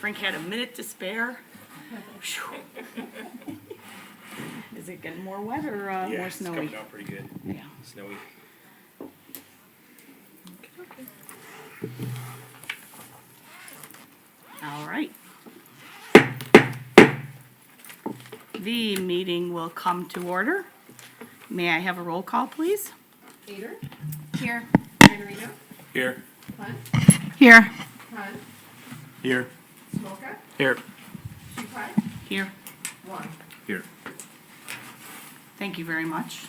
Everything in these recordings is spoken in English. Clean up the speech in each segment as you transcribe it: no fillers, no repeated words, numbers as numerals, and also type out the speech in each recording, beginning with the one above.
Frank had a minute to spare. Phew. Is it getting more wet or more snowy? It's coming out pretty good. Yeah. Snowy. All right. The meeting will come to order. May I have a roll call, please? Peter, Here. Iannarino, Here. Hunt, Here. Hunt, Here. Smolka, Here. Shupai, Here. Wong. Here. Thank you very much.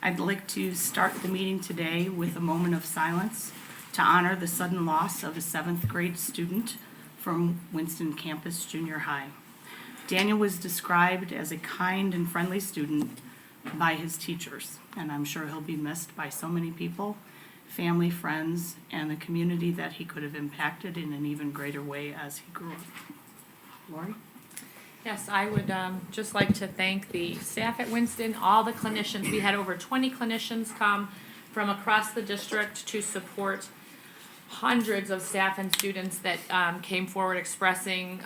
I'd like to start the meeting today with a moment of silence to honor the sudden loss of a 7th grade student from Winston Campus Junior High. Daniel was described as a kind and friendly student by his teachers, and I'm sure he'll be missed by so many people, family, friends, and the community that he could have impacted in an even greater way as he grew up. Lori? Yes, I would just like to thank the staff at Winston, all the clinicians. We had over 20 clinicians come from across the district to support hundreds of staff and students that came forward expressing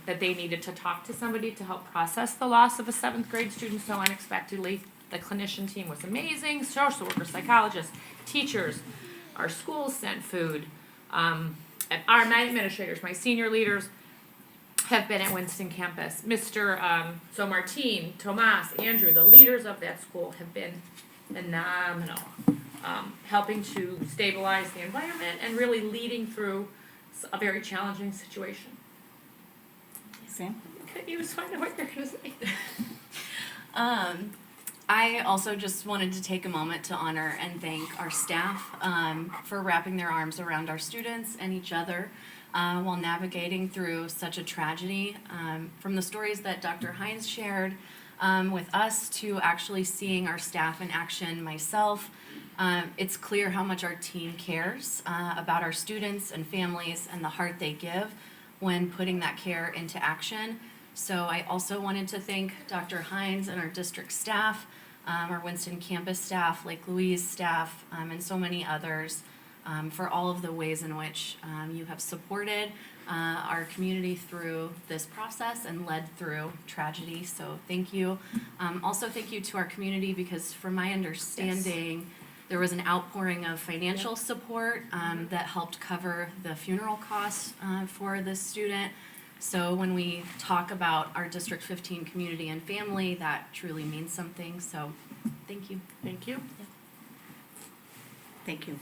that they needed to talk to somebody to help process the loss of a 7th grade student so unexpectedly. The clinician team was amazing, social workers, psychologists, teachers. Our schools sent food. And my administrators, my senior leaders, have been at Winston campus. So Martine, Tomas, Andrew, the leaders of that school have been phenomenal, helping to stabilize the environment and really leading through a very challenging situation. Sam? You just find out what you're going to say. I also just wanted to take a moment to honor and thank our staff for wrapping their arms around our students and each other while navigating through such a tragedy. From the stories that Dr. Hines shared with us to actually seeing our staff in action myself, it's clear how much our team cares about our students and families and the heart they give when putting that care into action. So I also wanted to thank Dr. Hines and our district staff, our Winston campus staff, Lake Louise staff, and so many others for all of the ways in which you have supported our community through this process and led through tragedy. So thank you. Also thank you to our community because from my understanding, there was an outpouring of financial support that helped cover the funeral costs for this student. So when we talk about our District 15 community and family, that truly means something. So thank you. Thank you. Thank you.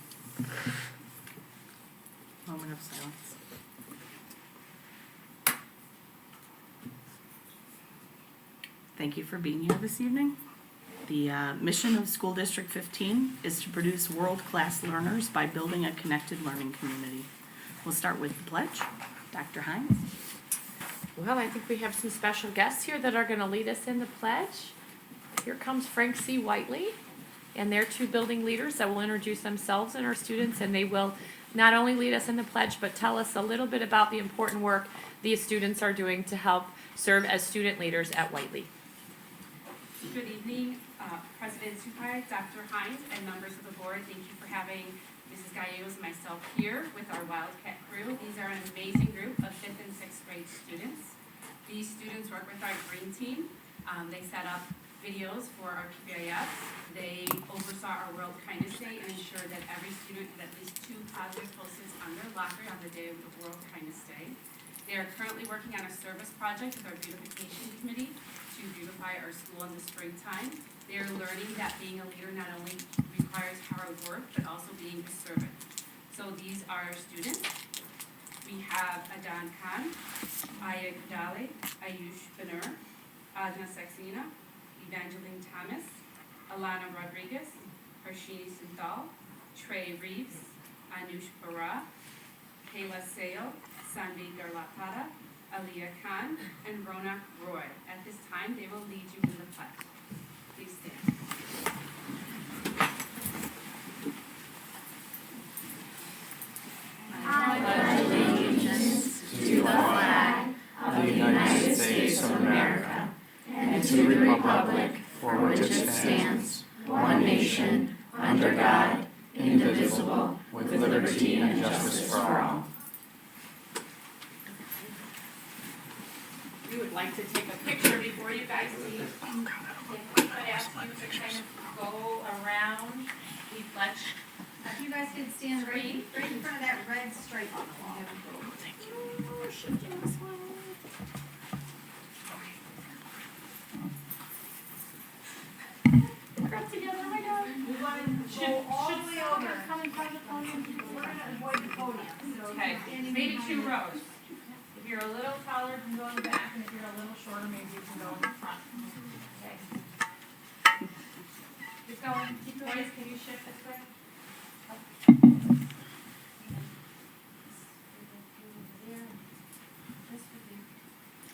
Moment of silence. Thank you for being here this evening. The mission of School District 15 is to produce world-class learners by building a connected learning community. We'll start with the pledge. Dr. Hines. Well, I think we have some special guests here that are going to lead us in the pledge. Here comes Frank C. Whiteley and their 2 building leaders that will introduce themselves and our students, and they will not only lead us in the pledge, but tell us a little bit about the important work these students are doing to help serve as student leaders at Whiteley. Good evening, President Supai, Dr. Hines, and members of the board. Thank you for having Mrs. Gallegos and myself here with our Wildcat crew. These are an amazing group of 5th and 6th grade students. These students work with our green team. They set up videos for our PBIS. They oversaw our World Kindness Day and ensured that every student had at least 2 positive post-its on their locker on the day of the World Kindness Day. They are currently working on a service project with our beautification committee to beautify our school in the springtime. They are learning that being a leader not only requires hard work, but also being a servant. So these are our students. We have Adan Khan, Aya Kadale, Ayush Banur, Adna Saxena, Evangeline Thomas, Alana Rodriguez, Harshini Sunthal, Trey Reeves, Anush Bara, Kayla Sale, Sanvi Garlapada, Aliyah Khan, and Ronak Roy. At this time, they will lead you in the pledge. Please stand. I pledge allegiance to the flag of the United States of America and to the republic for which it stands, one nation, under God, indivisible, with liberty and justice for all. would like to take a picture before you guys leave. If we could ask you to kind of go around, we pledge. If you guys could stand right in front of that red stripe on the wall. Grab together, oh my God. We want to go all the way over. Come in front of the podium. We're going to avoid the podium. So Okay, standing maybe behind 2 you. rows. If you're a little taller, you can go in the back, and if you're a little shorter, maybe you can go in the front. Okay. Keep going, keep going. Boys, can you shift this way?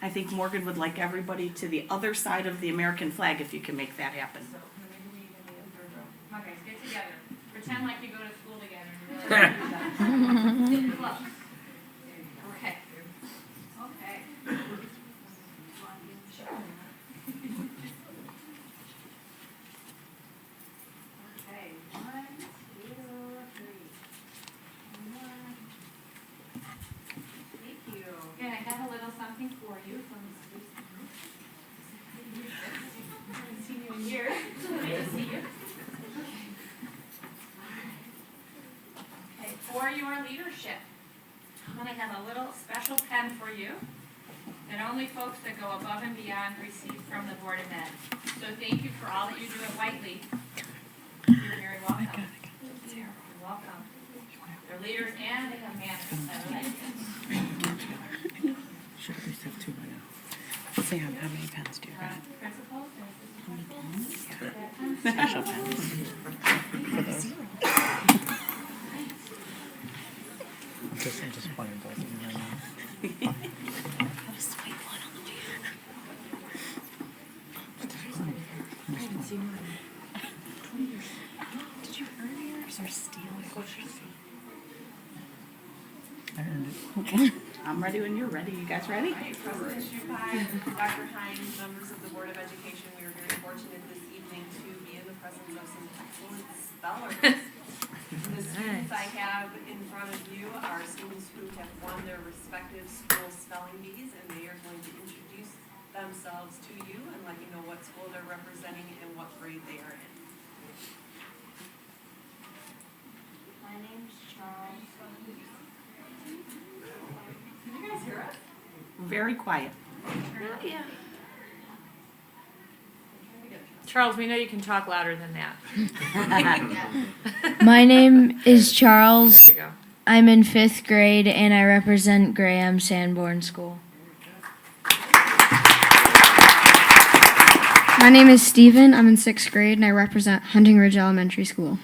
I think Morgan would like everybody to the other side of the American flag if you can make that happen. So, maybe we can be in the third row. Okay, get together. Pretend like you go to school together. Look. Okay. Okay. Okay, 1, 2, 3. Thank you. Okay, I have a little something for you from haven't seen you in years. Great to see you. Okay, for your leadership, I'm gonna have a little special pen for you that only folks that go above and beyond receive from the Board of Ed. So thank you for all that you do at Whiteley. You're very welcome. You're welcome. They're leaders and they have manners. I like it. Should at least have 2 by now. Sam, how many pens do you got? Principals and assistant principals. Special pens. For those. I'm just playing both of them right now. Did you earn yours or steal yours? I earned it. I'm ready when you're ready. You guys ready? President Shupai, Dr. Hines, members of the Board of Education, we are very fortunate this evening to be in the presence of some excellent spellers. The students I have in front of you are students who have won their respective school spelling bees, and they are going to introduce themselves to you and let you know what school they're representing and what grade they are in. My name's Charles. Can you guys hear us? Very quiet. Yeah. Charles, we know you can talk louder than that. My name is Charles. There you go. I'm in 5th grade and I represent Graham Sanborn School. My name is Steven. I'm in 6th grade and I represent Hunting Ridge Elementary School.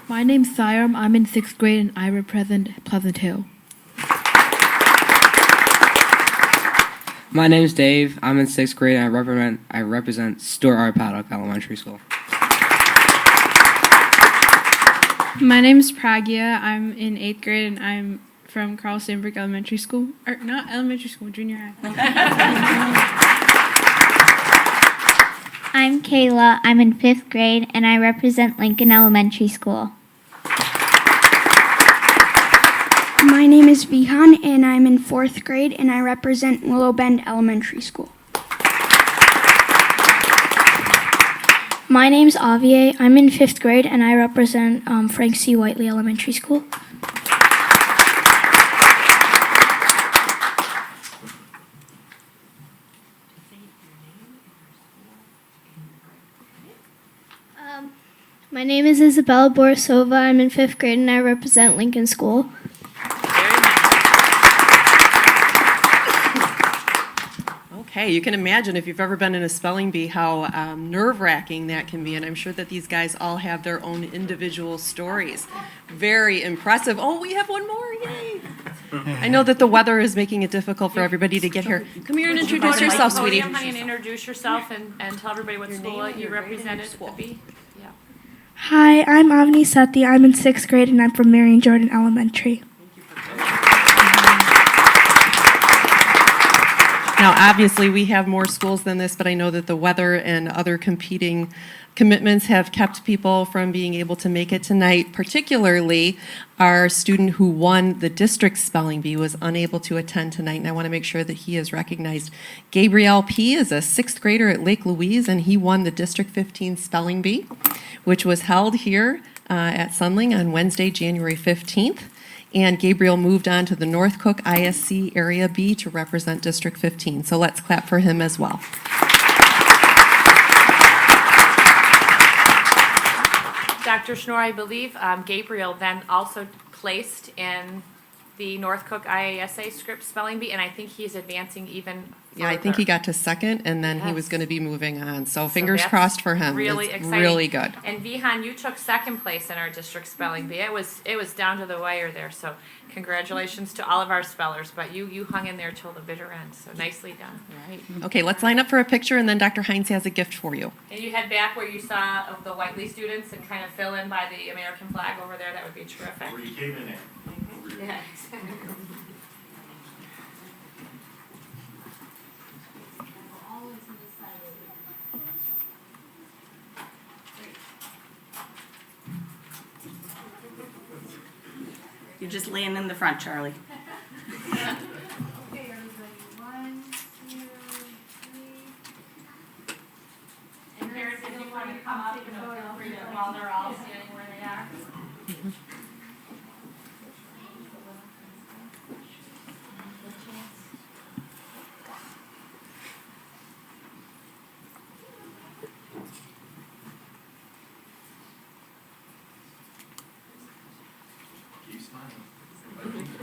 My name's Thyram. I'm in 6th grade and I represent Pleasant Hill. My name's Dave. I'm in 6th grade and I represent Stuart R. Paddock Elementary School. My name is Pragya. I'm in 8th grade and I'm from Carl Sandburg Elementary School. Or not elementary school, junior high. I'm Kayla. I'm in 5th grade and I represent Lincoln Elementary School. My name is Vihan and I'm in 4th grade and I represent Willow Bend Elementary School. My name's Avier. I'm in 5th grade and I represent Frank C. Whiteley Elementary School. My name is Isabella Borisova. I'm in 5th grade and I represent Lincoln School. Okay, you can imagine if you've ever been in a spelling bee how nerve-wracking that can be, and I'm sure that these guys all have their own individual stories. Very impressive. Oh, we have one more, yay! I know that the weather is making it difficult for everybody to get here. Come here and introduce yourself, sweetie. Podium, honey, and introduce yourself and tell everybody what Your school name, you your grade, and represented your school. at the B. Yeah. Hi, I'm Avni Sethi. I'm in 6th grade and I'm from Marion Jordan Elementary. Now, obviously, we have more schools than this, but I know that the weather and other competing commitments have kept people from being able to make it tonight, particularly our student who won the district spelling bee was unable to attend tonight, and I want to make sure that he is recognized. Gabriel P. is a 6th grader at Lake Louise, and he won the District 15 spelling bee, which was held here at Sunling on Wednesday, January 15th. And Gabriel moved on to the North Cook ISC Area B to represent District 15. So let's clap for him as well. Dr. Schnorr, I believe Gabriel then also placed in the North Cook IASA script spelling bee, and I think he's advancing even Yeah, I think he further. got to second, and then he was Yes. going to be moving on. So fingers that's crossed for him. Really It's exciting. really good. And Vihan, you took second place in our district spelling bee. It was down to the wire there, so congratulations to all of our spellers, but you hung in there till the bitter end, so nicely done. Right. Okay, let's line up for a picture, and then Dr. Hines has a gift for you. And you head back where you saw of the Whiteley students and kind of fill in by the American flag over there. That would be terrific. Where you came in at. Yeah. You're just laying in the front, Charlie. Okay, everybody, 1, 2, 3. And parents, if you want to come up, feel free to, while they're all standing where they are. Keep smiling.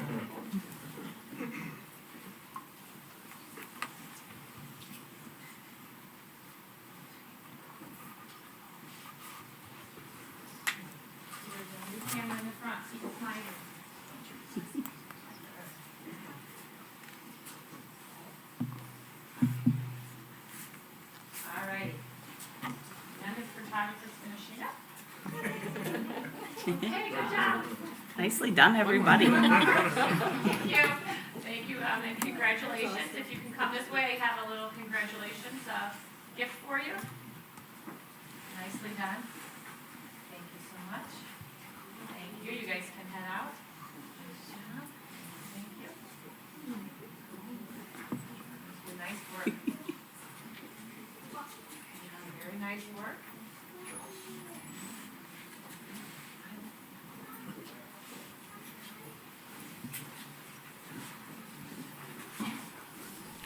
Camera in the front, keep smiling. All right. Now the photographer's finishing up. Hey, good job. Nicely done, everybody. Thank you. Thank you, and congratulations. If you can come this way, have a little congratulations gift for you. Nicely done. Thank you so much. Thank you. You guys can head out. Nice job. Thank you. Nice work. Very nice work.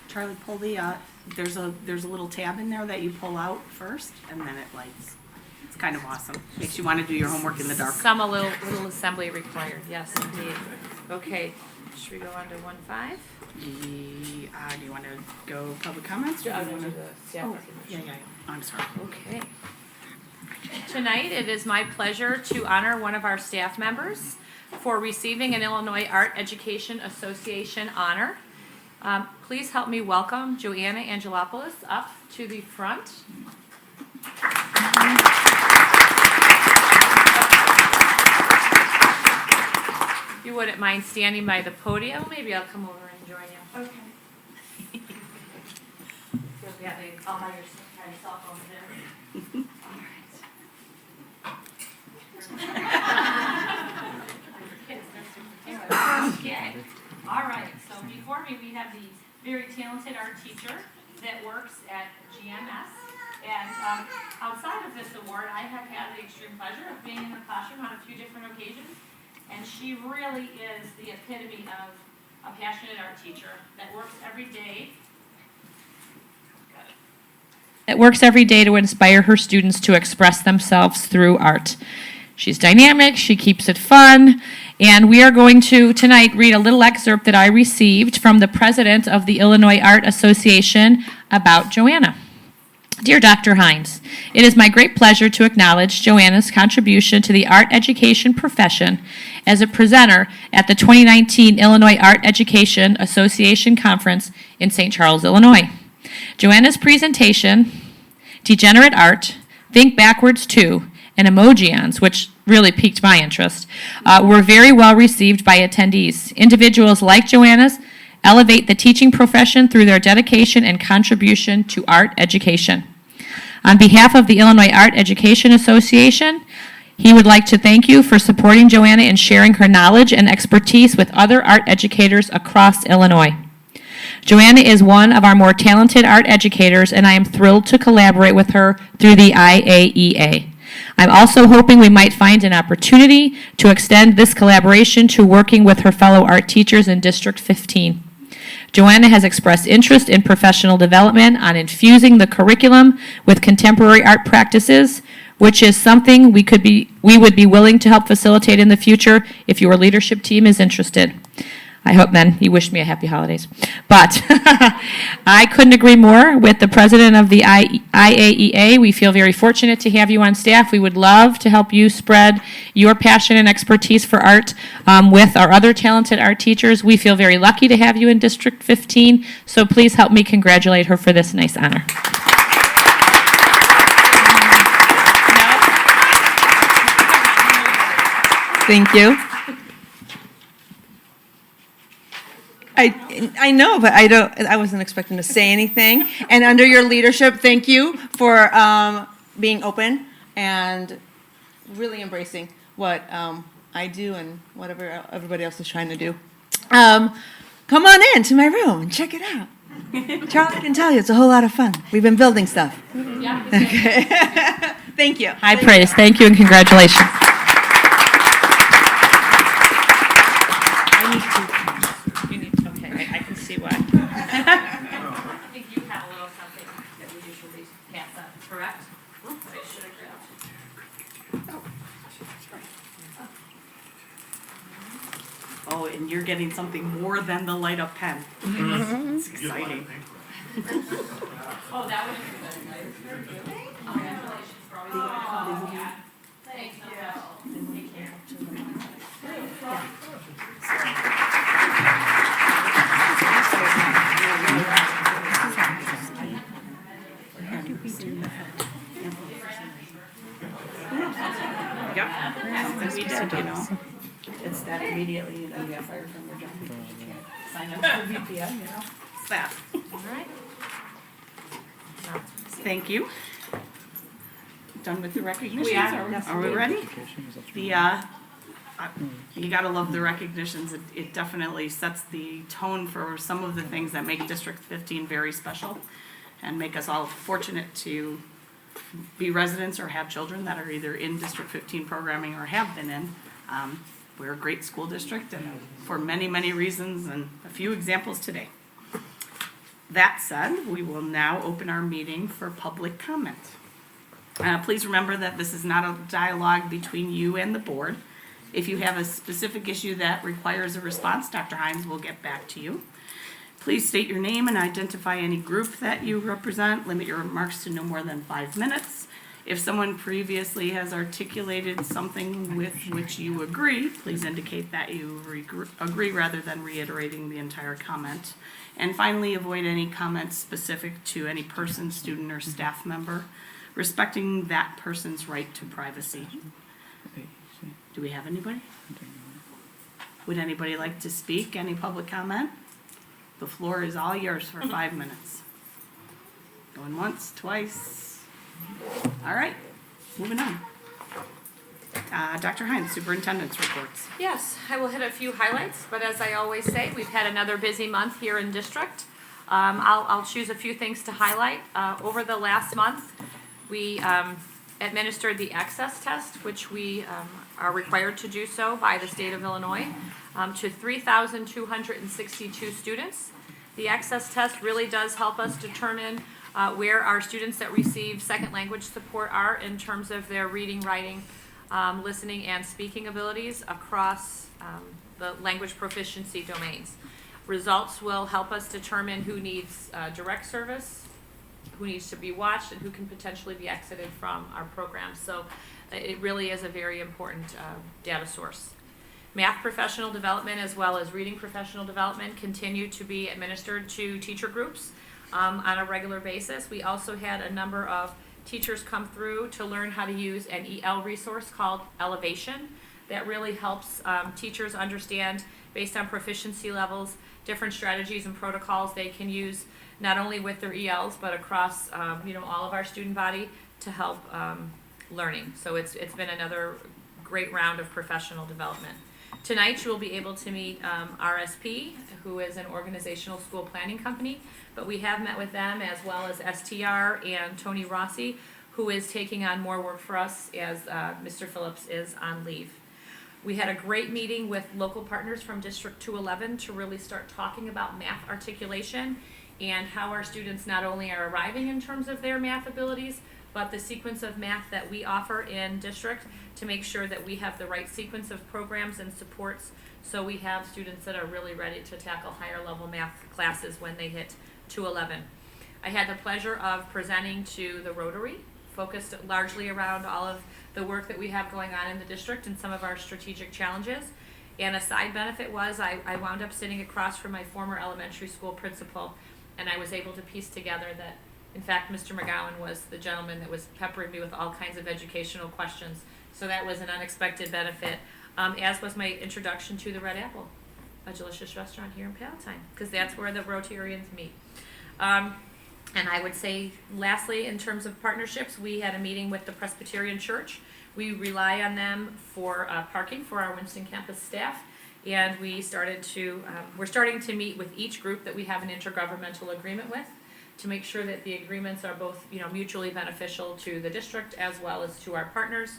Charlie, pull the, there's a little tab in there that you pull out first, and then it lights. It's kind of awesome. Makes you want to do your homework in the dark. Some a little assembly required. Yes, indeed. Okay. Should we go on to 1.5? Do you want to go public comments? Or do you wanna- Oh, yeah. I'm sorry. Okay. Tonight, it is my pleasure to honor one of our staff members for receiving an Illinois Art Education Association honor. Please help me welcome Joanna Angelopoulos up to the front. If you wouldn't mind standing by the podium, maybe I'll come over and join you. Okay. Yeah, I'll have your cell phone there. Okay. All right, so before me, we have the very talented art teacher that works at GMS. And outside of this award, I have had the extreme pleasure of being in the classroom on a few different occasions. And she really is the epitome of a passionate art teacher that works every day. That works every day to inspire her students to express themselves through art. She's dynamic, she keeps it fun, and we are going to tonight read a little excerpt that I received from the president of the Illinois Art Association about Joanna. Dear Dr. Hines, it is my great pleasure to acknowledge Joanna's contribution to the art education profession as a presenter at the 2019 Illinois Art Education Association Conference in St. Charles, Illinois. Joanna's presentation, Degenerate Art, Think Backwards Too, and Emojions, which really piqued my interest, were very well received by attendees. Individuals like Joanna's elevate the teaching profession through their dedication and contribution to art education. On behalf of the Illinois Art Education Association, he would like to thank you for supporting Joanna and sharing her knowledge and expertise with other art educators across Illinois. Joanna is one of our more talented art educators, and I am thrilled to collaborate with her through the IAEA. I'm also hoping we might find an opportunity to extend this collaboration to working with her fellow art teachers in District 15. Joanna has expressed interest in professional development on infusing the curriculum with contemporary art practices, which is something we would be willing to help facilitate in the future if your leadership team is interested. I hope then he wished me a happy holidays. But I couldn't agree more with the president of the IAEA. We feel very fortunate to have you on staff. We would love to help you spread your passion and expertise for art with our other talented art teachers. We feel very lucky to have you in District 15, so please help me congratulate her for this nice honor. Thank you. I know, but I wasn't expecting to say anything. And under your leadership, thank you for being open and really embracing what I do and whatever everybody else is trying to do. Come on in to my room and check it out. Charlie can tell you, it's a whole lot of fun. We've been building stuff. Yeah. Okay. Thank you. High praise. Thank you and congratulations. I can see why. I think you have a little something that we usually pass up, correct? I should have grabbed. Oh, and you're getting something more than the light up pen. It's exciting. Oh, that would be good. Congratulations for all your work. Yeah. Thanks, Michelle. Take care. Yep, something we did, you know. It's that immediately, you know, you get fired from your job because you can't sign up for VPN, you know. It's that. All right. Thank you. Done with the recognitions? We are. Are we ready? You gotta love the recognitions. It definitely sets the tone for some of the things that make District 15 very special and make us all fortunate to be residents or have children that are either in District 15 programming or have been in. We're a great school district and for many, many reasons and a few examples today. That said, we will now open our meeting for public comment. Please remember that this is not a dialogue between you and the board. If you have a specific issue that requires a response, Dr. Hines will get back to you. Please state your name and identify any group that you represent. Limit your remarks to no more than 5 minutes. If someone previously has articulated something with which you agree, please indicate that you agree rather than reiterating the entire comment. And finally, avoid any comments specific to any person, student, or staff member, respecting that person's right to privacy. Do we have anybody? Would anybody like to speak? Any public comment? The floor is all yours for 5 minutes. Going once, twice. All right, moving on. Dr. Hines, superintendent's reports. Yes, I will hit a few highlights, but as I always say, we've had another busy month here in district. I'll choose a few things to highlight. Over the last month, we administered the access test, which we are required to do so by the state of Illinois, to 3,262 students. The access test really does help us determine where our students that receive second language support are in terms of their reading, writing, listening, and speaking abilities across the language proficiency domains. Results will help us determine who needs direct service, who needs to be watched, and who can potentially be exited from our program. So it really is a very important data source. Math professional development as well as reading professional development continue to be administered to teacher groups on a regular basis. We also had a number of teachers come through to learn how to use an EL resource called Elevation that really helps teachers understand, based on proficiency levels, different strategies and protocols they can use, not only with their ELs, but across all of our student body to help learning. So it's been another great round of professional development. Tonight you will be able to meet RSP, who is an organizational school planning company, but we have met with them as well as STR and Tony Rossi, who is taking on more work for us as Mr. Phillips is on leave. We had a great meeting with local partners from District 211 to really start talking about math articulation and how our students not only are arriving in terms of their math abilities, but the sequence of math that we offer in district to make sure that we have the right sequence of programs and supports so we have students that are really ready to tackle higher level math classes when they hit 211. I had the pleasure of presenting to the Rotary, focused largely around all of the work that we have going on in the district and some of our strategic challenges. And a side benefit was I wound up sitting across from my former elementary school principal, and I was able to piece together that, in fact, Mr. McGowan was the gentleman that was peppering me with all kinds of educational questions. So that was an unexpected benefit, as was my introduction to the Red Apple, a delicious restaurant here in Palatine, because that's where the Rotarians meet. And I would say, lastly, in terms of partnerships, we had a meeting with the Presbyterian Church. We rely on them for parking for our Winston campus staff, and we're starting to meet with each group that we have an intergovernmental agreement with to make sure that the agreements are both mutually beneficial to the district as well as to our partners.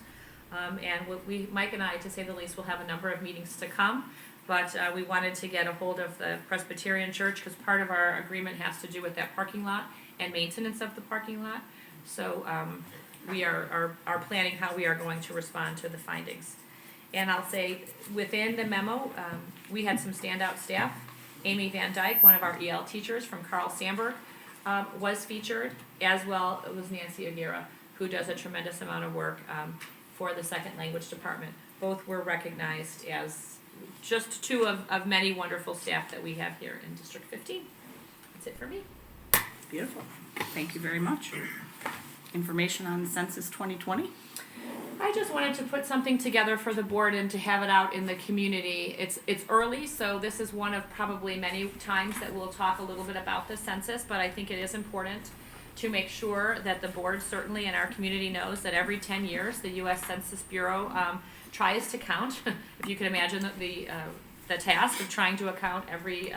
And Mike and I, to say the least, will have a number of meetings to come. But we wanted to get a hold of the Presbyterian Church because part of our agreement has to do with that parking lot and maintenance of the parking lot. So we are planning how we are going to respond to the findings. And I'll say within the memo, we had some standout staff. Amy Van Dyke, one of our EL teachers from Carl Sandburg, was featured, as well was Nancy Aguirre, who does a tremendous amount of work for the second language department. Both were recognized as just two of many wonderful staff that we have here in District 15. That's it for me. Beautiful. Thank you very much. Information on Census 2020? I just wanted to put something together for the board and to have it out in the community. It's early, so this is one of probably many times that we'll talk a little bit about the census, but I think it is important to make sure that the board certainly in our community knows that every 10 years the U.S. Census Bureau tries to count, if you can imagine the task of trying to account every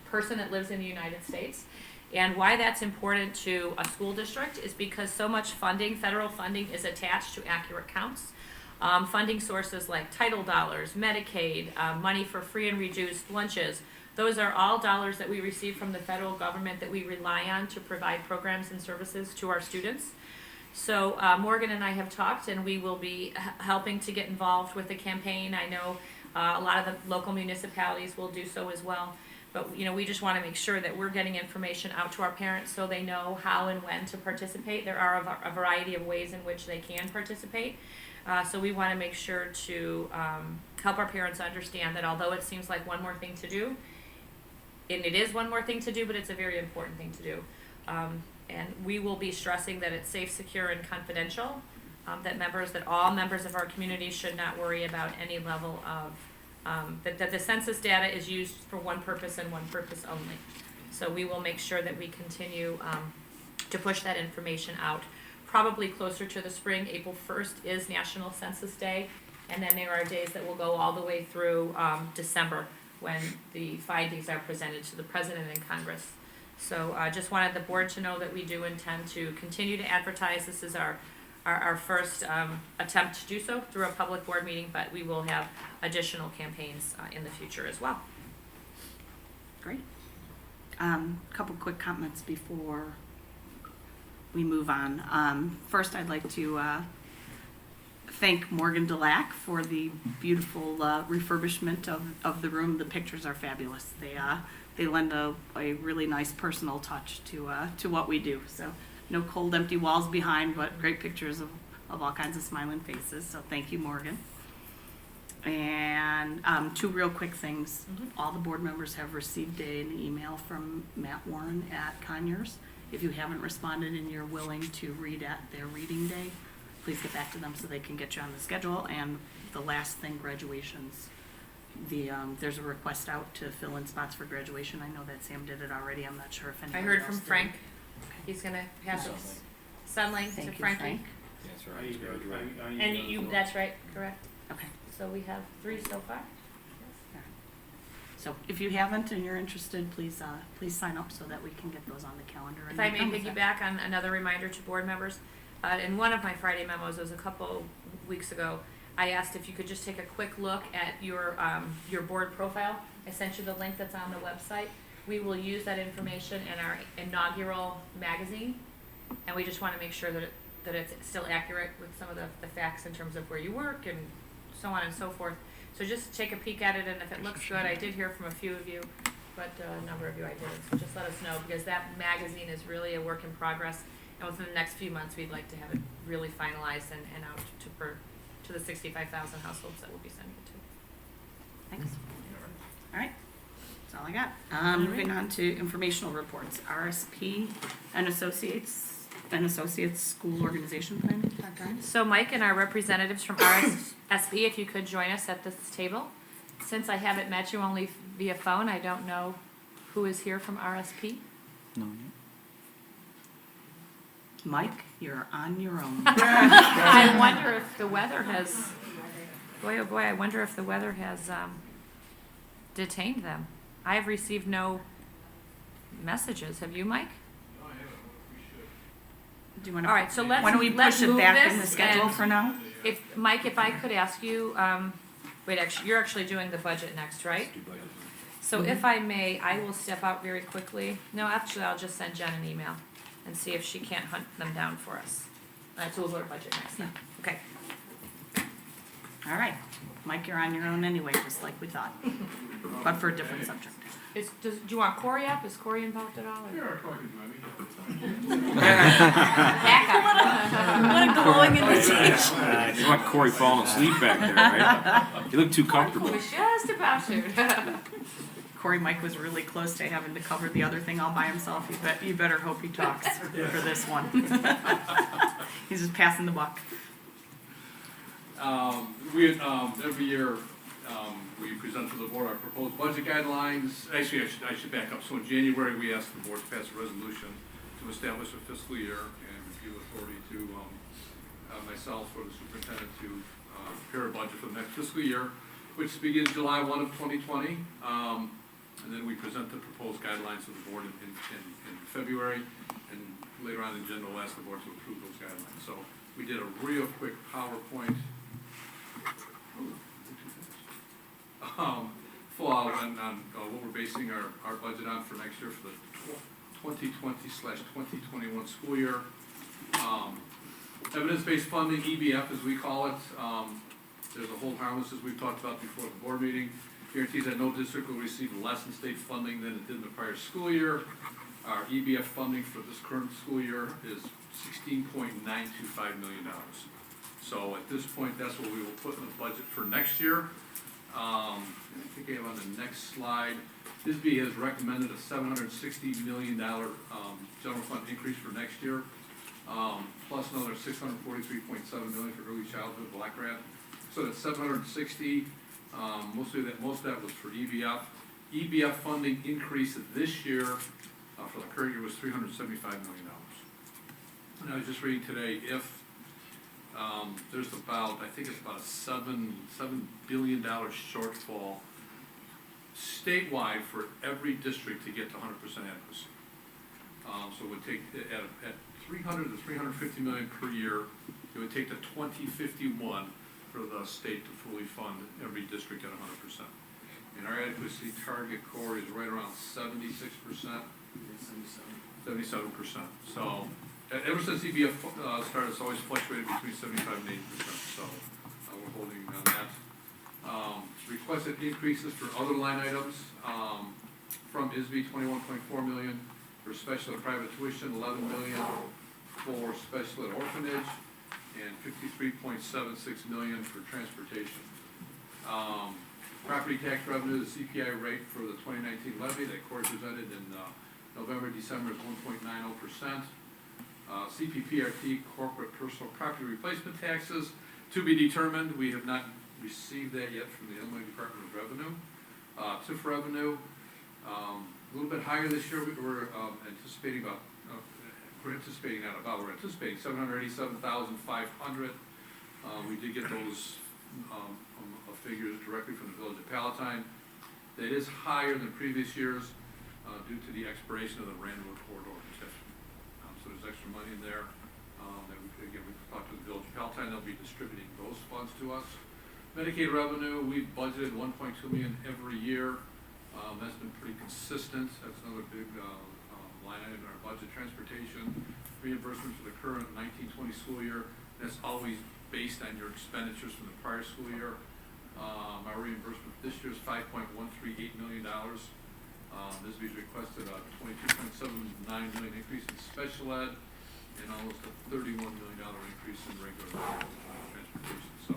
person that lives in the United States. And why that's important to a school district is because so much funding, federal funding, is attached to accurate counts. Funding sources like title dollars, Medicaid, money for free and reduced lunches, those are all dollars that we receive from the federal government that we rely on to provide programs and services to our students. So Morgan and I have talked, and we will be helping to get involved with the campaign. I know a lot of the local municipalities will do so as well. But we just want to make sure that we're getting information out to our parents so they know how and when to participate. There are a variety of ways in which they can participate. So we want to make sure to help our parents understand that although it seems like one more thing to do, and it is one more thing to do, but it's a very important thing to do. And we will be stressing that it's safe, secure, and confidential, that all members of our community should not worry about any level of that the census data is used for one purpose and one purpose only. So we will make sure that we continue to push that information out. Probably closer to the spring, April 1st is National Census Day, and then there are days that will go all the way through December when the findings are presented to the President and Congress. So I just wanted the board to know that we do intend to continue to advertise. This is our first attempt to do so through a public board meeting, but we will have additional campaigns in the future as well. Great. Couple quick comments before we move on. First, I'd like to thank Morgan Delac for the beautiful refurbishment of the room. The pictures are fabulous. They lend a really nice personal touch to what we do. So no cold, empty walls behind, but great pictures of all kinds of smiling faces. So thank you, Morgan. And two real quick things. Mm-hmm. All the board members have received an email from Matt Warren at Conyers. If you haven't responded and you're willing to read at their reading day, please get back to them so they can get you on the schedule. And the last thing, graduations. There's a request out to fill in spots for graduation. I know that Sam did it already. I'm not sure if I anybody heard else from did. Frank. He's gonna have it settling to Thank you, Frankie. Frank. That's right. And you, that's right, correct. Okay. So we have 3 so far. So if you haven't and you're interested, please sign up so that we can get those on the calendar. If I may piggyback on another reminder to board members, in one of my Friday memos, it was a couple weeks ago, I asked if you could just take a quick look at your board profile. I sent you the link that's on the website. We will use that information in our inaugural magazine, and we just want to make sure that it's still accurate with some of the facts in terms of where you work and so on and so forth. So just take a peek at it, and if it looks good, I did hear from a few of you, but a number of you I didn't. So just let us know, because that magazine is really a work in progress, and within the next few months, we'd like to have it really finalized and out to the 65,000 households that we'll be sending it to. Thanks. All right, that's all I got. Moving on to informational reports. RSP and Associates School Organization Plan. Dr. Hines? So Mike and our representatives from RSP, if you could join us at this table. Since I haven't met you only via phone, I don't know who is here from RSP. No. Mike, you're on your own. I wonder if the weather has, boy, oh boy, I wonder if the weather has detained them. I have received no messages. Have you, Mike? Do you want to? All right, so let's Why don't we let's push it move back in this the schedule and for now? If Mike, if I could ask you, wait, actually, you're actually doing the budget next, right? So if I may, I will step out very quickly. No, actually, I'll just send Jen an email and see if she can't hunt them down for us. So we'll go to budget next then. Okay. All right, Mike, you're on your own anyway, just like we thought, but for a different subject. Do you want Corey up? Is Corey involved at all? Sure, Corey can join me. What a glowing invitation. You want Corey falling asleep back there, right? You look too comfortable. Was just about to. Corey, Mike was really close to having to cover the other thing all by himself. You better hope he talks for this one. He's just passing the buck. Every year, we present to the board our proposed budget guidelines. Actually, I should back up. So in January, we asked the board to pass a resolution to establish a fiscal year and give authority to myself or the superintendent to prepare a budget for the next fiscal year, which begins July 1 of 2020. And then we present the proposed guidelines to the board in February, and later on in general, we'll ask the board to approve those guidelines. So we did a real quick PowerPoint full out on what we're basing our budget on for next year for the 2020/2021 school year. Evidence-based funding, EBF as we call it. There's a hold harmless, as we've talked about before the board meeting. Guarantees that no district will receive less in state funding than it did in the prior school year. Our EBF funding for this current school year is $16.925 million. So at this point, that's what we will put in the budget for next year. I think I have on the next slide, ISB has recommended a $760 million general fund increase for next year, plus another $643.7 million for early childhood block grant. So that's 760. Most of that was for EBF. EBF funding increase this year for the current year was $375 million. And I was just reading today, if there's about, I think it's about a $7 billion shortfall statewide for every district to get to 100% adequacy. So it would take, at 300 to 350 million per year, it would take to 2051 for the state to fully fund every district at 100%. And our adequacy target core is right around 76%. 77%. So ever since EBF started, it's always fluctuated between 75 and 80%. So we're holding on that. Requested increases for other line items from ISB, 21.4 million for special and private tuition, 11 million for special ed orphanage, and 53.76 million for transportation. Property tax revenue, the CPI rate for the 2019 levy that Corey presented in November, December is 1.90%. CPPRT, corporate personal property replacement taxes, to be determined. We have not received that yet from the Illinois Department of Revenue. TIF revenue, a little bit higher this year. We're anticipating we're anticipating $787,500. We did get those figures directly from the Village of Palatine. That is higher than previous years due to the expiration of the Randall Corridor TIF. So there's extra money in there. We talked to the Village of Palatine. They'll be distributing those funds to us. Medicaid revenue, we've budgeted $1.2 million every year. That's been pretty consistent. That's another big line item in our budget. Transportation reimbursement for the current 19-20 school year. That's always based on your expenditures from the prior school year. Our reimbursement this year is $5.138 million. This we've requested a $22.79 million increase in special ed and almost a $31 million increase in regular transportation. So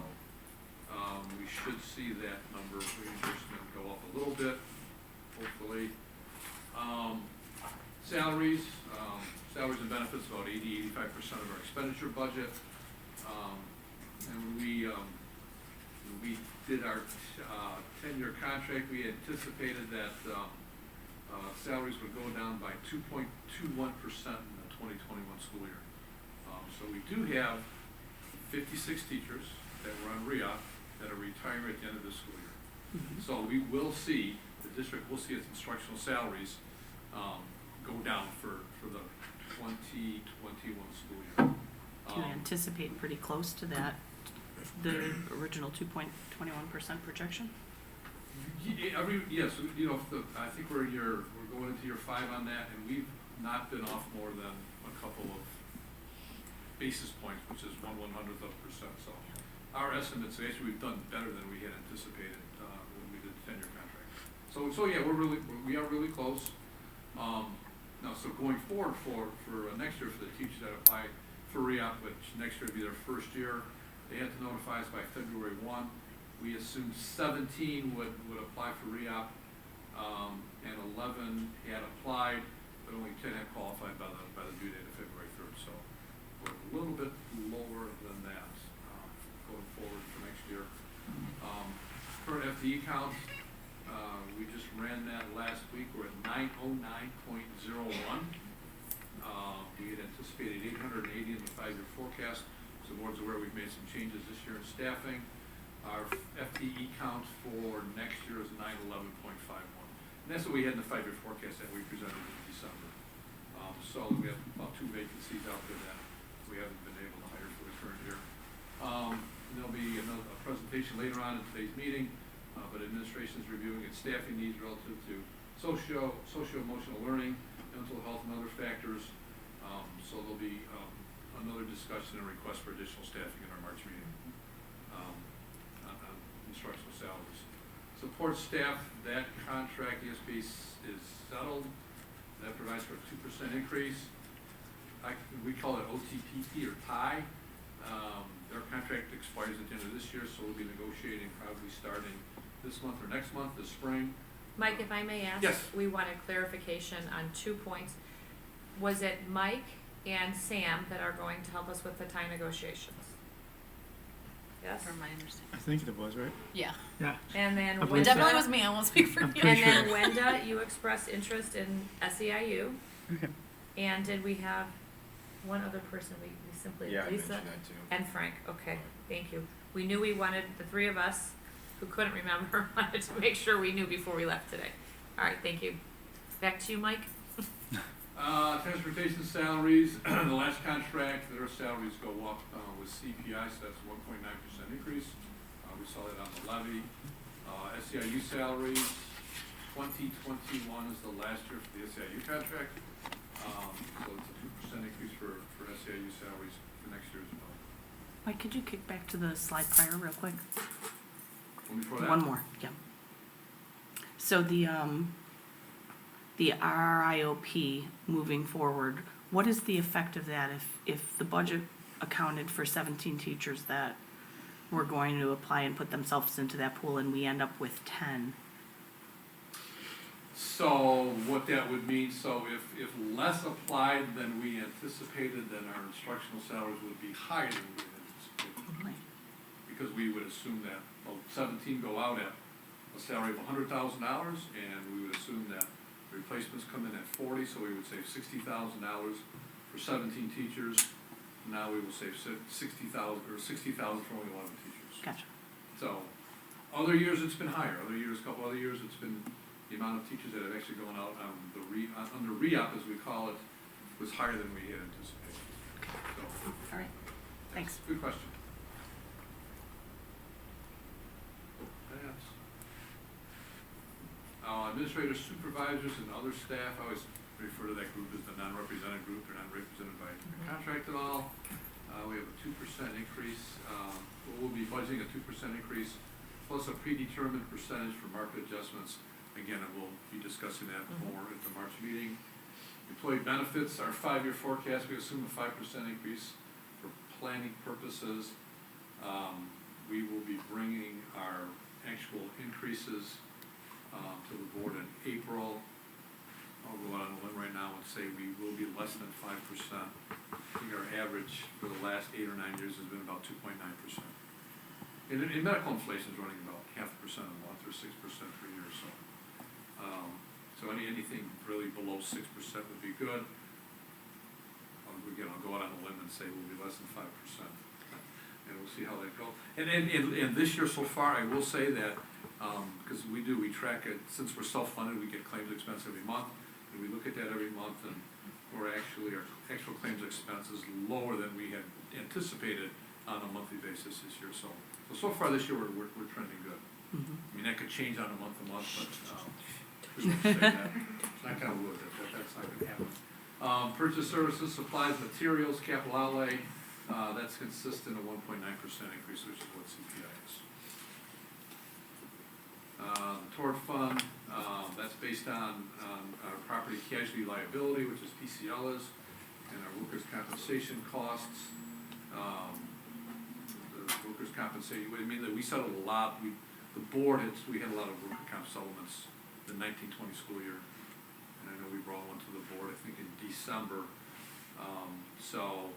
we should see that number of reimbursement go up a little bit, hopefully. Salaries and benefits, about 80-85% of our expenditure budget. And we did our 10-year contract. We anticipated that salaries would go down by 2.21% in the 2021 school year. So we do have 56 teachers that were on re-op that are retiring at the end of this school year. Mm-hmm. So we will see, the district will see its instructional salaries go down for the 2021 school year. Do you anticipate pretty close to that, the original 2.21% projection? Yes, I think we're going into year 5 on that, and we've not been off more than a couple of basis points, which is 1/100%. So our estimates, actually, we've done better than we had anticipated when we did the 10-year contract. So yeah, we are really close. Now, so going forward for next year for the teachers that apply for re-op, which next year will be their first year, they had to notify us by February 1. We assumed 17 would apply for re-op, and 11 had applied, but only 10 had qualified by the due date of February 3rd. So we're a little bit lower than that going forward for next year. Current FTE count, we just ran that last week. We're at 909.01. We had anticipated 880 in the 5-year forecast. So the board's aware we've made some changes this year in staffing. Our FTE count for next year is 911.51. And that's what we had in the 5-year forecast that we presented in December. So we have about 2 vacancies out there that we haven't been able to hire for the current year. There'll be a presentation later on in today's meeting, but administration is reviewing its staffing needs relative to socio-emotional learning, mental health, and other factors. So there'll be another discussion and request for additional staffing in our March meeting on instructional salaries. Support staff, that contract, ESP is settled. That provides for a 2% increase. We call it OTPP or TIE. Their contract expires at the end of this year, so we'll be negotiating probably starting this month or next month, this spring. Mike, if I may ask, yes. We wanted clarification on 2 points. Was it Mike and Sam that are going to help us with the tie negotiations? Yes? From my understanding. I think it was, right? Yeah. Yeah. And then It definitely was me. I won't speak for you. And then Wenda, you expressed interest in SEIU. Okay. And did we have one other person? We simply, Yeah, I Lisa mentioned that too. and Frank. Okay, thank you. We knew we wanted, the 3 of us who couldn't remember, wanted to make sure we knew before we left today. All right, thank you. Back to you, Mike. Transportation salaries, the last contract, their salaries go up with CPI, so that's 1.9% increase. We saw that on the levy. SEIU salaries, 2021 is the last year for the SEIU contract. So it's a 2% increase for SEIU salaries for next year as well. Mike, could you kick back to the slide prior real quick? One before that? One more, yeah. So the RIOP moving forward, what is the effect of that if the budget accounted for 17 teachers that were going to apply and put themselves into that pool and we end up with 10? So what that would mean, so if less applied than we anticipated, then our instructional salaries would be higher than we anticipated. Right. Because we would assume that well, 17 go out at a salary of $100,000, and we would assume that replacements come in at 40, so we would save $60,000 for 17 teachers. Now we will save 60,000 or 60,000 for only 11 teachers. Gotcha. So, other years it's been higher. A couple other years it's been the amount of teachers that have actually gone out on under re-op, as we call it, was higher than we had anticipated. So, All right, thanks. good question. That's, administrators, supervisors, and other staff, I always refer to that group as the non-represented group. They're not represented by contract at all. We have a 2% increase. We'll be budgeting a 2% increase, plus a predetermined percentage for market adjustments. Again, we'll be discussing that more at the March meeting. Employee benefits, our 5-year forecast, we assume a 5% increase for planning purposes. We will be bringing our actual increases to the board in April. I'll go out on a limb right now and say we will be less than 5%. I think our average for the last 8 or 9 years has been about 2.9%. In medical inflation is running about 0.5% a month or 6% per year. So anything really below 6% would be good. Again, I'll go out on a limb and say we'll be less than 5%, and we'll see how that goes. And this year so far, I will say that because we track it since we're self-funded, we get claims expense every month, and we look at that every month, and our actual claims expense is lower than we had anticipated on a monthly basis this year. So far this year we're trending good. Mm-hmm. I mean, that could change on a month-to-month, but just want to say that. It's not kind of wood, that's not going to happen. Purchase services, supplies, materials, capital outlay, that's consistent of 1.9% increase, which is what CPI is. The tort fund, that's based on our property casualty liability, which is PCL is, and our workers' compensation costs. The workers' compensation, I mean, we settled a lot. The board, we had a lot of workers' comp settlements the 1920 school year, and I know we brought one to the board, I think in December. So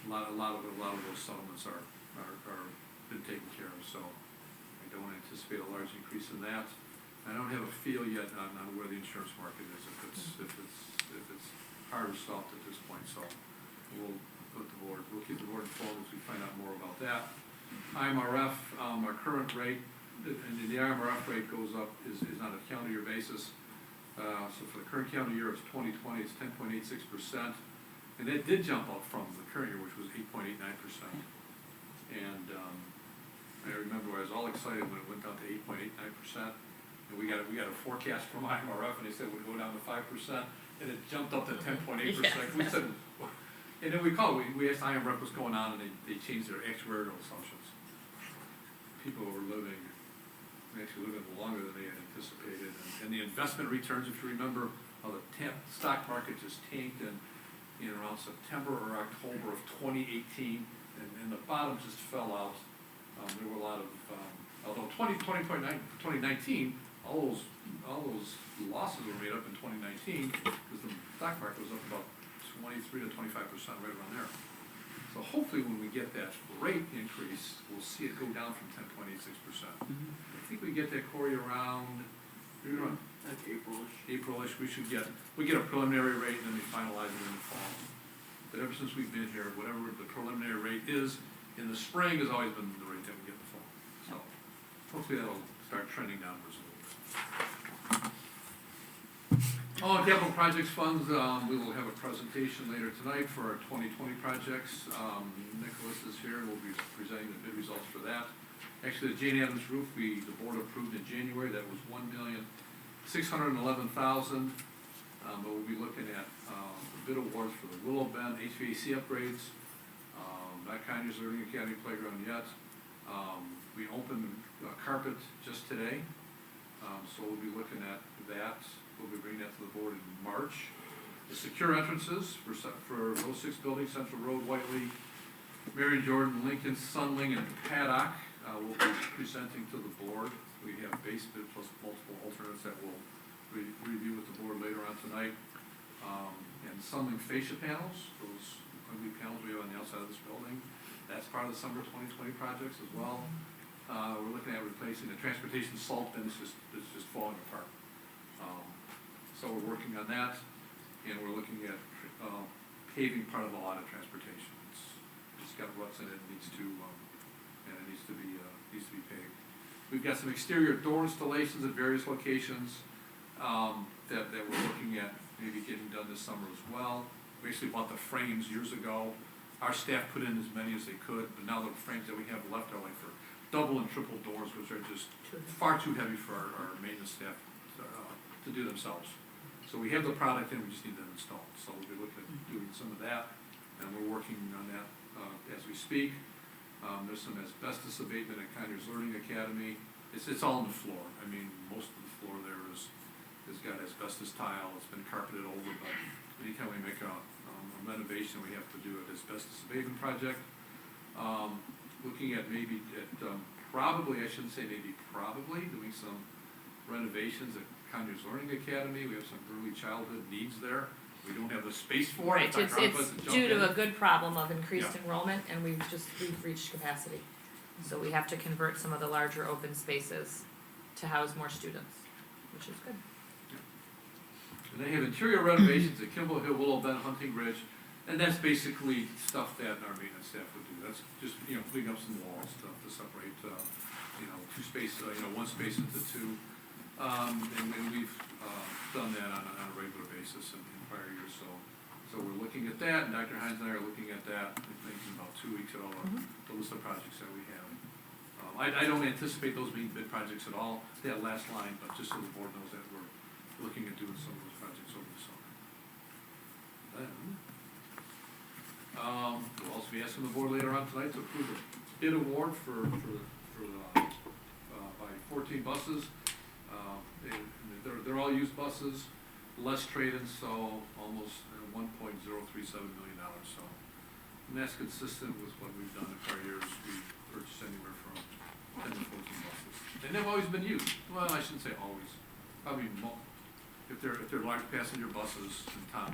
a lot of those settlements are been taken care of. So I don't anticipate a large increase in that. I don't have a feel yet on where the insurance market is, if it's hard or soft at this point. So we'll keep the board informed as we find out more about that. IMRF, our current rate, and the IMRF rate goes up is on a calendar year basis. So for the current calendar year, it's 2020, it's 10.86%, and that did jump up from the current year, which was 8.89%. And I remember I was all excited when it went down to 8.89%, and we got a forecast from IMRF, and they said it would go down to 5%, and it jumped up to 10.8%. We said, and then we asked IMRF what's going on, and they changed their actuarial assumptions. People were actually living longer than they had anticipated, and the investment returns, if you remember, the stock market just tanked in around September or October of 2018, and the bottom just fell out. There were a lot of, although 2019, all those losses were made up in 2019 because the stock market was up about 23 to 25%, right around there. So hopefully when we get that rate increase, we'll see it go down from 10.86%. I think we get that, Corey, around April-ish. We get a preliminary rate and then we finalize it in the fall. But ever since we've been here, whatever the preliminary rate is in the spring has always been the rate that we get in the fall. So hopefully that'll start trending downwards a little bit. Capital projects funds, we will have a presentation later tonight for our 2020 projects. Nicholas is here and we'll be presenting the bid results for that. Actually, the Jane Addams roof, the board approved in January. That was $1,611,000. But we'll be looking at the bid awards for the Willow Bend HVAC upgrades. Not Conyers Learning Academy playground yet. We opened carpet just today. So we'll be looking at that. We'll be bringing that to the board in March. The secure entrances for those 6 buildings, Central Road, Whiteley, Mary Jordan, Lincoln, Sunling, and Paddock, we'll be presenting to the board. We have base bid plus multiple alternates that we'll review with the board later on tonight. And Sunling fascia panels, those ugly panels we have on the outside of this building, that's part of the summer 2020 projects as well. We're looking at replacing the transportation salt bin, it's just falling apart. So we're working on that, and we're looking at paving part of a lot of transportation. It's got ruts in it, and it needs to be paved. We've got some exterior door installations at various locations that we're looking at maybe getting done this summer as well. We actually bought the frames years ago. Our staff put in as many as they could, but now the frames that we have left are like for double and triple doors, which are just far too heavy for our maintenance staff to do themselves. So we have the product and we just need them installed. So we'll be looking at doing some of that, and we're working on that as we speak. There's some asbestos abatement at Conyers Learning Academy. It's all on the floor. I mean, most of the floor there has got asbestos tile. It's been carpeted over, but anytime we make a renovation, we have to do an asbestos abatement project. Looking at probably doing some renovations at Conyers Learning Academy. We have some early childhood needs there. We don't have the space for it. Right, it's due to a good problem of increased enrollment, and we've reached capacity. So we have to convert some of the larger open spaces to house more students, which is good. And they have interior renovations at Kimball Hill, Willow Bend, Hunting Ridge, and that's basically stuff that our maintenance staff would do. That's just, cleaning up some walls, stuff to separate, one space into two. And we've done that on a regular basis in prior years. So we're looking at that, and Dr. Hines and I are looking at that, I think in about 2 weeks at all, the list of projects that we have. I don't anticipate those being bid projects at all, that last line, but just so the board knows that we're looking at doing some of those projects over the summer. Then, we'll also be asking the board later on tonight to approve a bid award by 14 buses. They're all used buses, less trade-ins, so almost $1.037 million. So, and that's consistent with what we've done in prior years. We purchased anywhere from 10 to 14 buses, and they've always been used. Well, I shouldn't say always. Probably if they're large passenger buses, and Tom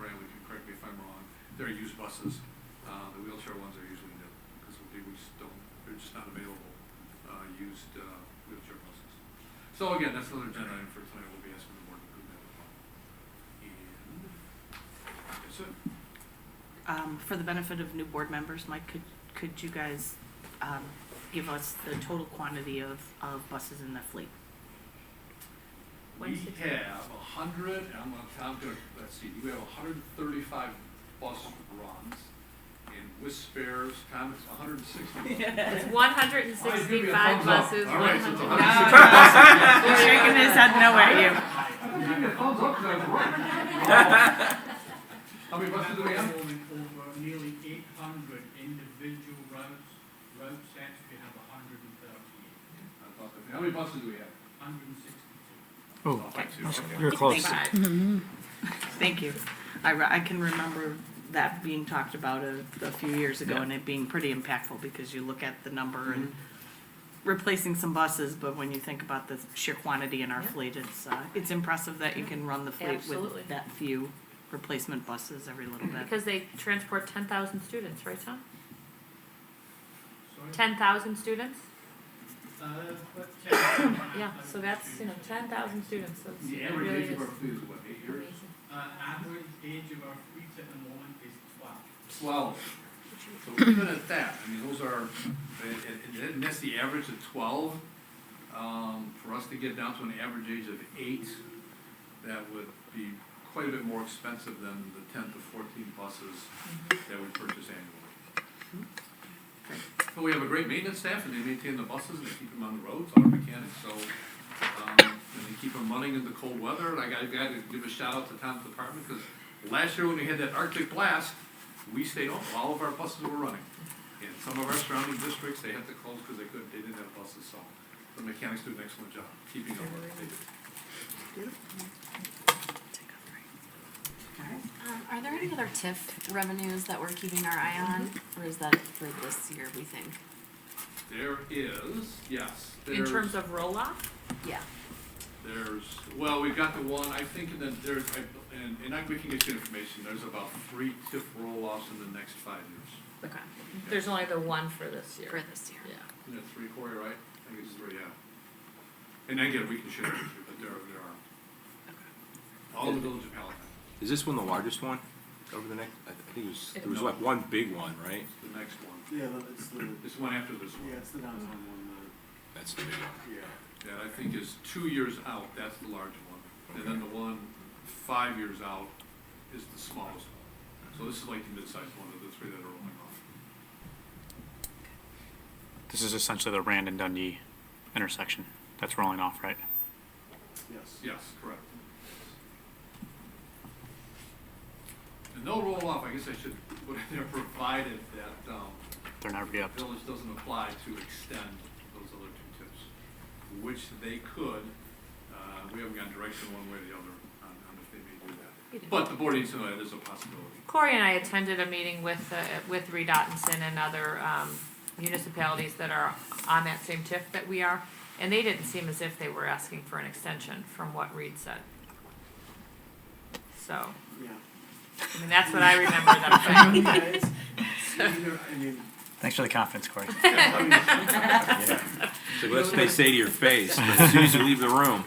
Brantley can correct me if I'm wrong, they're used buses. The wheelchair ones are usually new because they're just not available used wheelchair buses. So again, that's another agenda item for tonight. We'll be asking the board to approve that as well. And that's it. For the benefit of new board members, Mike, could you guys give us the total quantity of buses in the fleet? We have 100, let's see, we have 135 bus runs, and with spares, Tom, it's 160. It's 165 buses. All right, so it's 165 buses. He's shaking his head no at you. Give me a thumbs up, because I was right. How many buses do we have? Over nearly 800 individual route sets, we have 138. How many buses do we have? 162. Oh, okay. You're close. Thank you. I can remember that being talked about a few years ago, and it being pretty impactful because you look at the number and replacing some buses, but when you think about the sheer quantity in our fleet, it's impressive that you can run the fleet with that few replacement buses every little bit. Because they transport 10,000 students, right, Tom? Sorry? 10,000 students? Yeah, so that's 10,000 students. That's, The average age of our fleet is what, 8 years? average age of our fleet at the moment is 12. So even at that, I mean, those are, and that's the average of 12. For us to get down to an average age of 8, that would be quite a bit more expensive than the 10 to 14 buses that we purchase annually. But we have a great maintenance staff, and they maintain the buses, and they keep them on the roads, auto mechanics, so, and they keep them running in the cold weather. And I got to give a shout out to Tom's department, because last year when we had that Arctic blast, we stayed open. All of our buses were running. In some of our surrounding districts, they had to close because they didn't have buses, so the mechanics do an excellent job keeping up with it. Are there any other TIF revenues that we're keeping our eye on, or is that for this year, we think? There is, yes. In terms of roll-off? Yeah. We've got the one, I think, and then we can get you information, there's about 3 TIF roll-offs in the next 5 years. Okay. There's only the one for this year. For this year. Yeah. Isn't it 3, Corey, right? I think it's 3, yeah. And again, we can share with you, but there are. All the village of Palatine. Is this one the largest one over the next? I think there was like one big one, right? The next one. Yeah, it's the. This one after this one. Yeah, it's the downtown one. That's the big one. Yeah. That I think is 2 years out, that's the large one. And then the one 5 years out is the smallest one. So this is like the mid-sized one of the 3 that are rolling off. This is essentially the Rand and Dundee intersection that's rolling off, right? Yes. Yes, correct. And they'll roll off, I guess I should put in there, provided that, They're not the re-upped. village doesn't apply to extend those other 2 tips, which they could. We haven't gotten direction one way or the other on if they may do that. But the board needs to know that is a possibility. Corey and I attended a meeting with Reed Ottenson and other municipalities that are on that same TIF that we are, and they didn't seem as if they were asking for an extension from what Reed said. So, Yeah. I mean, that's what I remember them saying. Thanks for the confidence, Corey. So let's they say to your face, but as soon as you leave the room.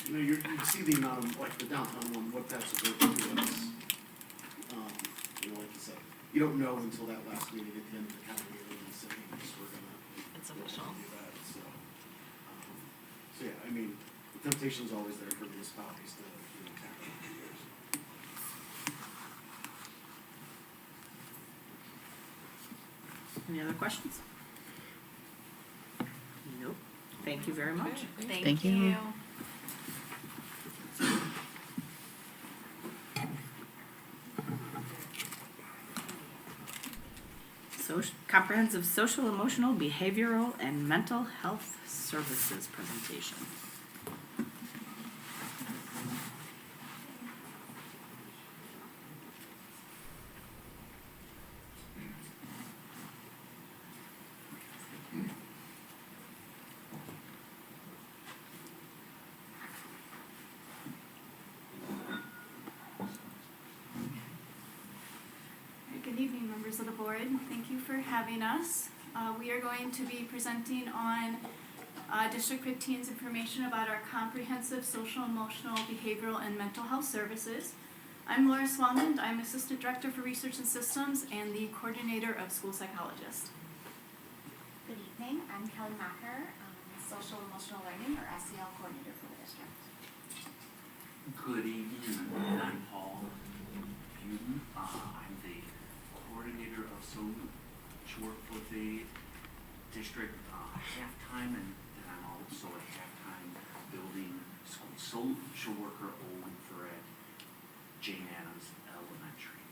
You see the amount of, like, the downtown one, what types of work it does. Like you said, you don't know until that last meeting at the end of the calendar year when you say, yes, we're gonna. It's official. Do that, so. So yeah, I mean, the temptation's always there for municipalities to, tackle it for years. Any other questions? Nope. Thank you very much. Thank you. Comprehensive social, emotional, behavioral, and mental health services presentation. Good evening, members of the board. Thank you for having us. We are going to be presenting on District 15's information about our comprehensive social, emotional, behavioral, and mental health services. I'm Laura Swalmond. I'm Assistant Director for Research and Systems and the Coordinator of School Psychologists. Good evening. I'm Kelly Macker, Social Emotional Learning, or SEL Coordinator for the district. Good evening. I'm Paul Buden. I'm the coordinator of social work for the district halftime, and I'm also a halftime building school social worker over at Jane Addams Elementary.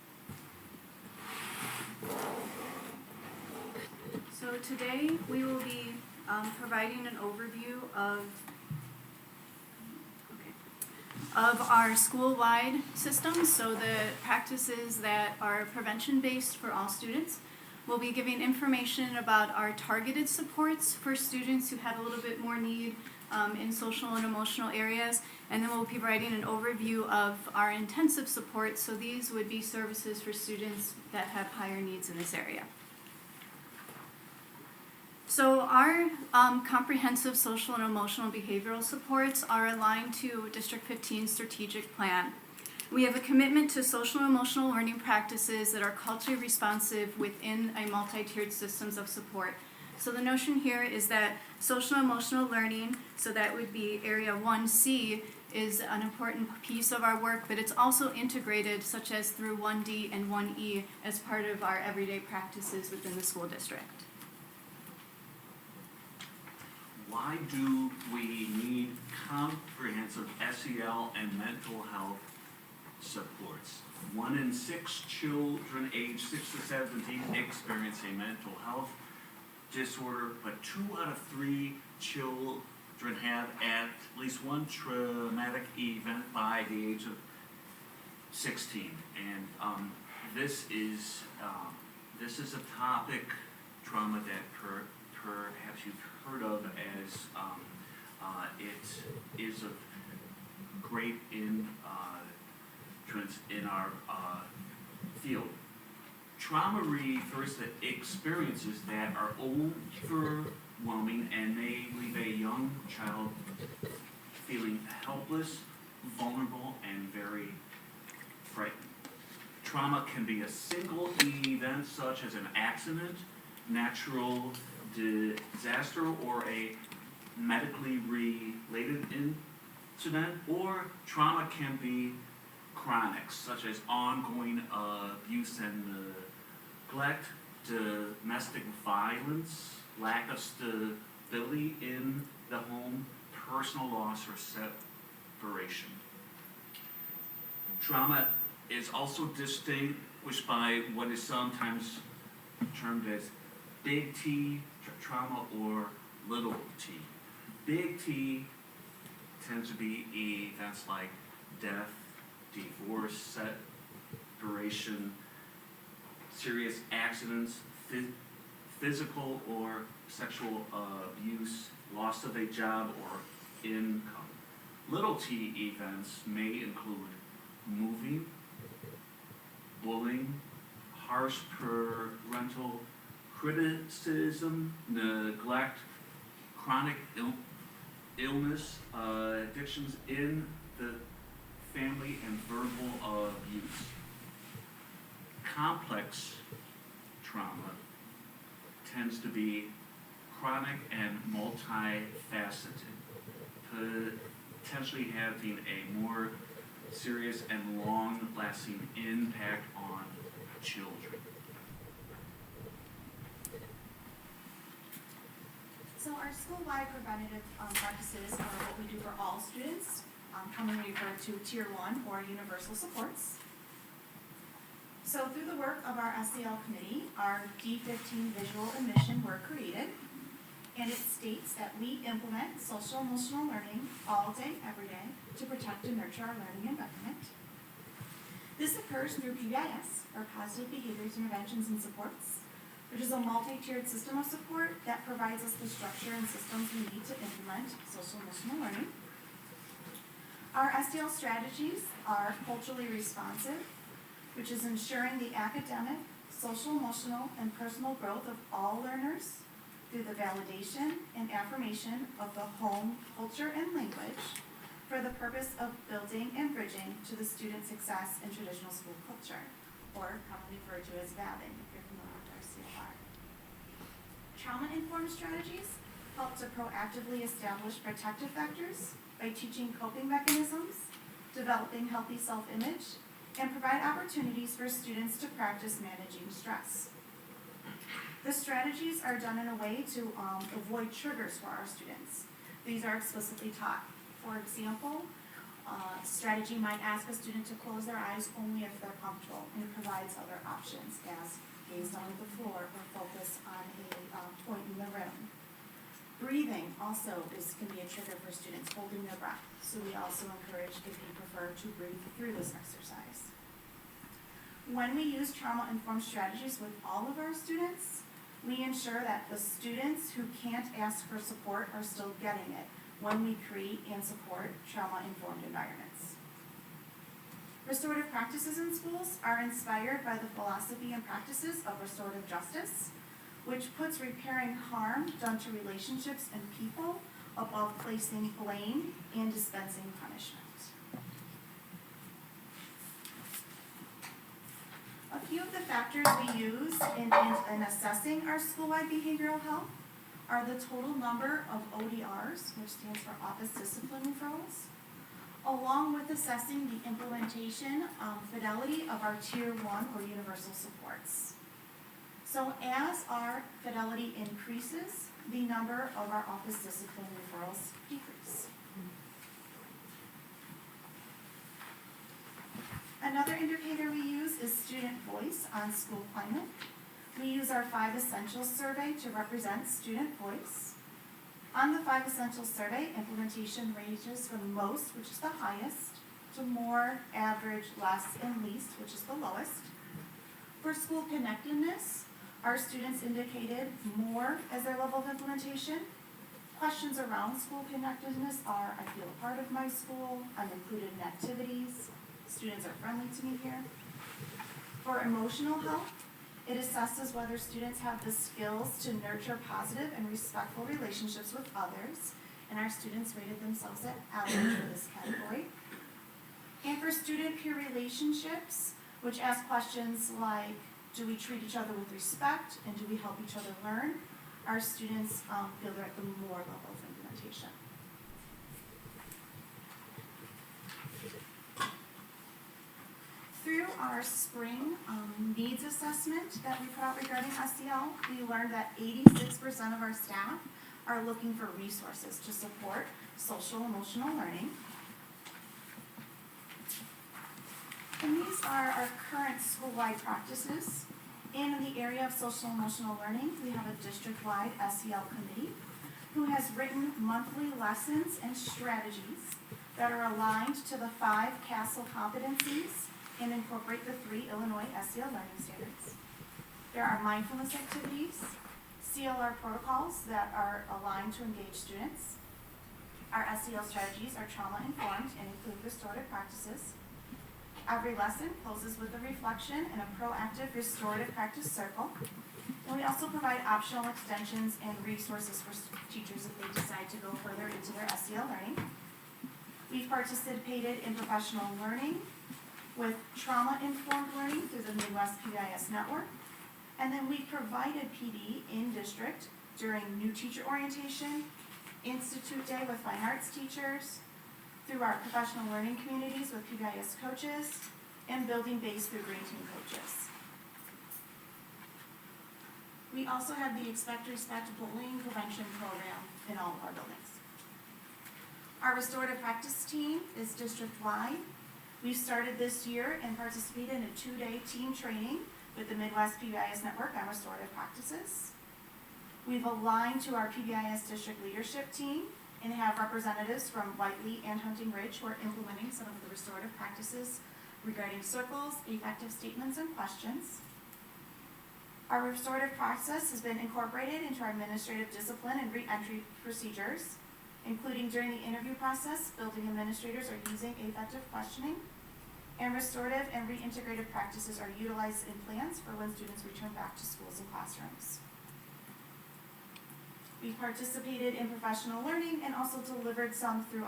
So today we will be providing an overview of our school-wide systems, so the practices that are prevention-based for all students. We'll be giving information about our targeted supports for students who have a little bit more need in social and emotional areas, and then we'll be providing an overview of our intensive supports, so these would be services for students that have higher needs in this area. So our comprehensive social and emotional behavioral supports are aligned to District 15's strategic plan. We have a commitment to social and emotional learning practices that are culturally responsive within a multi-tiered systems of support. So the notion here is that social and emotional learning, so that would be area 1C, is an important piece of our work, but it's also integrated, such as through 1D and 1E, as part of our everyday practices within the school district. Why do we need comprehensive SEL and mental health supports? 1 in 6 children aged 6 to 17 experience a mental health disorder, but 2 out of 3 children have at least one traumatic event by the age of 16. And this is a topic, trauma, that perhaps you've heard of as it is of great in our field. trauma refers to experiences that are overwhelming and may leave a young child feeling helpless, vulnerable, and very frightened. Trauma can be a single event such as an accident, natural disaster, or a medically related incident, or trauma can be chronic, such as ongoing abuse and neglect, domestic violence, lack of stability in the home, personal loss, or separation. Trauma is also distinguished by what is sometimes termed as big T trauma or little t. Big T tends to be events like death, divorce, separation, serious accidents, physical or sexual abuse, loss of a job or income. Little t events may include moving, bullying, harsh parental criticism, neglect, chronic illness, addictions in the family, and verbal abuse. Complex trauma tends to be chronic and multifaceted, potentially having a more serious and long-lasting impact on children. So our school-wide preventative practices are what we do for all students, commonly referred to Tier 1 or universal supports. So through the work of our SEL committee, our D15 visual and mission were created, and it states that we implement social emotional learning all day, every day, to protect and nurture our learning environment. This occurs through PBIS, or Positive Behaviors, Interventions, and Supports, which is a multi-tiered system of support that provides us the structure and systems we need to implement social emotional learning. Our SEL strategies are culturally responsive, which is ensuring the academic, social, emotional, and personal growth of all learners through the validation and affirmation of the home, culture, and language for the purpose of building and bridging to the student success in traditional school culture, or commonly referred to as VABing, if you're familiar with our CFR. Trauma-informed strategies help to proactively establish protective factors by teaching coping mechanisms, developing healthy self-image, and provide opportunities for students to practice managing stress. The strategies are done in a way to avoid triggers for our students. These are explicitly taught. For example, strategy might ask a student to close their eyes only if they're comfortable, and it provides other options as gaze down at the floor or focus on a point in the room. Breathing also can be a trigger for students, holding their breath. So we also encourage, if you prefer, to breathe through this exercise. When we use trauma-informed strategies with all of our students, we ensure that the students who can't ask for support are still getting it when we create and support trauma-informed environments. Restorative practices in schools are inspired by the philosophy and practices of restorative justice, which puts repairing harm done to relationships and people above placing blame and dispensing punishment. A few of the factors we use in assessing our school-wide behavioral health are the total number of ODRs, which stands for Office Discipline Referrals, along with assessing the implementation fidelity of our Tier 1 or universal supports. So as our fidelity increases, the number of our Office Discipline Referrals decrease. Another indicator we use is student voice on school climate. We use our 5 Essentials survey to represent student voice. On the 5 Essentials survey, implementation ranges from most, which is the highest, to more, average, less, and least, which is the lowest. For school connectedness, our students indicated more as their level of implementation. Questions around school connectedness are, I feel a part of my school, I'm included in activities, students are friendly to me here. For emotional health, It assesses whether students have the skills to nurture positive and respectful relationships with others, and our students rated themselves at average for this category. And for student-peer relationships, which ask questions like, do we treat each other with respect, and do we help each other learn, our students feel they're at the more level of implementation. Through our spring needs assessment that we put out regarding SEL, we learned that 86% of our staff are looking for resources to support social emotional learning. And these are our current school-wide practices. And in the area of social emotional learning, we have a district-wide SEL committee who has written monthly lessons and strategies that are aligned to the 5 CASEL competencies and incorporate the 3 Illinois SEL learning standards. There are mindfulness activities, CLR protocols that are aligned to engage students. Our SEL strategies are trauma-informed and include restorative practices. Every lesson closes with a reflection and a proactive restorative practice circle. And we also provide optional extensions and resources for teachers if they decide to go further into their SEL learning. We've participated in professional learning with trauma-informed learning through the Midwest PBIS network. And then we provided PD in district during new teacher orientation, Institute Day with fine arts teachers, through our professional learning communities with PBIS coaches, and building base through Green Team coaches. We also have the Expect Respect bullying prevention program in all of our buildings. Our restorative practice team is district-wide. We started this year and participated in a 2-day team training with the Midwest PBIS network on restorative practices. We've aligned to our PBIS district leadership team and have representatives from Whiteley and Hunting Ridge who are implementing some of the restorative practices regarding circles, effective statements, and questions. Our restorative process has been incorporated into our administrative discipline and re-entry procedures, including during the interview process, building administrators are using effective questioning, and restorative and reintegrative practices are utilized in plans for when students return back to schools and classrooms. We participated in professional learning and also delivered some through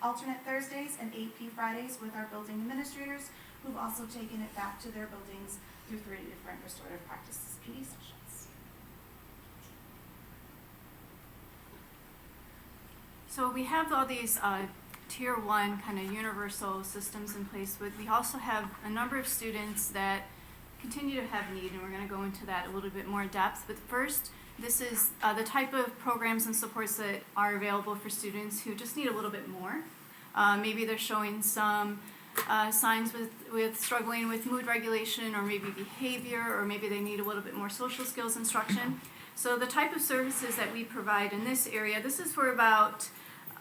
alternate Thursdays and AP Fridays with our building administrators who've also taken it back to their buildings through 3 different restorative practices PD sessions. So we have all these tier 1 kind of universal systems in place, but we also have a number of students that continue to have need, and we're going to go into that a little bit more in depth. But first, this is the type of programs and supports that are available for students who just need a little bit more. Maybe they're showing some signs with struggling with mood regulation or maybe behavior, or maybe they need a little bit more social skills instruction. So the type of services that we provide in this area, this is for about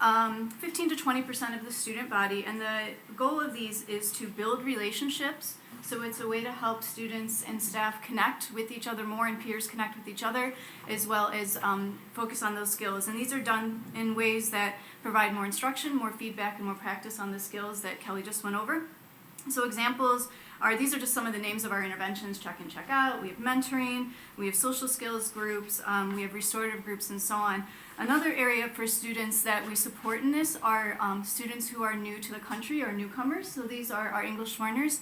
15 to 20% of the student body, and the goal of these is to build relationships. So it's a way to help students and staff connect with each other more, and peers connect with each other, as well as focus on those skills. And these are done in ways that provide more instruction, more feedback, and more practice on the skills that Kelly just went over. So examples are, these are just some of the names of our interventions: check in, check out. We have mentoring, we have social skills groups, we have restorative groups, and so on. Another area for students that we support in this are students who are new to the country or newcomers. So these are our English learners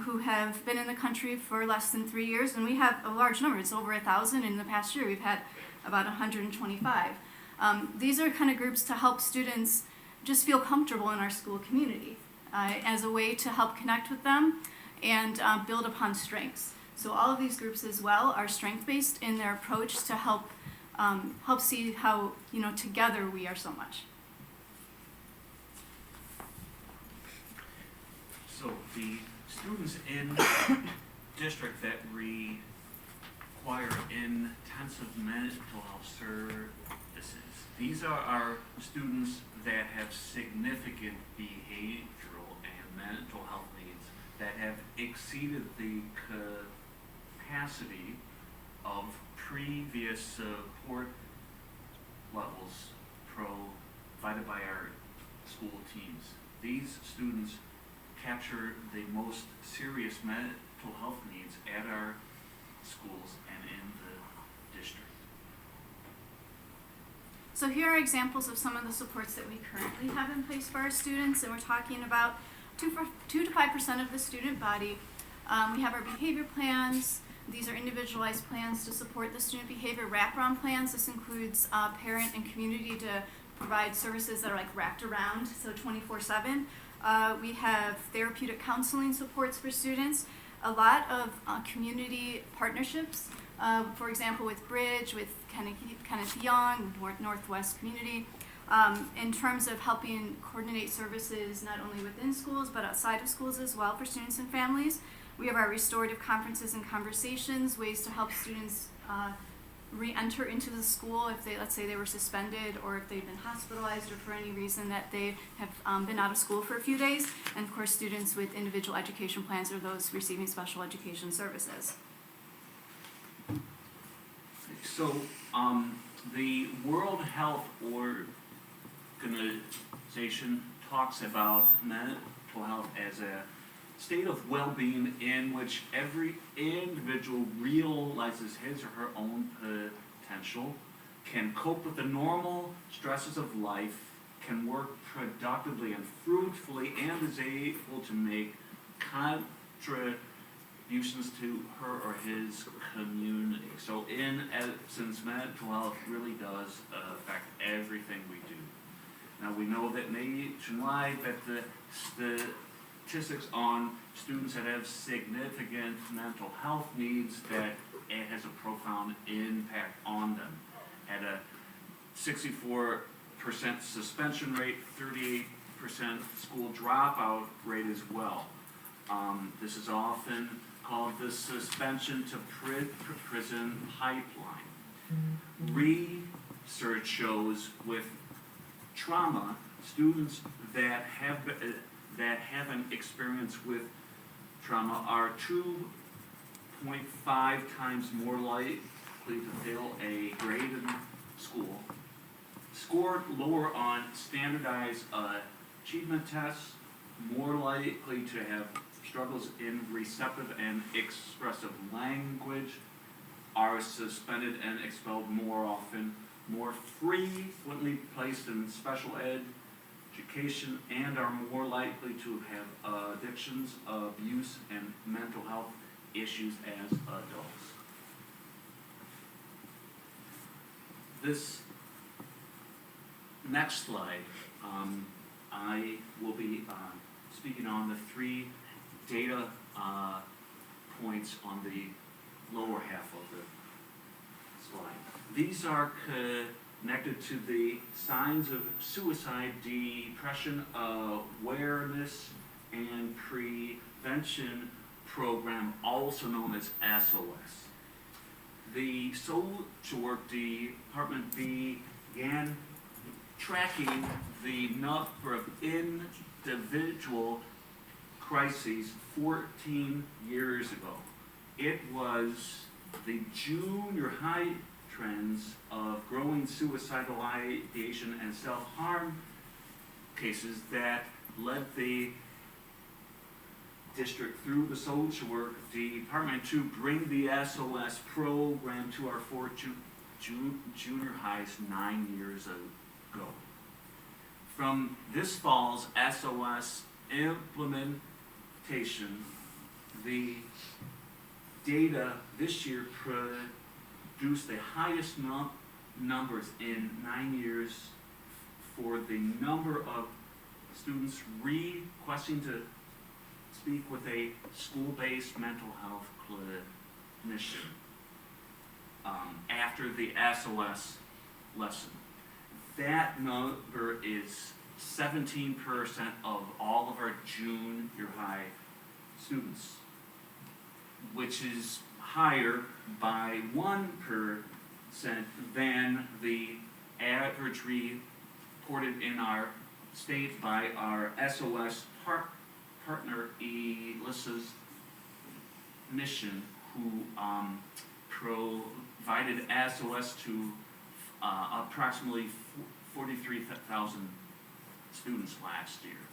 who have been in the country for less than 3 years, and we have a large number. It's over 1,000. In the past year, we've had about 125. These are kind of groups to help students just feel comfortable in our school community as a way to help connect with them and build upon strengths. So all of these groups as well are strength-based in their approach to help see how, together we are so much. So the students in district that require intensive mental health services, these are our students that have significant behavioral and mental health needs that have exceeded the capacity of previous support levels provided by our school teams. These students capture the most serious mental health needs at our schools and in the district. So here are examples of some of the supports that we currently have in place for our students, and we're talking about 2 to 5% of the student body. We have our behavior plans. These are individualized plans to support the student behavior. Wraparound plans, this includes parent and community to provide services that are like wrapped around, so 24/7. We have therapeutic counseling supports for students. A lot of community partnerships, for example, with Bridge, with Kenneth Young, Northwest Community, in terms of helping coordinate services not only within schools but outside of schools as well for students and families. We have our restorative conferences and conversations, ways to help students re-enter into the school if they, let's say they were suspended or if they've been hospitalized or for any reason that they have been out of school for a few days. And of course, students with individual education plans or those receiving special education services. So, the World Health Organization talks about mental health as a state of well-being in which every individual realizes his or her own potential, can cope with the normal stresses of life, can work productively and fruitfully, and is able to make contributions to her or his community. So in essence, mental health really does affect everything we do. Now we know that nationwide that the statistics on students that have significant mental health needs, that it has a profound impact on them. At a 64% suspension rate, 38% school dropout rate as well. This is often called the suspension to prison pipeline. Research shows with trauma, students that have an experience with trauma are 2.5 times more likely to fail a grade in school, scored lower on standardized achievement tests, more likely to have struggles in receptive and expressive language, are suspended and expelled more often, more frequently placed in special education, and are more likely to have addictions, abuse, and mental health issues as adults. This next slide, I will be speaking on the 3 data points on the lower half of the slide. These are connected to the signs of suicide, depression awareness, and prevention program, also known as SOS. The social work department began tracking the number of individual crises 14 years ago. It was the junior high trends of growing suicidal ideation and self-harm cases that led the district through the social work department to bring the SOS program to our 4 junior highs 9 years ago. From this fall's SOS implementation, the data this year produced the highest numbers in 9 years for the number of students requesting to speak with a school-based mental health clinician after the SOS lesson. That number is 17% of all of our junior high students, which is higher by 1% than the average reported in our state by our SOS partner, Elissa's mission, who provided SOS to approximately 43,000 students last year.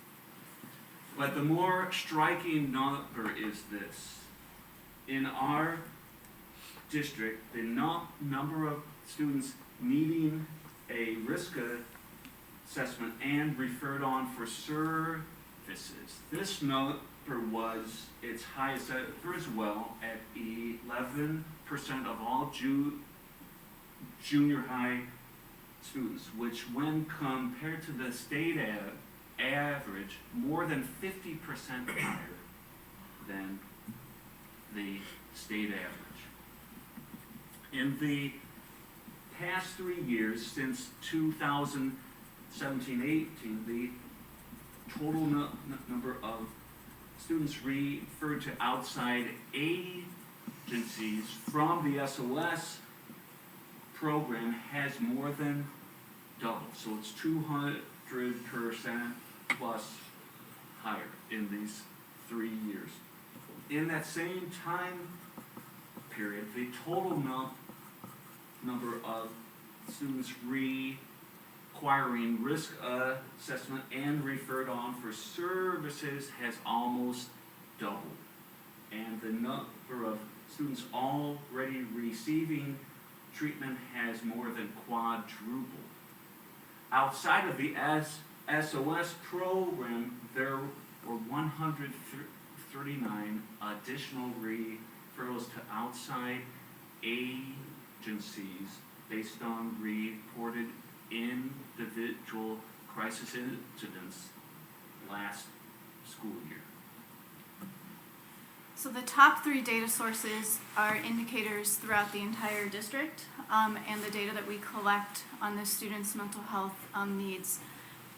But the more striking number is this. In our district, the number of students needing a risk assessment and referred on for services. This number was its highest ever as well at 11% of all junior high students, which when compared to the state average, more than 50% higher than the state average. In the past 3 years, since 2017-18, the total number of students referred to outside agencies from the SOS program has more than doubled. So it's 200% plus higher in these 3 years. In that same time period, the total number of students requiring risk assessment and referred on for services has almost doubled. And the number of students already receiving treatment has more than quadrupled. Outside of the SOS program, there were 139 additional referrals to outside agencies based on reported individual crisis incidents last school year. So the top 3 data sources are indicators throughout the entire district, and the data that we collect on the students' mental health needs.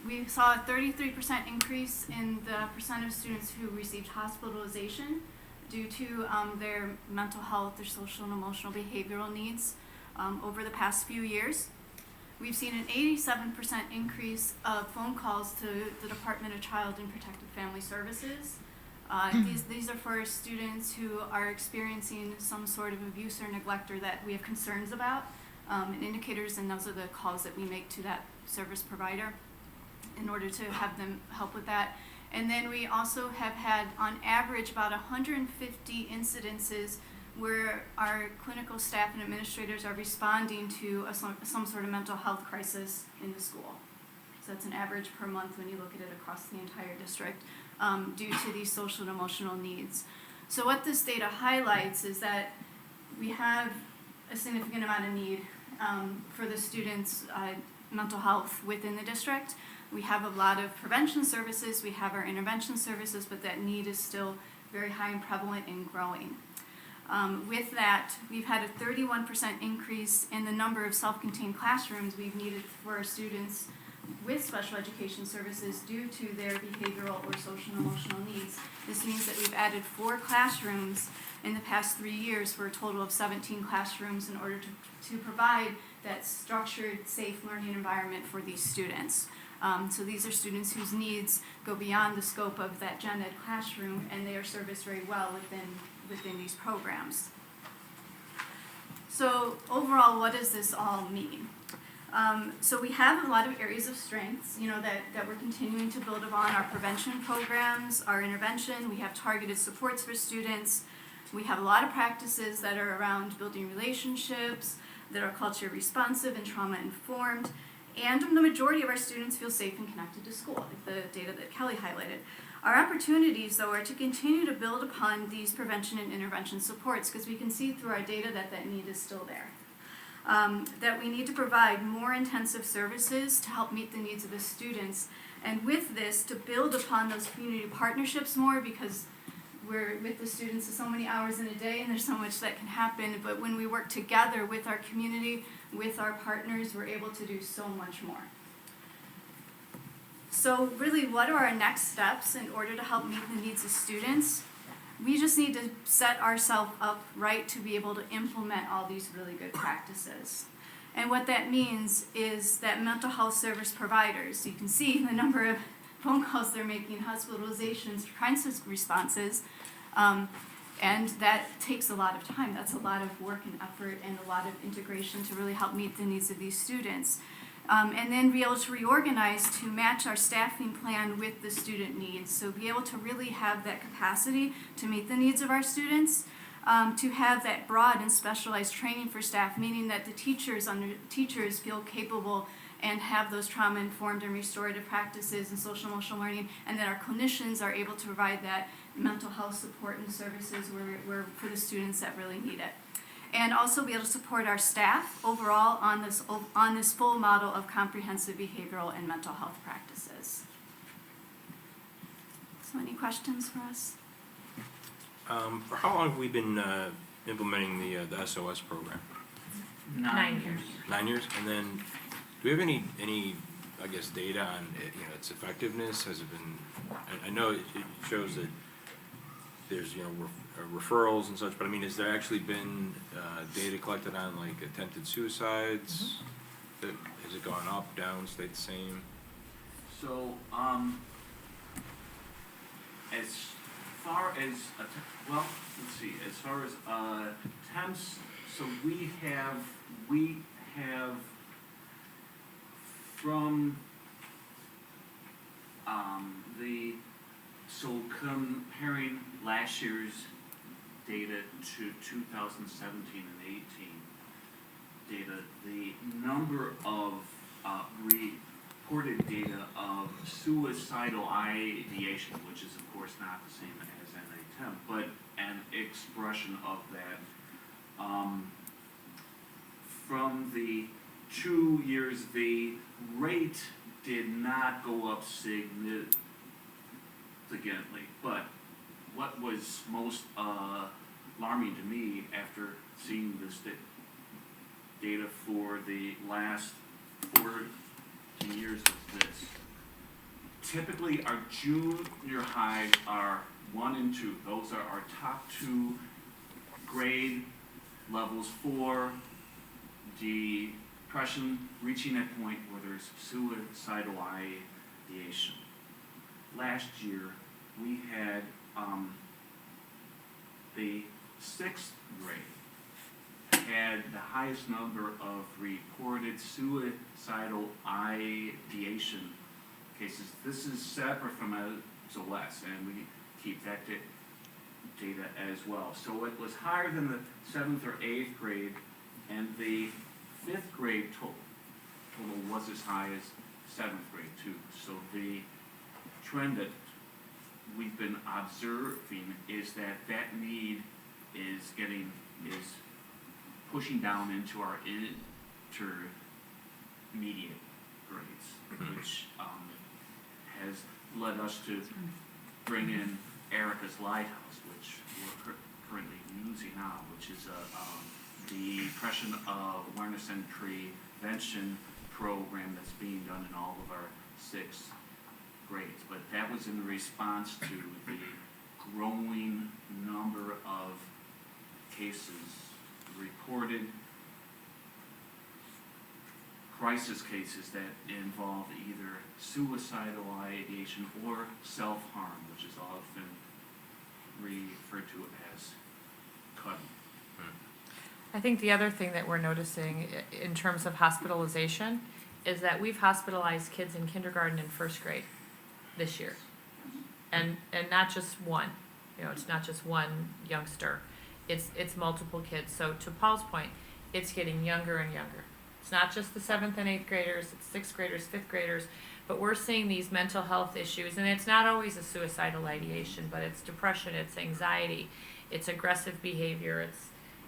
We saw a 33% increase in the percent of students who received hospitalization due to their mental health, their social and emotional behavioral needs over the past few years. We've seen an 87% increase of phone calls to the Department of Child and Protective Family Services. These are for students who are experiencing some sort of abuse or neglect or that we have concerns about, and indicators, and those are the calls that we make to that service provider in order to have them help with that. And then we also have had, on average, about 150 incidences where our clinical staff and administrators are responding to some sort of mental health crisis in the school. So that's an average per month when you look at it across the entire district, due to these social and emotional needs. So what this data highlights is that we have a significant amount of need for the students' mental health within the district. We have a lot of prevention services, we have our intervention services, but that need is still very high and prevalent and growing. With that, we've had a 31% increase in the number of self-contained classrooms we've needed for our students with special education services due to their behavioral or social and emotional needs. This means that we've added 4 classrooms in the past 3 years for a total of 17 classrooms in order to provide that structured, safe learning environment for these students. So these are students whose needs go beyond the scope of that gen ed classroom, and they are serviced very well within these programs. So overall, what does this all mean? So we have a lot of areas of strengths, that we're continuing to build upon: our prevention programs, our intervention. We have targeted supports for students. We have a lot of practices that are around building relationships, that are culture responsive and trauma informed. And the majority of our students feel safe and connected to school, like the data that Kelly highlighted. Our opportunities, though, are to continue to build upon these prevention and intervention supports, because we can see through our data that that need is still there. That we need to provide more intensive services to help meet the needs of the students. And with this, to build upon those community partnerships more, because we're with the students so many hours in a day and there's so much that can happen. But when we work together with our community, with our partners, we're able to do so much more. So really, what are our next steps in order to help meet the needs of students? We just need to set ourselves up right to be able to implement all these really good practices. And what that means is that mental health service providers, you can see the number of phone calls they're making, hospitalizations, crisis responses, and that takes a lot of time. That's a lot of work and effort and a lot of integration to really help meet the needs of these students. And then be able to reorganize to match our staffing plan with the student needs. So be able to really have that capacity to meet the needs of our students, to have that broad and specialized training for staff, meaning that the teachers feel capable and have those trauma-informed and restorative practices and social emotional learning, and that our clinicians are able to provide that mental health support and services where for the students that really need it. And also be able to support our staff overall on this full model of comprehensive behavioral and mental health practices. So any questions for us? For how long have we been implementing the SOS program? 9 years. 9 years? And then, do we have any I guess, data on its effectiveness? Has it been? I know it shows that there's referrals and such, but I mean, has there actually been data collected on like attempted suicides? Has it gone up, down, stayed the same? So, as far as, well, let's see, as far as attempts, so we have from so comparing last year's data to 2017 and 18 data, the number of reported data of suicidal ideation, which is of course not the same as an attempt, but an expression of that, from the 2 years, the rate did not go up significantly, but what was most alarming to me after seeing this data for the last 14 years of this, typically our junior highs are 1 and 2. Those are our top 2 grade levels for depression, reaching a point where there's suicidal ideation. Last year, we had the 6th grade had the highest number of reported suicidal ideation cases. This is separate from SOS, and we keep that data as well. So it was higher than the 7th or 8th grade, and the 5th grade total was as high as 7th grade too. So the trend that we've been observing is that need is pushing down into our intermediate grades, which has led us to bring in Erica's Lighthouse, which we're currently using now, which is the Depression Awareness and Prevention program that's being done in all of our 6th grades. But that was in response to the growing number of cases reported, crisis cases that involve either suicidal ideation or self-harm, which is often referred to as cutting. I think the other thing that we're noticing in terms of hospitalization is that we've hospitalized kids in kindergarten and 1st grade this year. And not just one, it's not just one youngster. It's multiple kids. So to Paul's point, it's getting younger and younger. It's not just the 7th and 8th graders, it's 6th graders, 5th graders, but we're seeing these mental health issues, and it's not always a suicidal ideation, but it's depression, it's anxiety, it's aggressive behavior,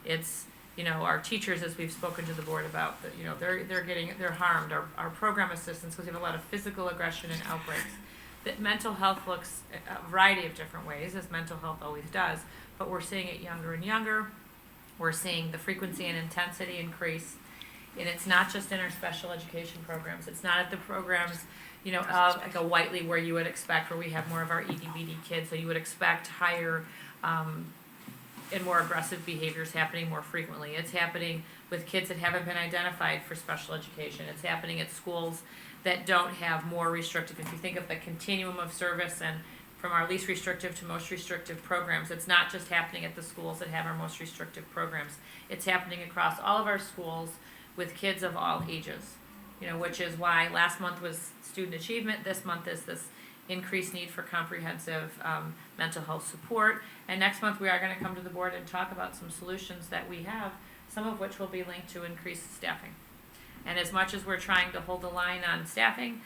it's our teachers, as we've spoken to the board about, they're harmed, our program assistants, because we have a lot of physical aggression and outbreaks. That mental health looks a variety of different ways, as mental health always does, but we're seeing it younger and younger. We're seeing the frequency and intensity increase, and it's not just in our special education programs. It's not at the programs, like a Whiteley where you would expect, where we have more of our EDBD kids, so you would expect higher and more aggressive behaviors happening more frequently. It's happening with kids that haven't been identified for special education. It's happening at schools that don't have more restrictive. If you think of the continuum of service and from our least restrictive to most restrictive programs, it's not just happening at the schools that have our most restrictive programs. It's happening across all of our schools with kids of all ages, which is why last month was student achievement, this month is this increased need for comprehensive mental health support. And next month, we are going to come to the board and talk about some solutions that we have, some of which will be linked to increased staffing. And as much as we're trying to hold the line on staffing,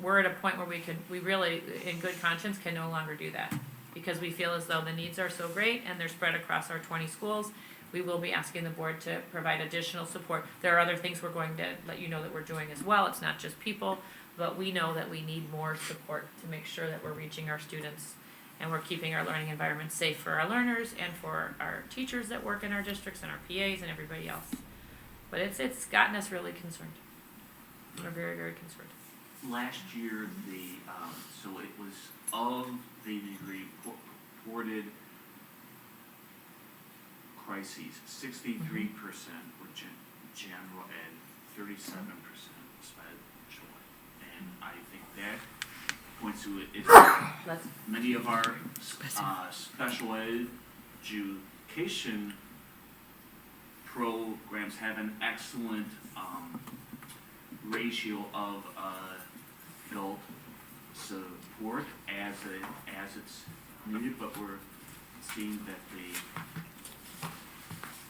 we're at a point where we really, in good conscience, can no longer do that, because we feel as though the needs are so great and they're spread across our 20 schools. We will be asking the board to provide additional support. There are other things we're going to let you know that we're doing as well. It's not just people, but we know that we need more support to make sure that we're reaching our students and we're keeping our learning environment safe for our learners and for our teachers that work in our districts and our PAs and everybody else. But it's gotten us really concerned. We're very, very concerned. Last year, so it was of the reported crises, 63% were general ed, 37% special ed. And I think that points to it. Many of our special education programs have an excellent ratio of adult support as it's needed, but we're seeing that the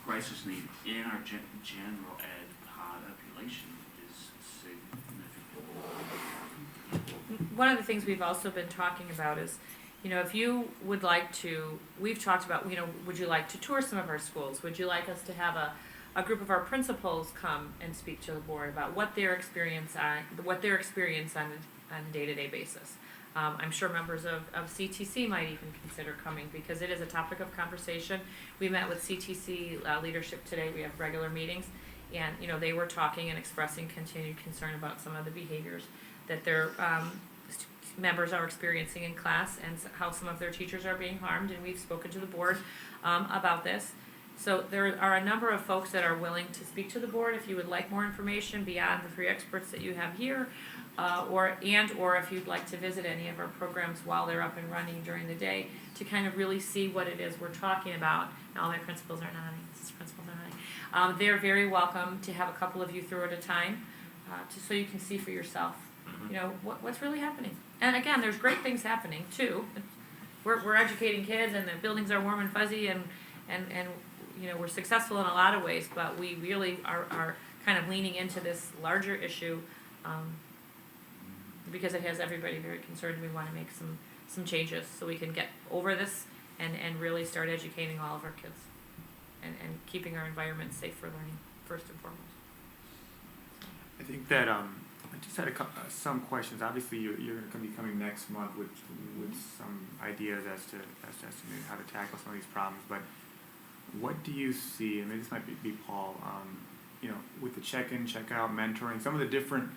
crisis need in our general ed population is significant. One of the things we've also been talking about is, if you would like to, we've talked about, would you like to tour some of our schools? Would you like us to have a group of our principals come and speak to the board about what their experience on a day-to-day basis? I'm sure members of CTC might even consider coming, because it is a topic of conversation. We met with CTC leadership today. We have regular meetings, and they were talking and expressing continued concern about some of the behaviors that their members are experiencing in class and how some of their teachers are being harmed. And we've spoken to the board about this. So there are a number of folks that are willing to speak to the board if you would like more information beyond the 3 experts that you have here, or if you'd like to visit any of our programs while they're up and running during the day to kind of really see what it is we're talking about. And all my principals are nodding. They're very welcome to have a couple of you through at a time, so you can see for yourself, what's really happening. And again, there's great things happening too. We're educating kids, and the buildings are warm and fuzzy, and we're successful in a lot of ways, but we really are kind of leaning into this larger issue because it has everybody very concerned. We want to make some changes so we can get over this and really start educating all of our kids and keeping our environment safe for learning first and foremost. I think that I just had some questions. Obviously, you're going to be coming next month with some ideas as to maybe how to tackle some of these problems. But what do you see? And maybe this might be Paul. With the check-in, check-out, mentoring, some of the different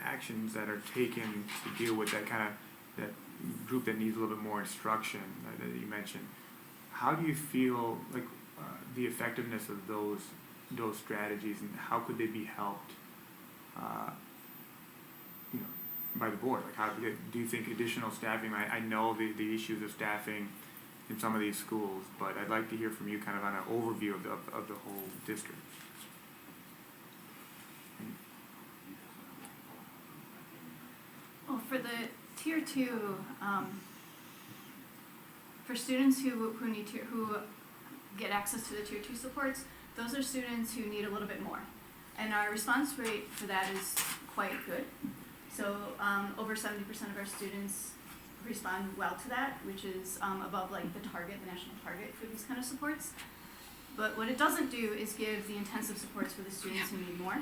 actions that are taken to deal with that group that needs a little bit more instruction that you mentioned. How do you feel like the effectiveness of those strategies, and how could they be helped by the board? Like, how do you think additional staffing? I know the issues of staffing in some of these schools, but I'd like to hear from you kind of on an overview of the whole district. Well, for the Tier 2, for students who get access to the Tier 2 supports, those are students who need a little bit more. And our response rate for that is quite good. So over 70% of our students respond well to that, which is above the national target for these kind of supports. But what it doesn't do is give the intensive supports for the students who need more,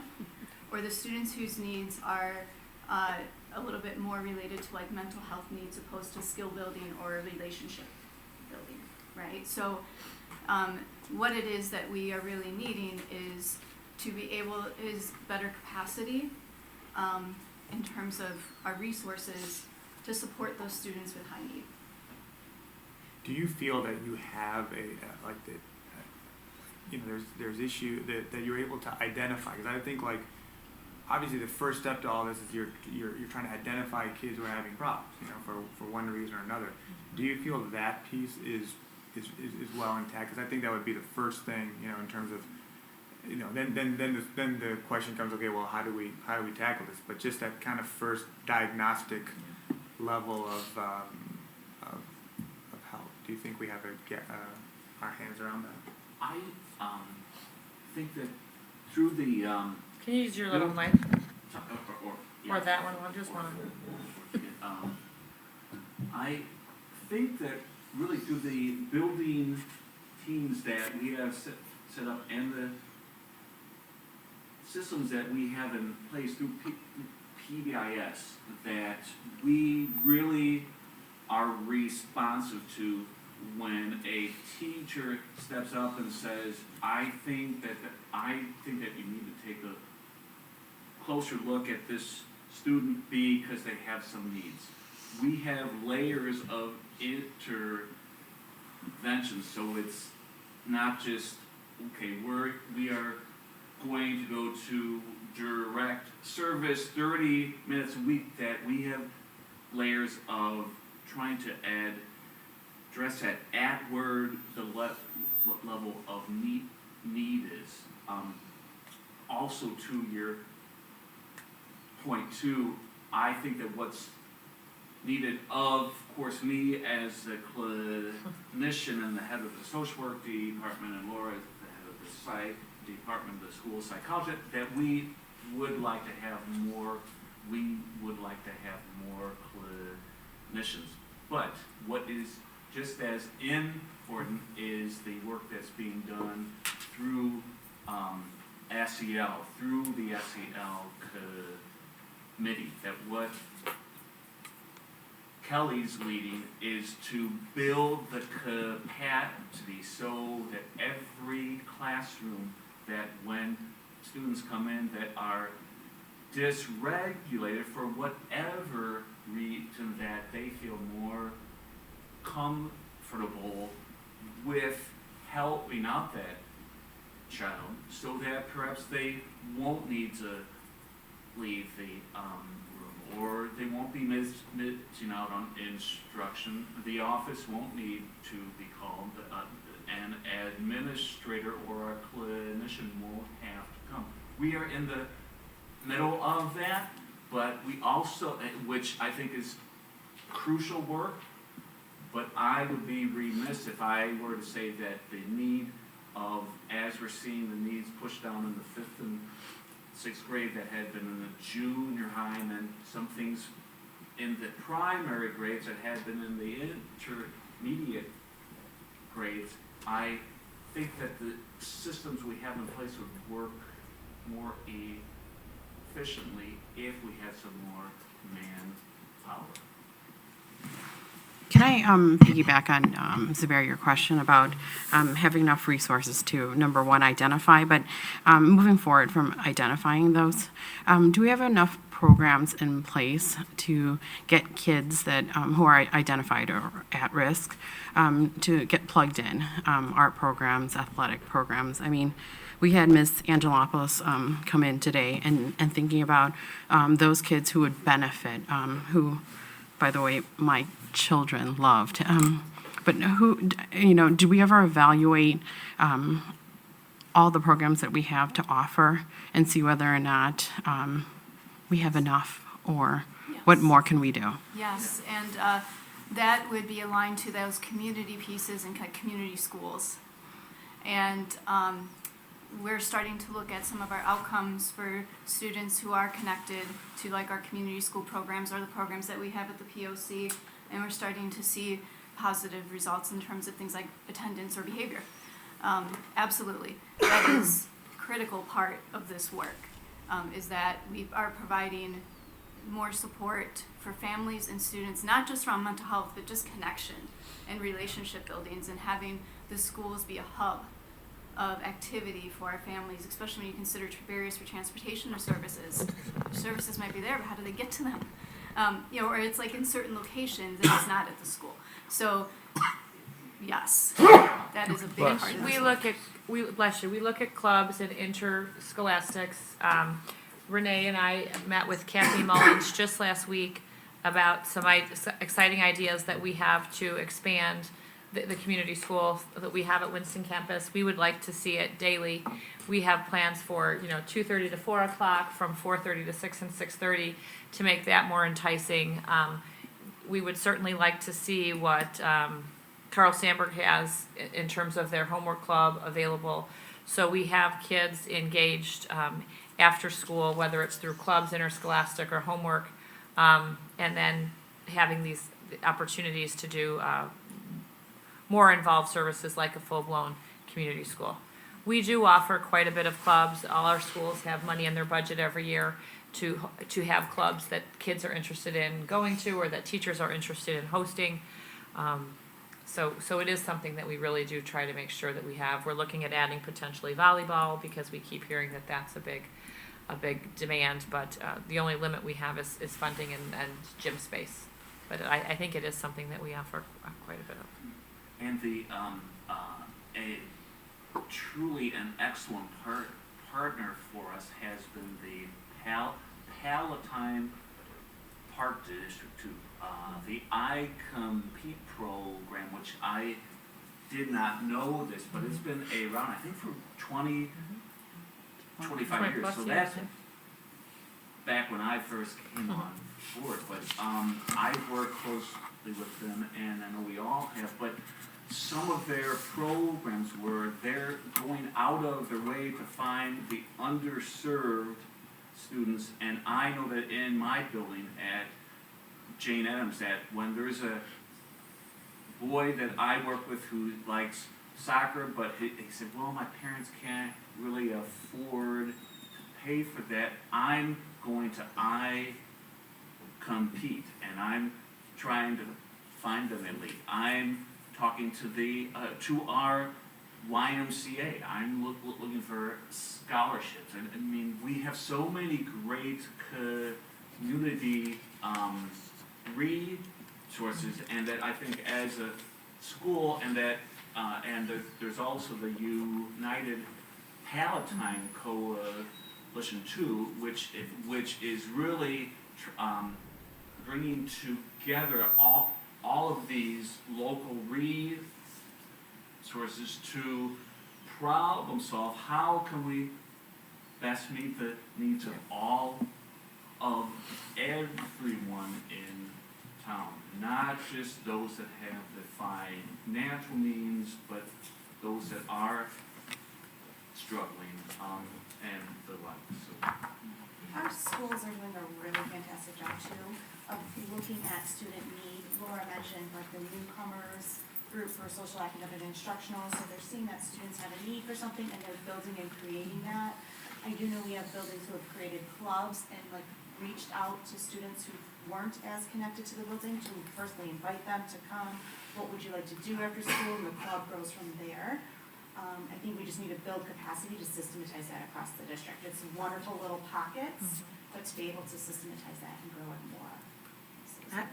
or the students whose needs are a little bit more related to mental health needs opposed to skill building or relationship building, right? So what it is that we are really needing is better capacity in terms of our resources to support those students with high need. Do you feel that you have there's issue that you're able to identify? Because I think obviously the first step to all this is you're trying to identify kids who are having problems, for one reason or another. Do you feel that piece is well intact? Because I think that would be the first thing, in terms of you know, then the question comes, okay, well, how do we tackle this? But just that kind of first diagnostic level of help. Do you think we have our hands around that? I think that through the Can you use your little mic? Or that one, just one. I think that really through the building teams that we have set up and the systems that we have in place through PBIS, that we really are responsive to when a teacher steps up and says, I think that you need to take a closer look at this student because they have some needs. We have layers of interventions, so it's not just, okay, we are going to go to direct service 30 minutes a week, that we have layers of trying to address that at where the level of need is. Also to your point too, I think that what's needed of course me as a clinician and the head of the social work department and Laura as the head of the psych department of the school psychology, that we would like to have more clinicians. But what is just as important is the work that's being done through SEL, through the SEL committee, that what Kelly's leading is to build the capacity so that every classroom, that when students come in that are dysregulated for whatever reason, that they feel more comfortable with helping out that child, so that perhaps they won't need to leave the room, or they won't be missing out on instruction. The office won't need to be called. An administrator or a clinician won't have to come. We are in the middle of that, but we also, which I think is crucial work, but I would be remiss if I were to say that the need of, as we're seeing the needs pushed down in the 5th and 6th grade that had been in the junior high, and then some things in the primary grades that had been in the intermediate grades, I think that the systems we have in place would work more efficiently if we had some more manpower. Can I piggyback on Zubair, your question about having enough resources to, number one, identify, but moving forward from identifying those, do we have enough programs in place to get kids that who are identified or at risk to get plugged in? Art programs, athletic programs. I mean, we had Ms. Angelopoulos come in today and thinking about those kids who would benefit, who, by the way, my children loved. But who, do we ever evaluate all the programs that we have to offer and see whether or not we have enough, or what more can we do? Yes, and that would be aligned to those community pieces and community schools. And we're starting to look at some of our outcomes for students who are connected to like our community school programs or the programs that we have at the POC, and we're starting to see positive results in terms of things like attendance or behavior. Absolutely, that is a critical part of this work, is that we are providing more support for families and students, not just around mental health, but just connection and relationship buildings, and having the schools be a hub of activity for our families, especially when you consider barriers for transportation or services. Services might be there, but how do they get to them? Or it's like in certain locations and it's not at the school. So, yes, that is a big part of this. We look at clubs and interscholastics. Renee and I met with Kathy Mullins just last week about some exciting ideas that we have to expand the community school that we have at Winston campus. We would like to see it daily. We have plans for, 2:30 to 4 o'clock, from 4:30 to 6 and 6:30 to make that more enticing. We would certainly like to see what Carl Sandburg has in terms of their homework club available. So we have kids engaged after school, whether it's through clubs, interscholastic, or homework, and then having these opportunities to do more involved services like a full-blown community school. We do offer quite a bit of clubs. All our schools have money in their budget every year to have clubs that kids are interested in going to, or that teachers are interested in hosting. So it is something that we really do try to make sure that we have. We're looking at adding potentially volleyball, because we keep hearing that that's a big demand, but the only limit we have is funding and gym space. But I think it is something that we offer quite a bit of. And a truly an excellent partner for us has been the Palatine Park District too. The I Compete program, which I did not know this, but it's been around, I think, for 25 years. So that's back when I first came on board. But I've worked closely with them, and I know we all have. But some of their programs where they're going out of their way to find the underserved students. And I know that in my building at Jane Addams, that when there's a boy that I work with who likes soccer, but he said, well, my parents can't really afford to pay for that, I'm going to compete, and I'm trying to find them a league. I'm talking to our YMCA. I'm looking for scholarships. And I mean, we have so many great community resources, and that I think as a school, and that there's also the United Palatine Coalition too, which is really bringing together all of these local resources to problem solve. How can we best meet the needs of all of everyone in town, not just those that have the financial means, but those that are struggling, and the like. So our schools are doing a really fantastic job too of looking at student need. Laura mentioned like the newcomers group for social, academic, and instructional, so they're seeing that students have a need for something and they're building and creating that. I do know we have buildings who have created clubs and like reached out to students who weren't as connected to the building to personally invite them to come. What would you like to do after school? And the club grows from there. I think we just need to build capacity to systematize that across the district. It's wonderful little pockets, but to be able to systematize that and grow it more.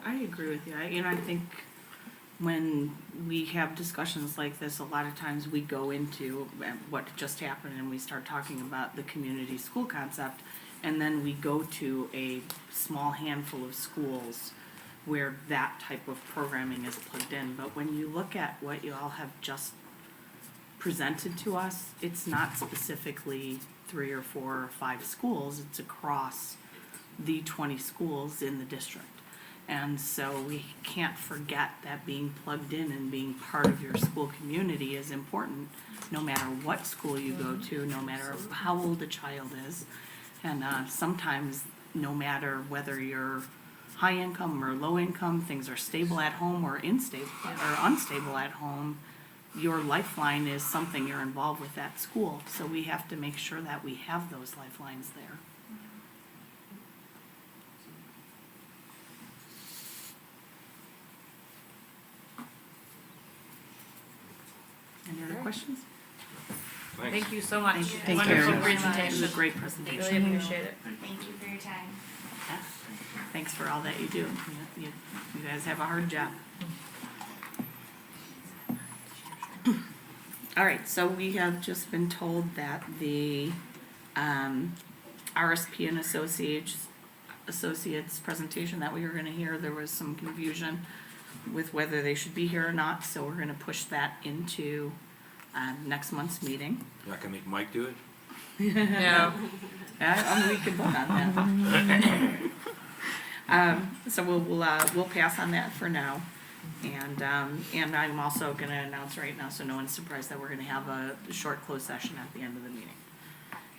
I agree with you. I think when we have discussions like this, a lot of times we go into what just happened and we start talking about the community school concept, and then we go to a small handful of schools where that type of programming is plugged in. But when you look at what you all have just presented to us, it's not specifically 3 or 4 or 5 schools, it's across the 20 schools in the district. And so we can't forget that being plugged in and being part of your school community is important, no matter what school you go to, no matter how old a child is. And sometimes, no matter whether you're high income or low income, things are stable at home or unstable at home, your lifeline is something you're involved with at school. So we have to make sure that we have those lifelines there. Any other questions? Thank you so much. Thank you. Wonderful Thank you. presentation. It was a great presentation. Really appreciate it. Thank you for your time. Yeah. Thanks for all that you do. You guys have a hard job. All right, so we have just been told that the RSP and Associates presentation that we were going to hear, there was some confusion with whether they should be here or not, so we're gonna push that into, next month's meeting. You're not gonna make Mike do it? No. We can vote on that. So we'll pass on that for now. And I'm also gonna announce right now, so no one's surprised, that we're gonna have a short closed session at the end of the meeting.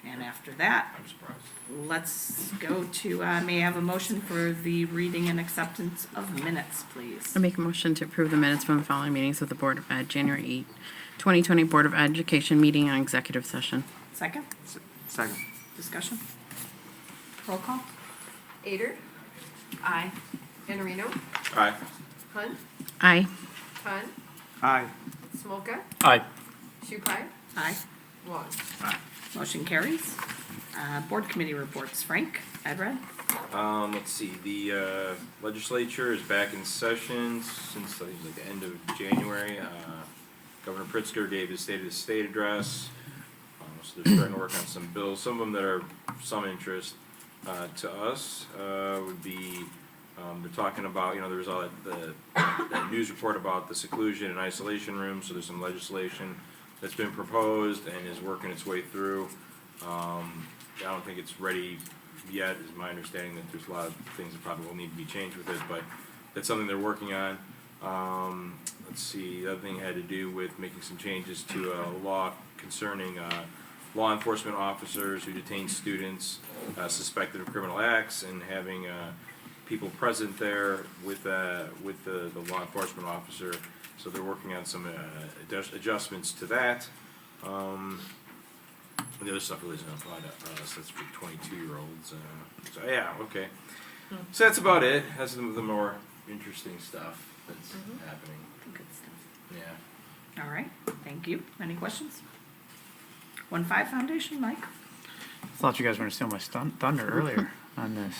And after that, I'm surprised. let's go to, may I have a motion for the reading and acceptance of minutes, please? I make a motion to approve the minutes from the following meetings of the Board of Ed, January 8, 2020 Board of Education meeting and executive session. Second, Second. discussion? Roll call? Ader, Aye. Iannarino, Aye. Hunt, Aye. Khan, Aye. Smolka, Aye. Shupai, Aye. Wong. Motion carries. Board committee reports. Frank, I've read. Let's see, the legislature is back in session since I think it was like the end of January. Governor Pritzker gave his State of the State address. So they're starting to work on some bills. Some of them that are of some interest to us would be, they're talking about, there was all that news report about the seclusion and isolation rooms, so there's some legislation that's been proposed and is working its way through. I don't think it's ready yet, is my understanding, that there's a lot of things that probably will need to be changed with it, but that's something they're working on. Let's see, the other thing had to do with making some changes to a law concerning law enforcement officers who detain students suspected of criminal acts, and having people present there with the law enforcement officer. So they're working on some adjustments to that. The other stuff really doesn't apply to us. That's for 22-year-olds. So yeah, okay. So that's about it. That's the more interesting stuff that's happening. Good stuff. Yeah. All right, thank you. Any questions? 1-5 Foundation, Mike? Thought you guys were going to steal my thunder earlier on this.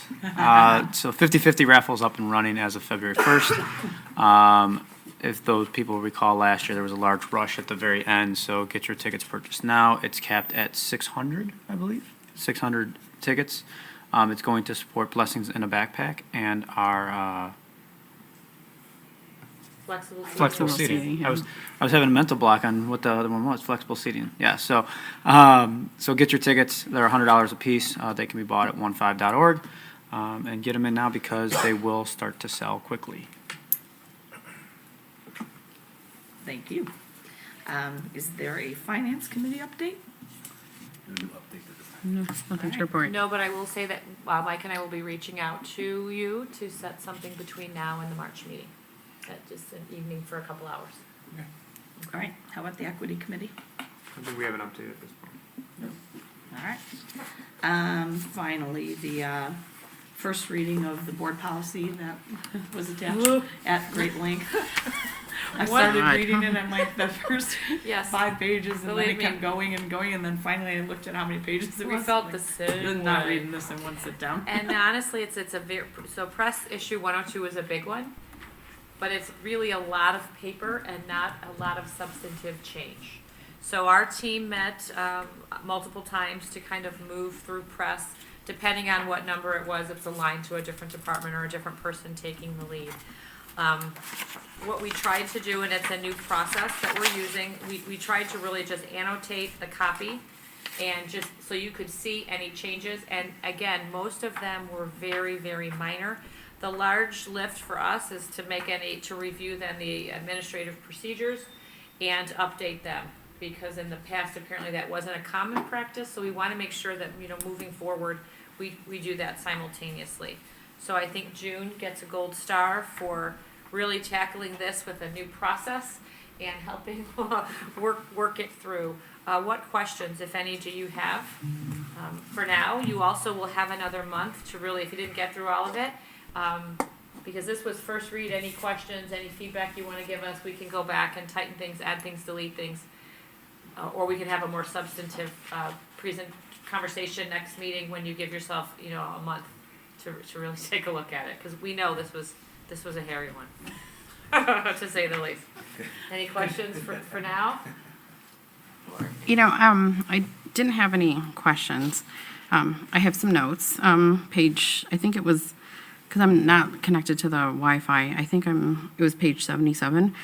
So 50/50 raffle's up and running as of February 1st. If those people recall, last year there was a large rush at the very end, so get your tickets purchased now. It's capped at 600, I believe, 600 tickets. It's going to support Blessings in a Backpack and our flexible seating. Yeah. I was having a mental block on what the other one was. Flexible seating. Yeah. So so get your tickets. They're $100 a piece. They can be bought at 15.org, and get them in now because they will start to sell quickly. Thank you. Is there a finance committee update? No, nothing to report. No, but I will say that Mike and I will be reaching out to you to set something between now and the March meeting. Just an evening for a couple hours. All right, how about the equity committee? I think we have an update at this point. All right. Finally, the first reading of the board policy that was attached at great length. I started reading it and like the first 5 pages, and then it kept going and going, and then finally I looked at how many pages it was. We felt the same Not way. reading this in one sit down. And honestly, it's a very, so press issue 102 is a big one, but it's really a lot of paper and not a lot of substantive change. So our team met multiple times to kind of move through press, depending on what number it was, if it's aligned to a different department or a different person taking the lead. What we tried to do, and it's a new process that we're using, we tried to really just annotate the copy and just so you could see any changes. And again, most of them were very, very minor. The large lift for us is to review then the administrative procedures and update them, because in the past apparently that wasn't a common practice. So we want to make sure that moving forward we do that simultaneously. So I think June gets a gold star for really tackling this with a new process and helping work it through. What questions, if any, do you have? For now, you also will have another month to really, if you didn't get through all of it, because this was first read, any questions, any feedback you want to give us, we can go back and tighten things, add things, delete things, or we can have a more substantive conversation next meeting when you give yourself, a month to really take a look at it, because we know this was a hairy one, to say the least. Any questions for now? I didn't have any questions. I have some notes. Page, I think it was because I'm not connected to the Wi-Fi, I think it was page 77.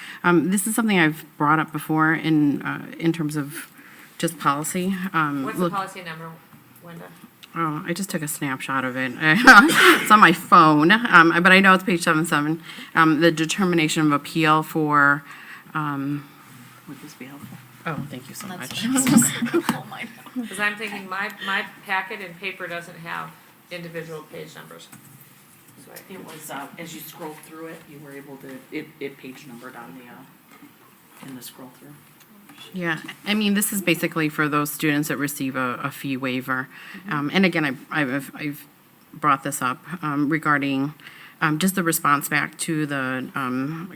This is something I've brought up before in terms of just policy. What's the Look- policy number, Linda? Oh, I just took a snapshot of it. It's on my phone, but I know it's page 77. The determination of appeal for, would this be helpful? Oh, thank you so much. Because I'm thinking my packet in paper doesn't have individual page numbers. So It was, as you scrolled through it, you were able to, it page numbered on in the scroll through. Yeah, I mean, this is basically for those students that receive a fee waiver. And again, I've brought this up regarding just the response back to the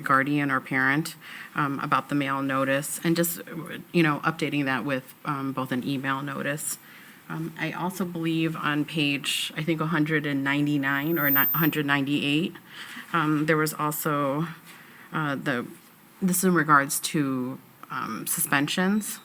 guardian or parent about the mail notice, and just, updating that with both an email notice. I also believe on page, I think 199 or 198, there was also this is in regards to suspensions,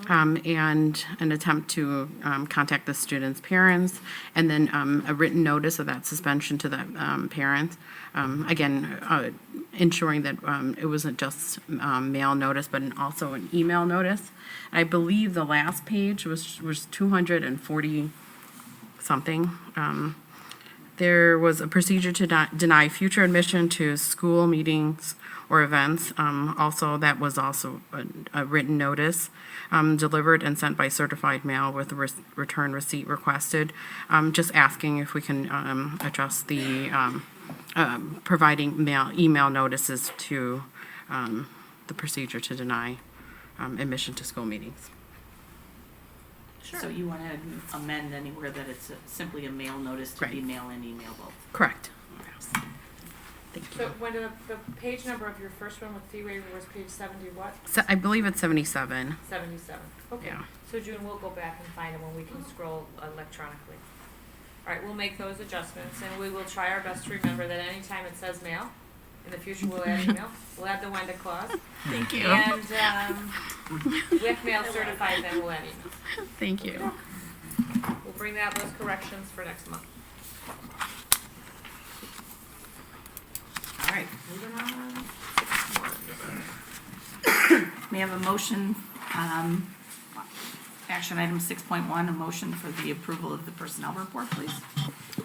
and an attempt to contact the student's parents, and then a written notice of that suspension to the parents. Again, ensuring that it wasn't just mail notice, but also an email notice. I believe the last page was 240 something. There was a procedure to deny future admission to school meetings or events. Also, that was also a written notice delivered and sent by certified mail with a return receipt requested. Just asking if we can adjust the providing email notices to the procedure to deny admission to school meetings. Sure. So you want to amend anywhere that it's simply a mail notice to be mail and email both? Correct. Thank you. So when the page number of your first one with fee waiver was page 70 what? So I believe it's 77. 77. Okay. Yeah. So June, we'll go back and find them when we can scroll electronically. All right, we'll make those adjustments, and we will try our best to remember that anytime it says mail, in the future we'll add email. We'll add the Wenda clause. Thank you. And with mail certified, then we'll add email. Thank you. We'll bring those corrections for next month. All right, moving on. May I have a motion, action item 6.1, a motion for the approval of the personnel report, please?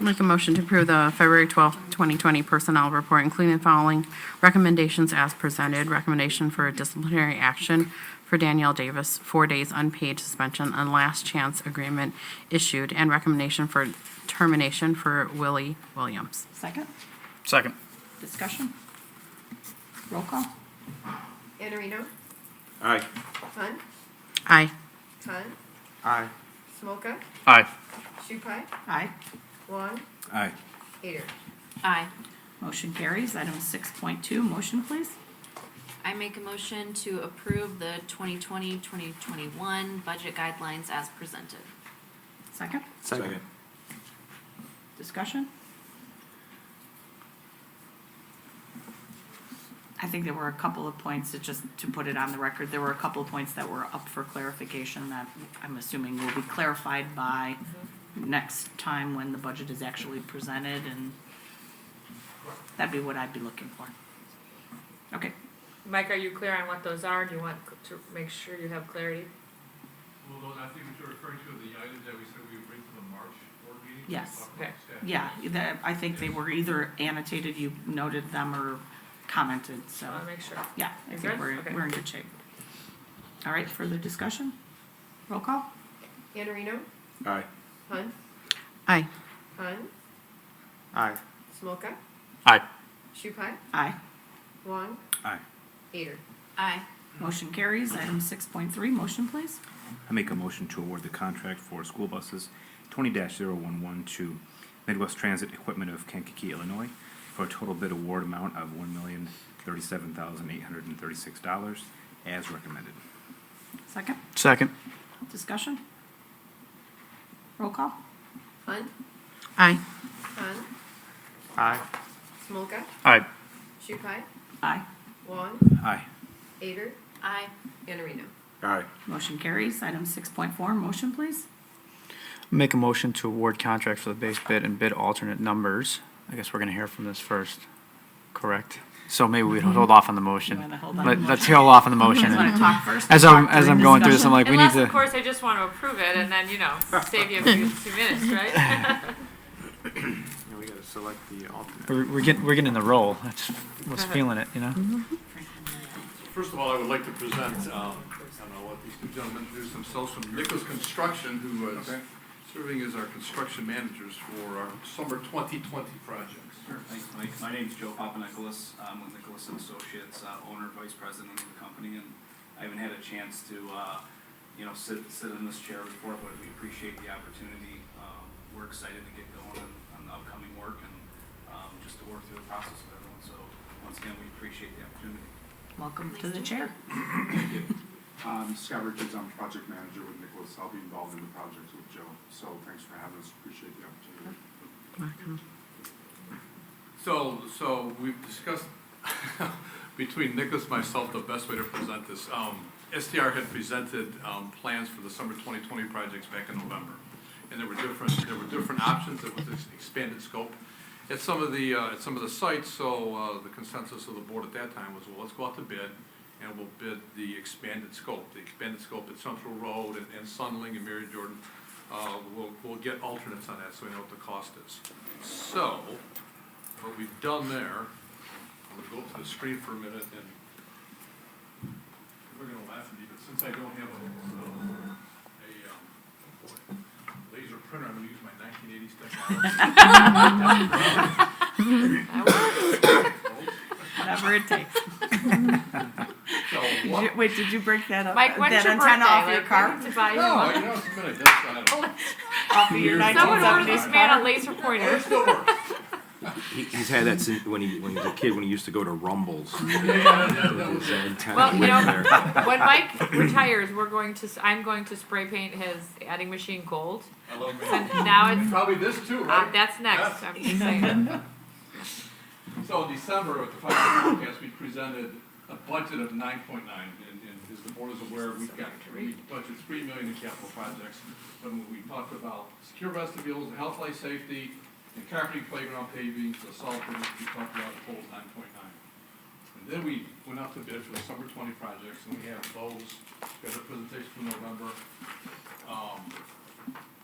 Make a motion to approve the February 12th, 2020 personnel report, including the following recommendations as presented. Recommendation for disciplinary action for Danielle Davis, 4 days unpaid suspension and last chance agreement issued, and recommendation for termination for Willie Williams. Second, Second. discussion? Roll call? Iannarino, Aye. Hunt, Aye. Hunt, Aye. Smoka, Aye. Shupai, Aye. Wong, Aye. Ader. Aye. Motion carries. Item 6.2, motion please? I make a motion to approve the 2020-2021 budget guidelines as presented. Second, Second. discussion? I think there were a couple of points that, just to put it on the record, there were a couple of points that were up for clarification that I'm assuming will be clarified by next time when the budget is actually presented, and that'd be what I'd be looking for. Okay, Mike, are you clear on what those are? Do you want to make sure you have clarity? Well, those, I think what you're referring to are the items that we said we would bring to the March board meeting. Yes. Talk about staff. yeah, I think they were either annotated, you noted them, or commented, so. I want to make sure. Yeah, I You think good? we're Okay. in good shape. All right, further discussion? Roll call? Iannarino, Aye. Hunt, Aye. Hunt, Aye. Smoka, Aye. Shupai, Aye. Wong, Aye. Ader. Aye. Motion carries. Item 6.3, motion please? I make a motion to award the contract for school buses 20-011 to Midwest Transit Equipment of Kankakee, Illinois, for a total bid award amount of $1,037,836 as recommended. Second, Second. discussion? Roll call? Hunt, Aye. Hunt, Aye. Smoka, Aye. Shupai, Aye. Wong, Aye. Ader, Aye. Iannarino. Aye. Motion carries. Item 6.4, motion please? Make a motion to award contract for the base bid and bid alternate numbers I guess we're going to hear from this first, correct? So maybe we'd hold off on the motion. You wanna hold on to the Let's motion? hold off on the You motion. guys wanna and talk first? As Talk I'm during going through this, I'm like, we need Unless, of to. course, I just want to approve it and then, save you a few minutes, right? Yeah, we gotta select the alternate. We're getting in the role. That's was feeling it, First of all, I would like to present, I don't know what these two gentlemen introduce themselves from Nicholas Construction, who is serving as our construction managers for our summer 2020 projects. Sure, thanks, Mike. My name's Joe Papanicholas. I'm with Nicholas and Associates, owner, vice president of the company, and I haven't had a chance to, sit in this chair before, but we appreciate the opportunity. We're excited to get going on the upcoming work and just to work through the process with everyone. So once again, we appreciate the opportunity. Welcome to the chair. Thank you. Scott Richards, I'm project manager with Nicholas. I'll be involved in the projects with Joe. So thanks for having us. Appreciate the opportunity. So we've discussed between Nicholas and myself the best way to present this. STR had presented plans for the summer 2020 projects back in November, and there were different options. It was this expanded scope at some of the sites. So the consensus of the board at that time was, well, let's go out to bid, and we'll bid the expanded scope. The expanded scope at Central Road and Sunling and Mary Jordan. We'll get alternates on that so we know what the cost is. So what we've done there, I'm gonna go to the screen for a minute, and we're gonna laugh at me, but since I don't have a laser printer, I'm gonna use my 1980s technology. Whatever it takes. Did you break that up? Mike, when's that your antenna birthday? off your Like, car? we need to buy you No, one. it's a minute, that's, Off of your Someone ordered 1970s this man car? a laser pointer. it still works. He's had that since when he was a kid, when he used to go to Rumbles. That was His antenna Well, went there. when Mike retires, I'm going to spray paint his adding machine gold. I love So now it's, probably this too, right? that's next, Yes. I'm just saying. So in December, at the financial forecast, we presented a budget of 9.9, and as the board is aware, we budgeted $3 million in capital projects. When we talked about secure vestibules, the health, life, safety, and carpeting, playground paving, the solid projects, we talked about a total of 9.9. And then we went out to bid for the summer 20 projects, and we have those. We have a presentation from November.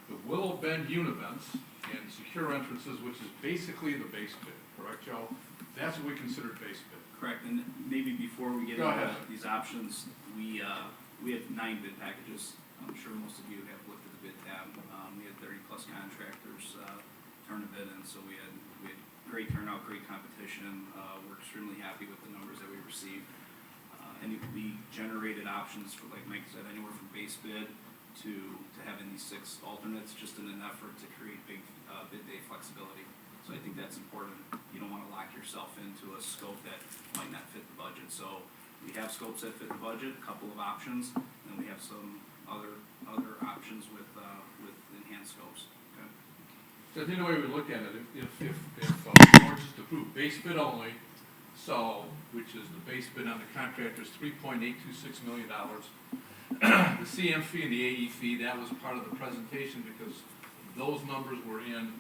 The Willow Bend Univents and secure entrances, which is basically the base bid, correct, Joe? That's what we consider base bid. Correct, and maybe before we get Go into ahead. these options, we had 9 bid packages. I'm sure most of you have looked at the bid tab. We had 30+ contractors turn a bid in, so we had great turnout, great competition. We're extremely happy with the numbers that we received. And we generated options for, like Mike said, anywhere from base bid to having these 6 alternates, just in an effort to create big bid day flexibility. So I think that's important. You don't want to lock yourself into a scope that might not fit the budget. So we have scopes that fit the budget, a couple of options, and we have some other options with enhanced scopes. Okay. So I think the way we look at it, if the board just approved base bid only, so, which is the base bid on the contractor is $3.826 million. The CM fee and the AE fee, that was part of the presentation because those numbers were in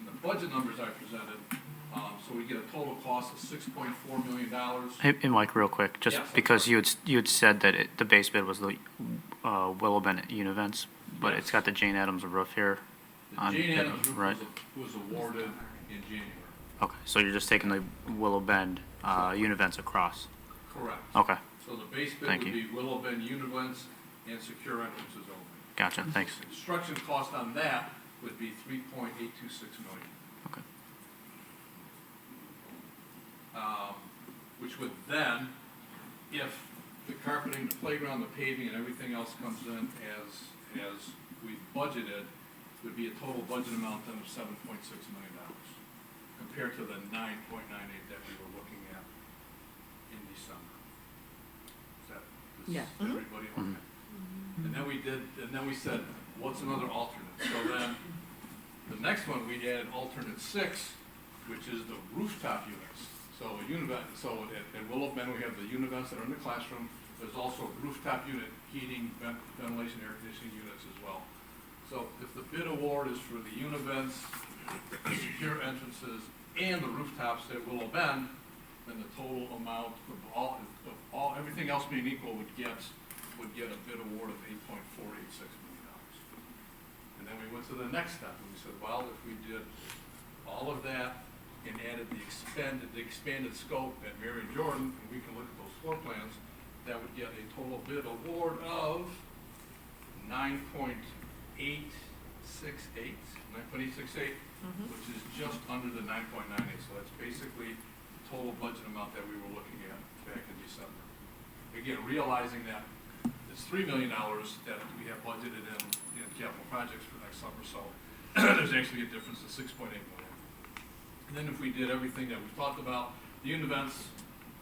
the budget numbers I presented. So we get a total cost of $6.4 million. Hey, Mike, real quick, just Yes, because you had said that the base bid was the Willow Bend Univents, but Yes. it's got the Jane Addams roof here. The Jane Addams roof right. was awarded in January. Okay, so you're just taking the Willow Bend Univents across. Correct. Okay. So the base bid Thank would you. be Willow Bend Univents and secure entrances only. Gotcha. Thanks. Construction cost on that would be $3.826 million. Okay. Which would then, if the carpeting, the playground, the paving, and everything else comes in as we budgeted, would be a total budget amount then of $7.6 million compared to the 9.98 that we were looking at in December. Is everybody okay? And then we said, what's another alternate? So then, the next one, we added alternate 6, which is the rooftop units. So at Willow Bend, we have the univents that are in the classroom. There's also rooftop unit heating, ventilation, air conditioning units as well. So if the bid award is for the univents the secure entrances and the rooftops at Willow Bend, then the total amount of everything else being equal would get a bid award of $8.486 million. And then we went to the next step and we said, well, if we did all of that and added the expanded scope at Mary and Jordan, and we can look at those floor plans, that would get a total bid award of 9.868, which is just under the 9.98. So that's basically the total budget amount that we were looking at back in December. Again, realizing that it's $3 million that we have budgeted in capital projects for next summer, so there's actually a difference of $6.8 million. And then if we did everything that we've talked about, the unit vents,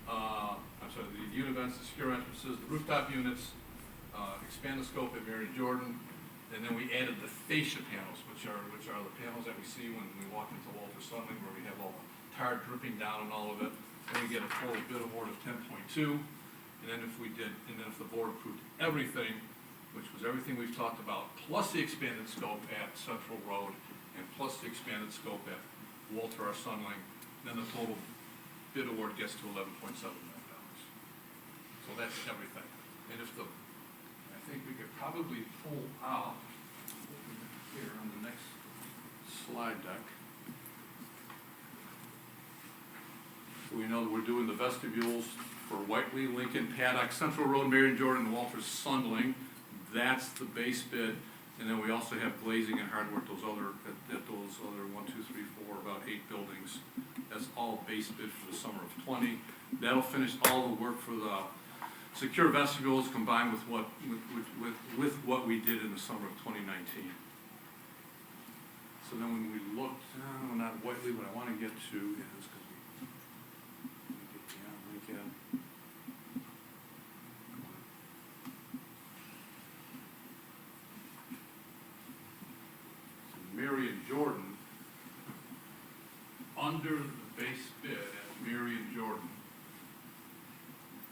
the secure entrances, the rooftop units, expand the scope at Mary Jordan, and then we added the fascia panels, which are the panels that we see when we walk into Walter Sunling, where we have all the tar dripping down and all of it. Then we get a total bid award of 10.2. And then if the board approved everything, which was everything we've talked about, plus the expanded scope at Central Road, and plus the expanded scope at Walter R. Sunling, then the total bid award gets to $11.7 million. So that's everything. And I think we could probably pull out here on the next slide deck. So we know that we're doing the vestibules for Whiteley, Lincoln, Paddock, Central Road, Marion Jordan, and Walter Sundling. That's the base bid. And then we also have glazing and hardwork, those other 1, 2, 3, 4, about 8 buildings. That's all base bid for the summer of 20. That'll finish all the work for the secure vestibules combined with what we did in the summer of 2019. So then when we looked, not Whiteley, what I want to get to is, because we get beyond Lincoln. Mary and Jordan, under the base bid at Mary and Jordan,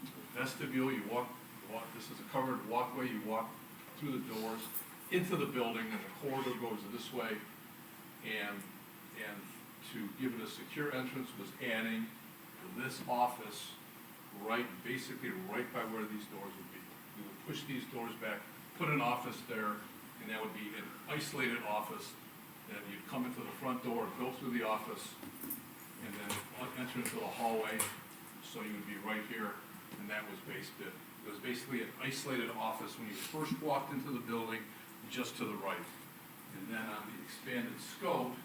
the vestibule, you walk, this is a covered walkway, you walk through the doors into the building, and the corridor goes this way, and to give it a secure entrance was adding this office basically right by where these doors would be. We would push these doors back, put an office there, and that would be an isolated office. Then you'd come into the front door, go through the office, and then enter into the hallway. So you would be right here, and that was base bid. It was basically an isolated office when you first walked into the building, just to the right. And then on the expanded scope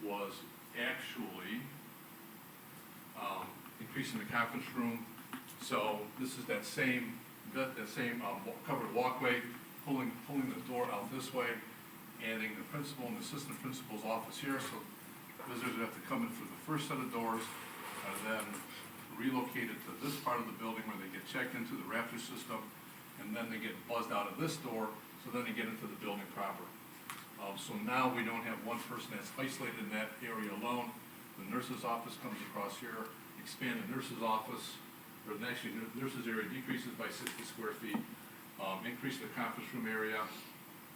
was actually increasing the conference room. So this is that same covered walkway, pulling the door out this way, adding the principal and assistant principal's office here, so visitors would have to come in through the first set of doors, and then relocated to this part of the building where they get checked into the Raptor system, and then they get buzzed out of this door, so then they get into the building proper. So now we don't have one person that's isolated in that area alone. The nurse's office comes across here, expand the nurse's office, or actually the nurse's area decreases by 60 square feet, increase the conference room area,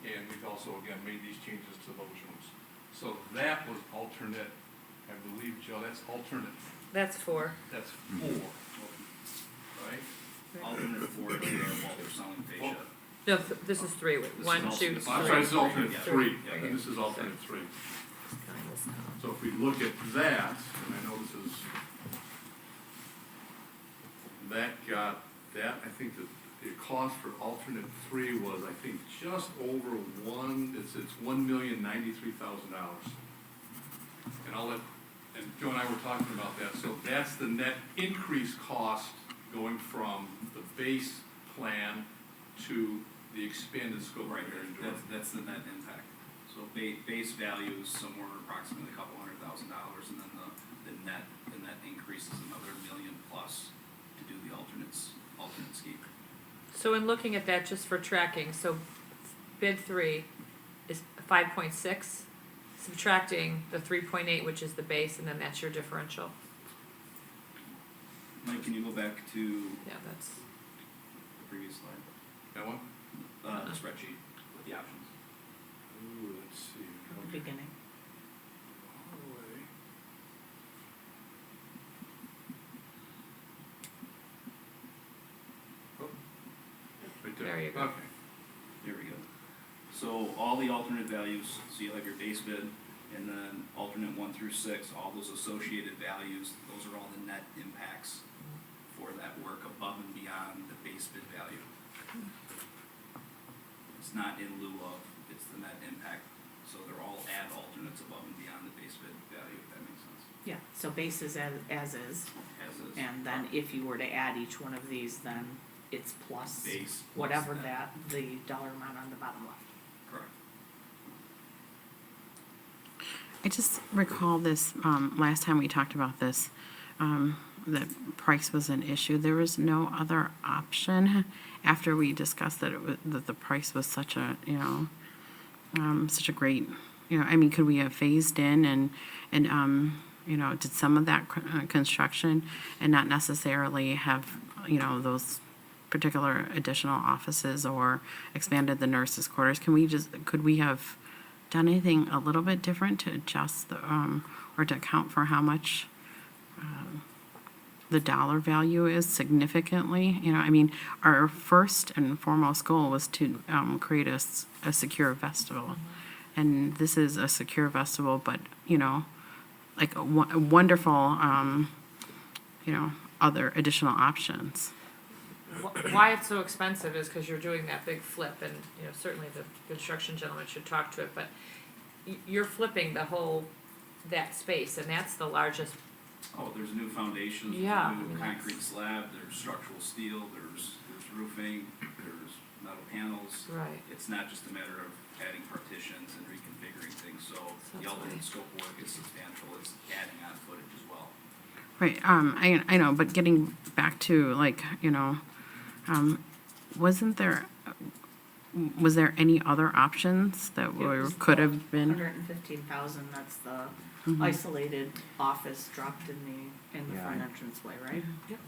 and we've also, again, made these changes to those rooms. So that was alternate, I believe, Joe, that's alternate. That's 4. That's 4, right? Alternate 4 to Walter Sunling fascia. No, this is 3. 1, 2, 3. I'm sorry, this is alternate 3, Yeah. and this is alternate 3. So if we look at that, and I know this is, I think that the cost for alternate 3 was, I think, just over it's $1,093,000. And Joe and I were talking about that, so that's the net increase cost going from the base plan to the expanded scope right here in Jordan. That's the net impact. So base value is somewhere approximately $200,000, and then the net increase is another $1 million plus to do the alternate scheme. So in looking at that, just for tracking, so bid 3 is 5.6, subtracting the 3.8, which is the base, and then that's your differential. Mike, can you go back to Yeah, that's. the previous slide? That one? The spreadsheet with the options. beginning. Right There you go. Okay. There we go. So all the alternate values, so you have your base bid, and then alternate 1 through 6, all those associated values, those are all the net impacts for that work above and beyond the base bid value. It's not in lieu of, it's the net impact. So they're all add alternates above and beyond the base bid value, if that makes sense. Yeah, so base is as is, As is. and then if you were to add each one of these, then it's plus Base plus whatever net. that, the dollar amount on the bottom left. Correct. I just recall this, last time we talked about this, that price was an issue. There was no other option after we discussed that that the price was such a, such a great, I mean, could we have phased in and did some of that construction and not necessarily have, those particular additional offices or expanded the nurses' quarters? Could we have done anything a little bit different to adjust the, or to account for how much the dollar value is significantly? I mean, our first and foremost goal was to create a secure vestibule. And this is a secure vestibule, but, like a wonderful, other additional options. Why it's so expensive is because you're doing that big flip, and, certainly the construction gentleman should talk to it, but you're flipping the whole, that space, and that's the largest. Oh, there's new foundations, Yeah, new concrete slab, there's structural steel, there's roofing, there's metal panels. Right. It's not just a matter of adding partitions and reconfiguring things, so the That's ultimate right. scope of work is substantial, it's adding on footage as well. Right, I know, but getting back to was there any other options that could have been? 115,000, that's the Mhm. isolated office dropped in the Yeah, front I- entranceway, right? Yep.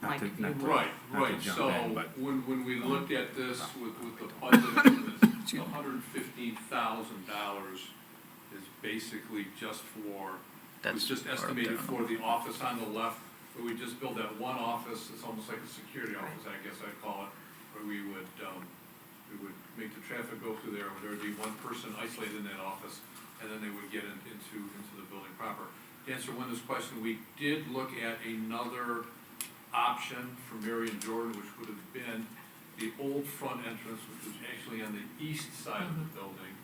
Not Like to- you not to- would. Right, not to right, jump so in, but- when we looked at this with the budget, it's $115,000 is basically just for, it was just estimated for the office on the left, where we just built that one office, it's almost like a security office, I guess I'd call it, where we would make the traffic go through there, there would be one person isolated in that office, and then they would get into the building proper. To answer Linda's question, we did look at another option for Mary and Jordan, which would have been the old front entrance, which was actually on the east side of the building.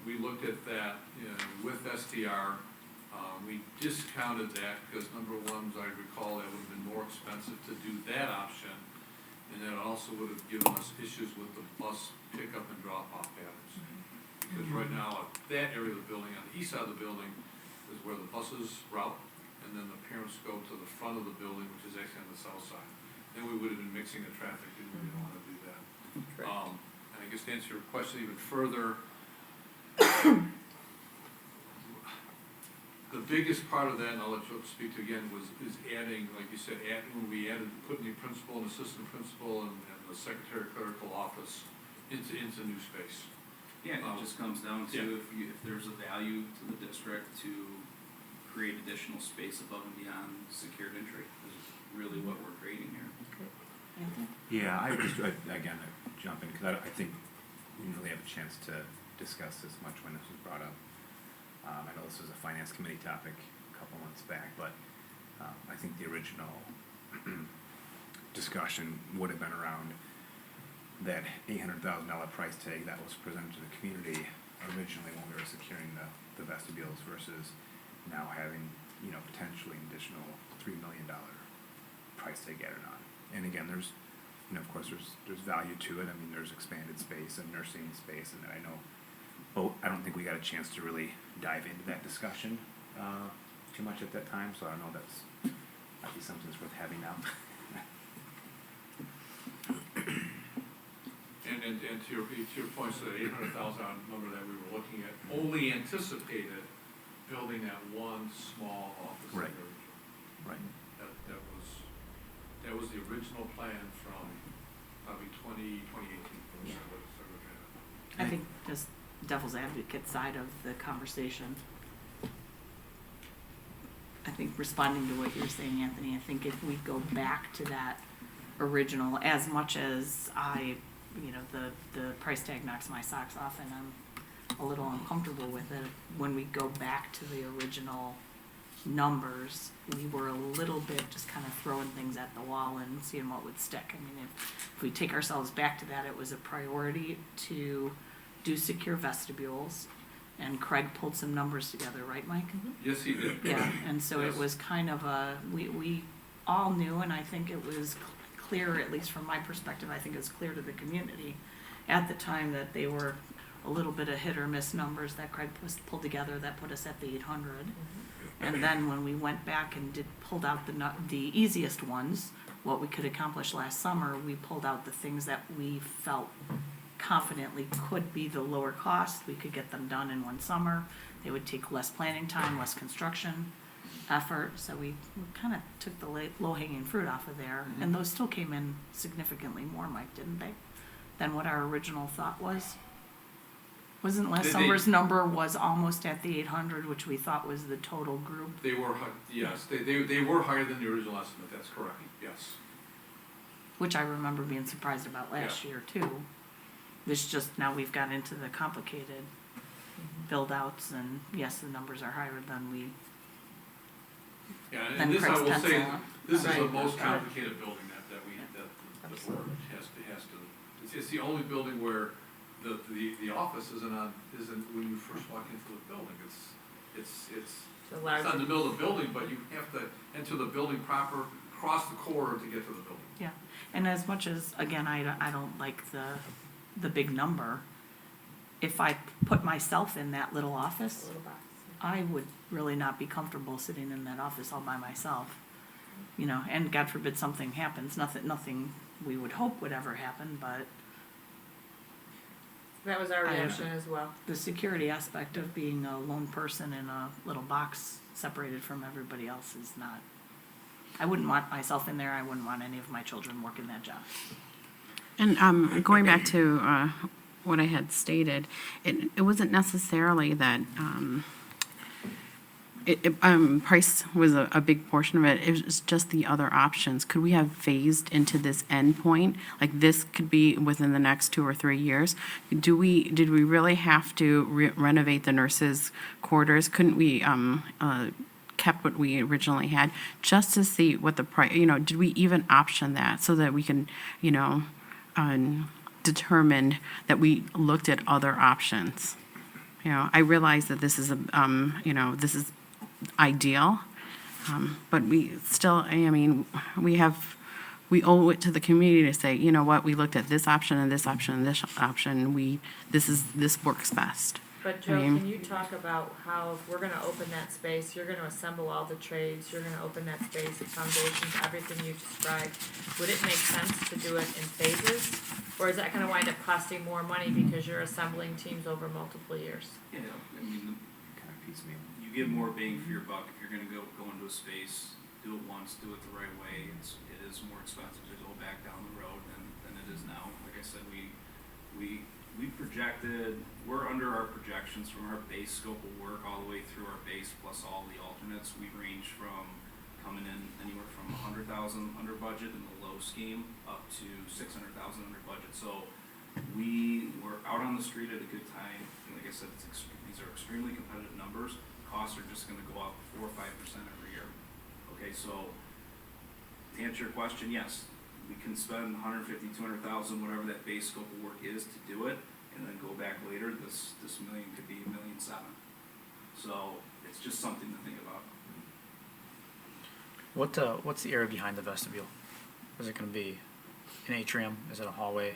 We looked at that with STR. We discounted that because number one, as I recall, that would have been more expensive to do that option. And then it also would have given us issues with the bus pickup and drop-off patterns. Because right now, that area of the building, on the east side of the building, is where the buses route, and then the parents go to the front of the building, which is actually on the south side. Then we would have been mixing the traffic, didn't really want to do that. And I guess to answer your question even further, the biggest part of that, and I'll let you speak to again, is adding, like you said, when we putting the principal and assistant principal and the secretary clerical office into new space. Yeah, it just comes down to if there's a value to the district to create additional space above and beyond secured entry, is really what we're creating here. Yeah, I just, again, jump in, because I think we didn't really have a chance to discuss this much when this was brought up. I know this was a finance committee topic a couple months back, but I think the original discussion would have been around that $800,000 price tag that was presented to the community originally when we were securing the vestibules versus now having, potentially an additional $3 million price tag added on. And again, there's, of course, there's value to it. I mean, there's expanded space and nursing space, and I know, but I don't think we got a chance to really dive into that discussion too much at that time, so I don't know, might be something that's worth having now. And to your point, so the $800,000 number that we were looking at only anticipated building that one small office. Right. Right. That was the original plan from probably 2018. I think just devil's advocate side of the conversation. I think responding to what you're saying, Anthony, I think if we go back to that original, as much as the price tag knocks my socks off and I'm a little uncomfortable with it, when we go back to the original numbers, we were a little bit just kind of throwing things at the wall and seeing what would stick. I mean, if we take ourselves back to that, it was a priority to do secure vestibules, and Craig pulled some numbers together, right, Mike? Yes, he did. Yeah, and so Yes. it was kind of we all knew, and I think it was clear, at least from my perspective, I think it was clear to the community at the time that they were a little bit of hit or miss numbers that Craig pulled together that put us at the 800. And then when we went back and pulled out the easiest ones, what we could accomplish last summer, we pulled out the things that we felt confidently could be the lower cost. We could get them done in one summer. They would take less planning time, less construction effort. So we kind of took the low-hanging fruit off of there. And those still came in significantly more, Mike, didn't they, than what our original thought was? Wasn't last summer's number was almost at the 800, which we thought was the total group? They were, yes, they were higher than the original estimate, that's correct, yes. Which I remember being surprised about last year too. This just, now we've got into the complicated build-outs, and yes, the numbers are higher than we. Yeah, than and this I Craig's will pencil say, out. this is the Right. most complicated building that the board has to, it's the only building where the office isn't when you first walk into the building, it's not in the middle of the building, but you have to enter the building proper, cross the corridor to get to the building. Yeah, and as much as, again, I don't like the big number, if I put myself in that little office, I would really not be comfortable sitting in that office all by myself. You know, and God forbid something happens, nothing we would hope would ever happen, but That was our reaction as well. the security aspect of being a lone person in a little box separated from everybody else is not, I wouldn't want myself in there, I wouldn't want any of my children working that job. And going back to what I had stated, it wasn't necessarily that price was a big portion of it. It was just the other options. Could we have phased into this endpoint? Like this could be within the next 2 or 3 years. Did we really have to renovate the nurses' quarters? Couldn't we kept what we originally had just to see what the price? Did we even option that so that we can determine that we looked at other options? I realize that this is this is ideal, but we still, we owe it to the community to say, you know what, we looked at this option and this option and this option, this works best. But Joe, can you talk about how if we're gonna open that space, you're gonna assemble all the trades, you're gonna open that space, the foundations, everything you described, would it make sense to do it in phases? Or is that gonna wind up costing more money because you're assembling teams over multiple years? Yeah, I mean, Kind of piecemeal. you get more bang for your buck if you're gonna go into a space, do it once, do it the right way. It is more expensive to go back down the road than it is now. Like I said, we projected, we're under our projections from our base scope of work all the way through our base plus all the alternates. We range from coming in anywhere from 100,000 under budget in the low scheme up to 600,000 under budget. So we were out on the street at a good time. And like I said, these are extremely competitive numbers. Costs are just going to go up 4 or 5% every year. Okay, so to answer your question, yes, we can spend 150, 200,000, whatever that base scope of work is to do it, and then go back later. This million could be $1.7 million. So it's just something to think about. What's the area behind the vestibule? Is it going to be an atrium? Is it a hallway?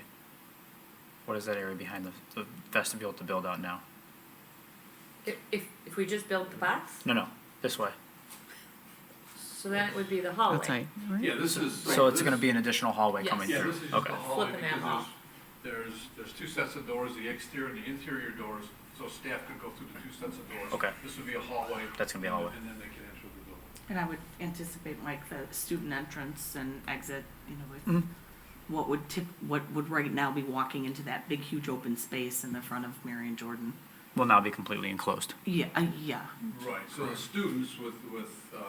What is that area behind the vestibule to build out now? If we just build the box, No, this way. so then it would be the hallway. Outside, right? Yeah, this is. So it's going to be an additional hallway Yes. coming Yeah, through. this is just Okay. a hallway Flipping that because off. there's 2 sets of doors, the exterior and the interior doors, so staff could go through the 2 sets of doors. Okay. This would be a hallway. That's gonna be a hallway. And then they can enter the building. And I would anticipate like the student entrance and exit, with Mhm. what would right now be walking into that big, huge open space in the front of Marion Jordan. Will now be completely enclosed. Yeah, yeah. Right, so the students with the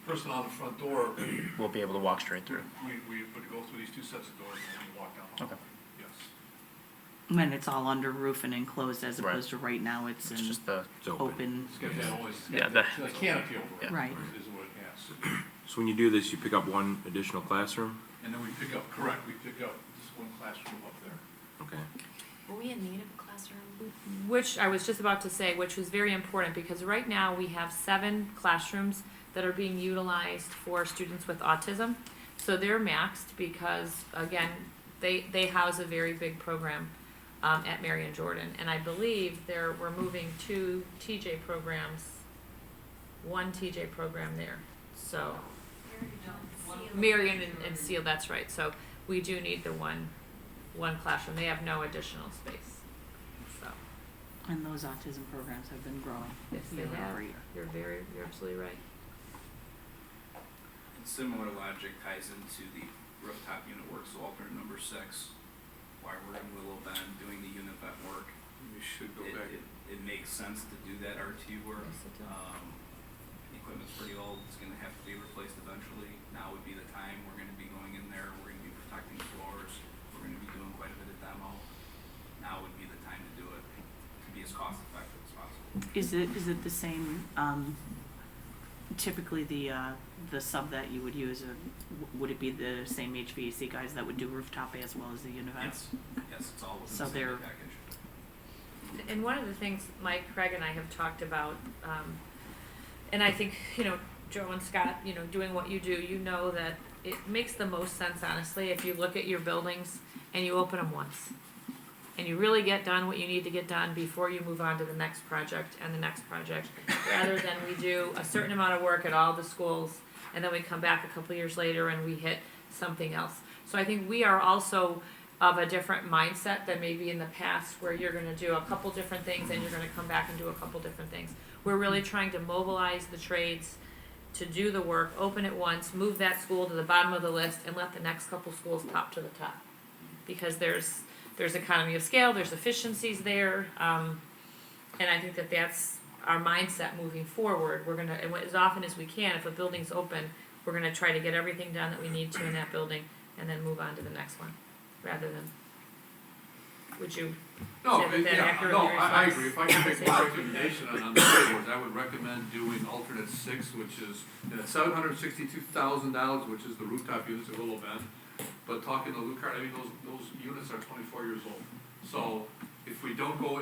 person on the front door, We'll be able to walk straight through. we would go through these two sets of doors and then walk down the hall. Okay. Yes. And it's all under roof and enclosed as Right. opposed to right now it's in Just the, open. It's got that always, Yeah, the canopy over it. Right. Is what it has. So when you do this, you pick up one additional classroom? And then we pick up just one classroom up there. Okay. Were we in need of a classroom? Which I was just about to say, which was very important because right now we have 7 classrooms that are being utilized for students with autism. So they're maxed because, again, they house a very big program at Marion Jordan. And I believe we're moving 2 TJ programs, 1 TJ program there. So, Marion and Seal, that's right. So we do need the one classroom. They have no additional space. So. And those autism programs have been growing. Yes, they year have. over year. You're absolutely right. Similar logic ties into the rooftop unit work, so alternate number 6, why we're in Willow Bend doing the unit vet work. We should go back. It makes sense to do that RT work. Equipment's pretty old, it's gonna have to be replaced eventually. Now would be the time, we're gonna be going in there, we're gonna be protecting floors, we're gonna be doing quite a bit of demo. Now would be the time to do it, to be as cost effective as possible. Is it the same, typically the sub that you would use, would it be the same HVAC guys that would do rooftop as well as the univets? Yes, it's all within So the same they're- package. And one of the things Mike, Craig, and I have talked about, and I think, Joe and Scott, doing what you do, you know that it makes the most sense, honestly, if you look at your buildings and you open them once. And you really get done what you need to get done before you move on to the next project and the next project, rather than we do a certain amount of work at all the schools, and then we come back a couple years later and we hit something else. So I think we are also of a different mindset than maybe in the past, where you're gonna do a couple different things and you're gonna come back and do a couple different things. We're really trying to mobilize the trades to do the work, open it once, move that school to the bottom of the list, and let the next couple schools pop to the top. Because there's economy of scale, there's efficiencies there, and I think that's our mindset moving forward. We're gonna, and as often as we can, if a building's open, we're gonna try to get everything done that we need to in that building, and then move on to the next one, rather than, would you No, say that accurately I reflects agree. If I can make the one conversation? recommendation on the board, I would recommend doing alternate 6, which is $762,000, which is the rooftop units at Willow Bend. But talking to Luke, I mean, those units are 24 years old. So if we don't go,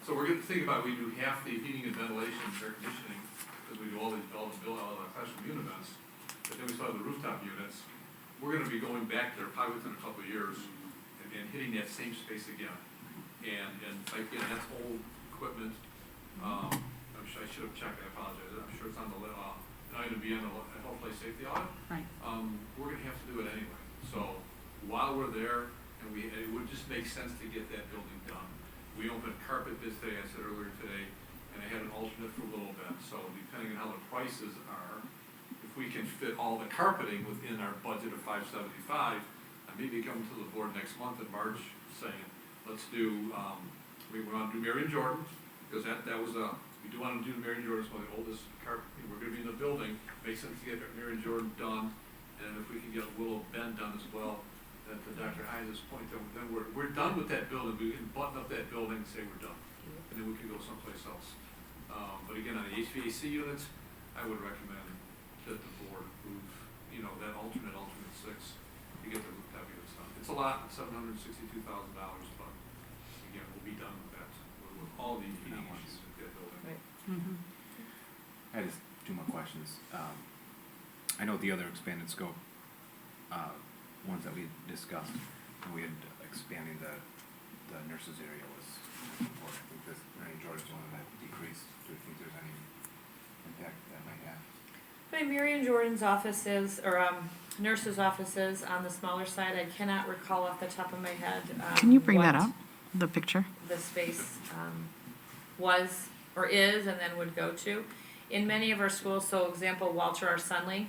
so we're gonna think about, we do half the heating and ventilation and air conditioning, because we do all the classroom units, but then we still have the rooftop units. We're gonna be going back there probably within a couple of years and hitting that same space again. And again, that's old equipment. I should have checked, I apologize. I'm sure it's on the item B on the health, life, safety audit. Right. We're gonna have to do it anyway. So while we're there, and it would just make sense to get that building done. We opened carpet bids today, I said earlier today, and I had an alternate for a little bit. So depending on how the prices are, if we can fit all the carpeting within our budget of $575, I may be coming to the board next month in March saying, let's do, we want to do Marion Jordan, because that was we do want to do Marion Jordan, it's one of the oldest carpet, we're going to be in the building, makes sense to get Marion Jordan done, and if we can get Willow Bend done as well, then to Dr. Hines' point, then we're done with that building, we can button up that building and say we're done, and then we can go someplace else. But again, on the HVAC units, I would recommend that the board approve, that alternate 6 to get the rooftop units done. It's a lot, $762,000, but again, we'll be done with that, with all the heating issues with that building. Right. Mm-hmm. I had just 2 more questions. I know the other expanded scope, ones that we discussed, and we had expanding the nurses area was important. I think this Marion Jordan's one that decreased. Do you think there's any impact that might have? Marion Jordan's offices, or nurses' offices on the smaller side, I cannot recall off the top of my head. Can you bring that what up, the picture? the space was or is and then would go to. In many of our schools, so example, Walter R. Sunley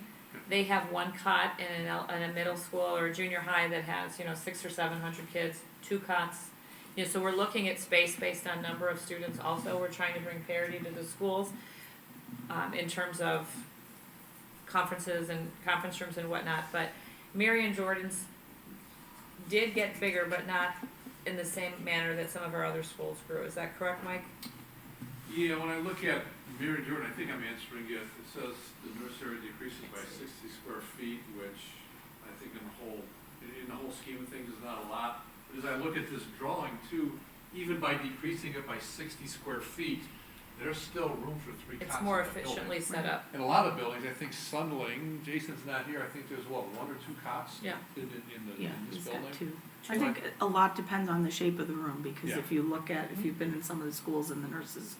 they have one cot in in a middle school or a junior high that has, 600 or 700 kids, 2 cots. So we're looking at space based on number of students also. We're trying to bring parity to the schools, in terms of conferences and conference rooms and whatnot. But Marion Jordan's did get bigger, but not in the same manner that some of our other schools grew. Is that correct, Mike? Yeah, when I look at Mary Jordan, I think I'm answering it. It says the nursery decreases by 60 square feet, which I think in the whole scheme of things is not a lot. But as I look at this drawing too, even by decreasing it by 60 square feet, there's still room for 3 cots. It's more in that efficiently building. set up. In a lot of buildings, I think Sunling, Jason's not here, I think there's 1 or 2 cots Yeah. in Yeah, this he's building. got 2. I think a lot depends on the shape of the room, because Yeah. if you've been in some of the schools and the nurses'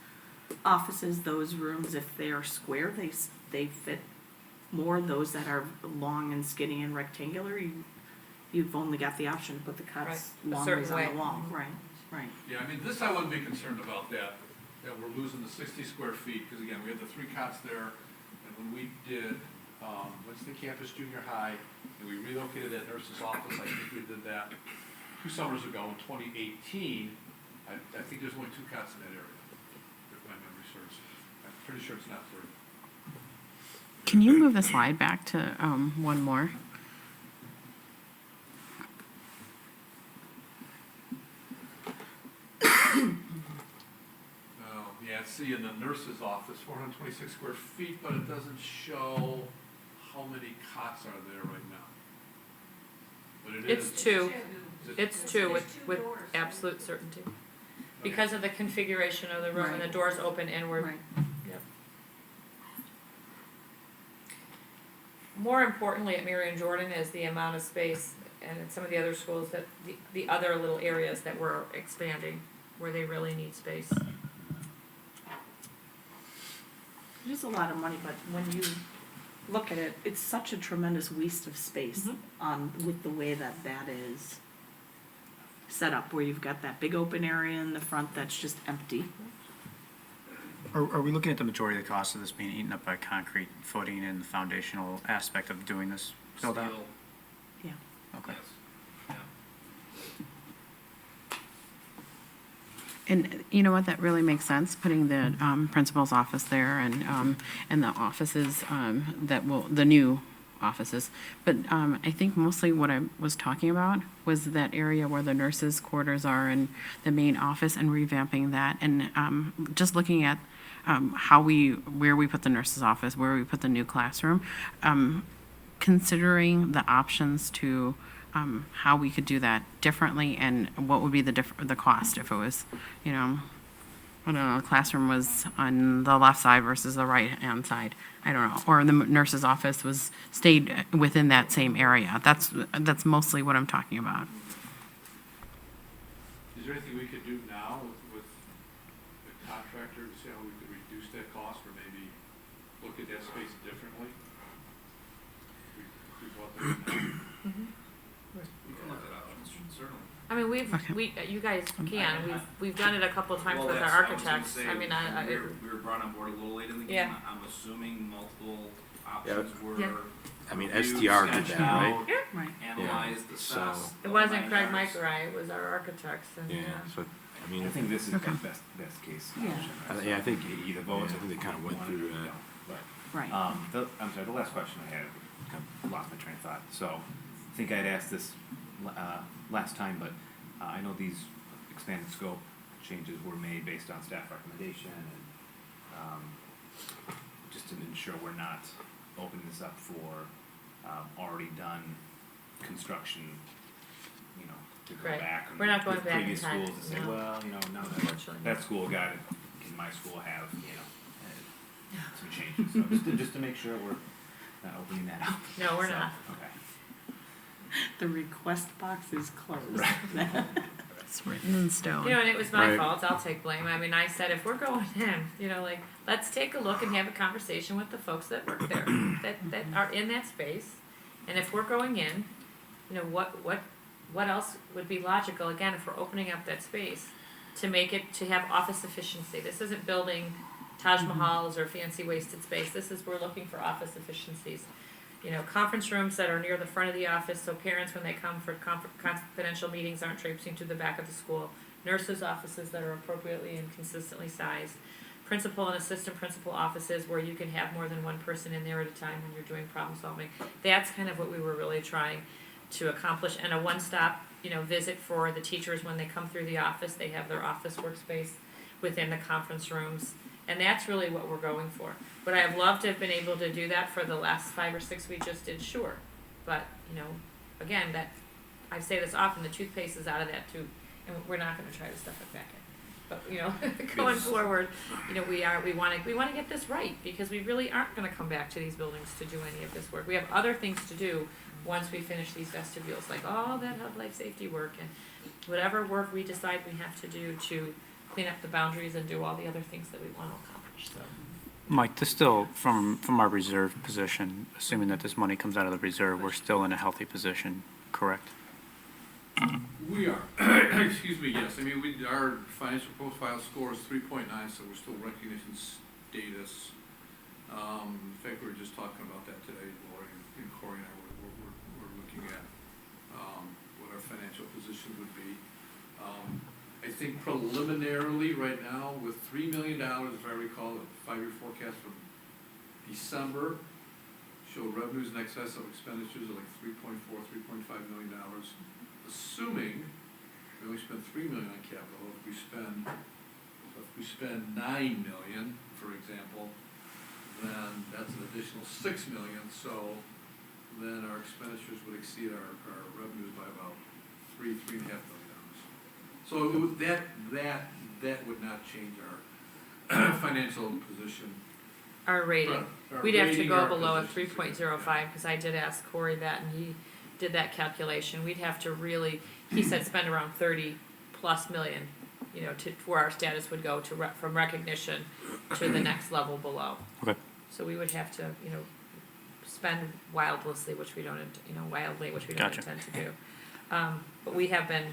offices, those rooms, if they are square, they fit more. Those that are long and skinny and rectangular, you've only got the option to put the Right, cuts a long certain ways on way. the wall. Right, right. Yeah, I mean, this I wouldn't be concerned about that we're losing the 60 square feet, because again, we had the 3 cots there, and when we did, Winston Campus Junior High, and we relocated that nurse's office, I think we did that 2 summers ago in 2018, I think there's only 2 cots in that area, if my memory serves. I'm pretty sure it's not 3. Can you move the slide back to one more? Yeah, see in the nurse's office, 426 square feet, but it doesn't show how many cots are there right now. But it is. It's 2. Is it- It's 2 with absolute certainty. Because of the configuration of the room and the doors open inward. Right. Yep. More importantly at Marion Jordan is the amount of space, and in some of the other schools, that the other little areas that we're expanding, where they really need space. It is a lot of money, but when you look at it, it's such a tremendous waste of space with the way that is set up, where you've got that big open area in the front that's just empty. Are we looking at the majority of the cost of this being eaten up by concrete footing and the foundational aspect of doing this build out? Steel, Yeah. Okay. yes. Yeah. And you know what, that really makes sense, putting the principal's office there and the offices the new offices. But I think mostly what I was talking about was that area where the nurses' quarters are and the main office, and revamping that, and just looking at where we put the nurses' office, where we put the new classroom, considering the options to how we could do that differently, and what would be the cost if it was, I don't know, the classroom was on the left side versus the right-hand side. I don't know. Or the nurse's office stayed within that same area. That's mostly what I'm talking about. Is there anything we could do now with the contractor to see how we could reduce that cost, or maybe look at that space differently? We bought that now. We can look at options, certainly. I mean, you guys can, we've done it a couple of times Well, with our that's- I was gonna architects. say, I mean, we were brought on board a little late in the game. Yeah. I'm assuming multiple options were. Yeah. I mean, reviewed, STR did sketched that, right? out, Yeah. Right. Analyzed, Yeah, assessed. so- it wasn't the Craig nine yards. Mikerai, it was our architects, and Yeah, so, I mean, I think this is the Okay. best case Yeah. option. right? I think, You either I vote. think they kind of went through that. But, Right. I'm sorry, the last question I had, I lost my train of thought. So, I think I'd asked this last time, but I know these expanded scope changes were made based on staff recommendation, and just to ensure we're not opening this up for already done construction, to go Right. back and We're not going with back in previous time, schools to say, no. well, now Unfortunately, that school got it, can my school have, some changes? So just to make sure we're not opening that up. No, we're So, not. Okay. The request box is closed. It's written in stone. and it was my Right. fault, I'll take blame. I mean, I said, if we're going in, let's take a look and have a conversation with the folks that work there, that are in that space. And if we're going in, what else would be logical, again, if we're opening up that space, to have office efficiency. This isn't building Taj Mahals or fancy wasted space, we're looking for office efficiencies. conference rooms that are near the front of the office, so parents, when they come for confidential meetings, aren't traipsing to the back of the school. Nurses' offices that are appropriately and consistently sized. Principal and assistant principal offices where you can have more than one person in there at a time when you're doing problem solving. That's kind of what we were really trying to accomplish, and a one-stop, visit for the teachers when they come through the office. They have their office workspace within the conference rooms, and that's really what we're going for. Would I have loved to have been able to do that for the last 5 or 6 we just did? Sure. But, again, that, I say this often, the toothpaste is out of that tube, and we're not gonna try to stuff it back in. But, going forward, we wanna get this right, because we really aren't gonna come back to these buildings to do any of this work. We have other things to do once we finish these vestibules, like all that health, life, safety work, and whatever work we decide we have to do to clean up the boundaries and do all the other things that we wanna accomplish, so. Mike, this still, from our reserve position, assuming that this money comes out of the reserve, we're still in a healthy position, correct? We are, excuse me, yes, I mean, our financial profile score is 3.9, so we're still recognition status. In fact, we were just talking about that today, Lori and Corey and I we're looking at, what our financial position would be. I think preliminarily, right now, with $3 million, if I recall, the 5-year forecast from December showed revenues in excess of expenditures of like $3.4, $3.5 million. Assuming we only spend $3 million on capital, if we spend $9 million, for example, then that's an additional $6 million. So then our expenditures would exceed our revenues by about $3.5 million. So that would not change our financial position. Our rating. Our We'd have to rating, go our below a position. 3.05, because I did ask Corey that, and he did that calculation. We'd have to really, he said spend around 30+ million, where our status would go from recognition to the next level below. Okay. So we would have to, spend wildlessly, which we don't, which we don't Gotcha. intend to do. But we have been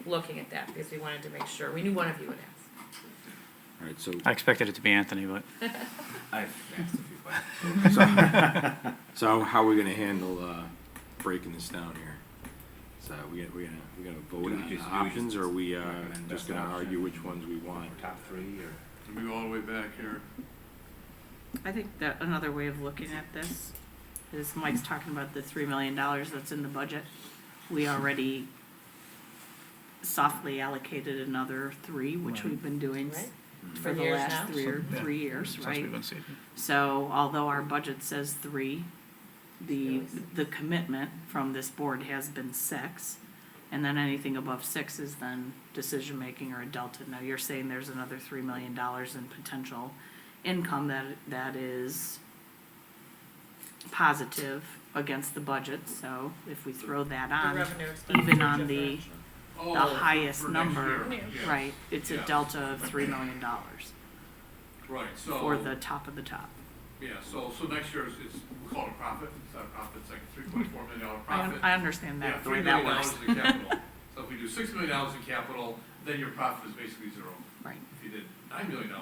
looking at that because we wanted to make sure. We knew one of you would ask. All right, so. I expected it to be Anthony, but. I've asked a few questions. So how are we gonna handle, breaking this down here? So we gonna vote Do we on just- the do we options, just or are we, recommend just best gonna option? argue which ones we want? Top 3 or? Let me go all the way back here. I think that another way of looking at this is Mike's talking about the $3 million that's in the budget. We already softly allocated another 3, which Right. we've been doing Right. for For the years last now. 3 years, Since right? we've been saving. So although our budget says 3, the commitment from this board has been 6, and then anything above 6 is then decision-making or a delta. Now, you're saying there's another $3 million in potential income that is positive against the budget, so if we throw that The on, revenue expenditure even on the differential. Oh, highest for next number, year, yeah. right, it's a Yeah. delta of $3 million Right, so. for the top of the top. Yeah, so next year it's we call it a profit, it's not a profit, it's like a $3.4 million profit. I understand Yeah, that, the way $3 that million works. in capital. So if we do $6 million in capital, then your profit is basically 0. Right, If you did $9 million in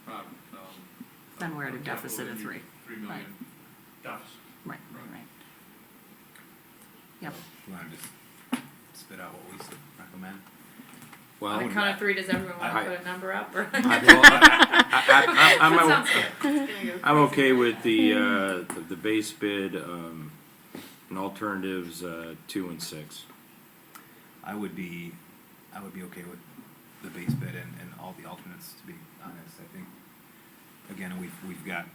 profit, then we're at a on capital, deficit then of you're 3. 3 million deficit. Right, Right. right. Yep. You wanna just spit out what we recommend? Well, On the count of 3, does everyone want I- to put a number up, or? I'm That sounds good. I'm okay with the base bid, and alternatives, 2 and 6. I would be okay with the base bid and all the alternates, to be honest. I think, again, we've got,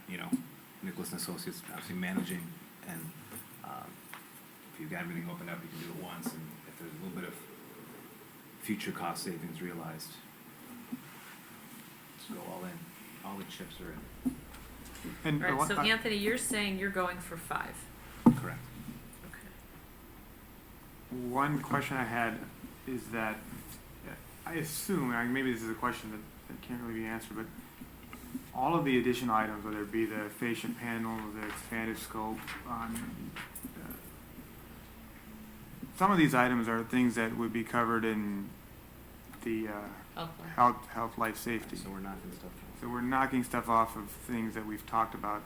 Nicholas and Associates obviously managing, and if you've got everything opened up, you can do it once, and if there's a little bit of future cost savings realized, let's go all in. All the chips are in. And Right, so Anthony, you're saying you're going for 5. Correct. one question I had is that I assume, and maybe this is a question that can't really be answered, but all of the additional items, whether it be the fascia panel, the expanded scope, some of these items are things that would be covered in the health, life, safety. So we're knocking stuff off. So we're knocking stuff off of things that we've talked about.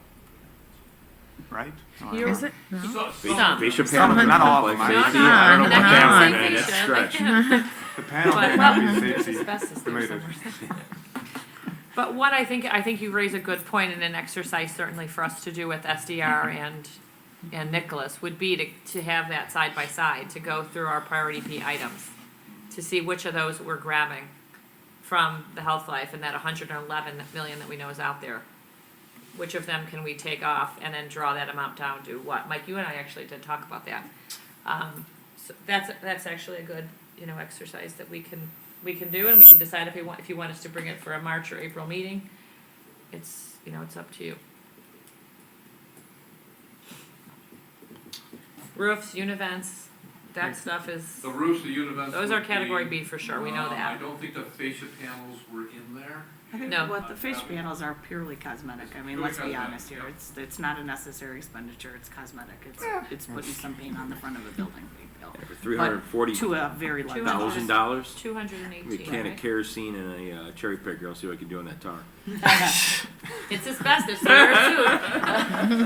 right? Is it? Some. Facial Some, panels, not all of them. safety, I- I don't know No, about no, that no, one, no, man, no, that's no, stretch. no. The panel But- may not well, be there's safety asbestos there related. somewhere. But what I think you raise a good point in an exercise certainly for us to do with SDR and Nicholas would be to have that side by side, to go through our priority P items, to see which of those we're grabbing from the health life and that 111 million that we know is out there. Which of them can we take off and then draw that amount down to what? Mike, you and I actually did talk about that. So that's actually a good, exercise that we can do, and we can decide if you want us to bring it for a March or April meeting. It's, it's up to you. Roofs, univents, that stuff is, The roofs, the univents. those are would category be- B for sure, we know I that. don't think the fascia panels were in there. I think No. what the fish panels are purely cosmetic. I mean, Purely let's be cosmetic, honest here. yeah. It's not a necessary expenditure. It's cosmetic. It's putting some paint on the front of a building. Big deal. For $340,000, To a very large. $218, a can of right? kerosene and a cherry picker, I'll see what I can do on that tar. It's asbestos, so wear a suit.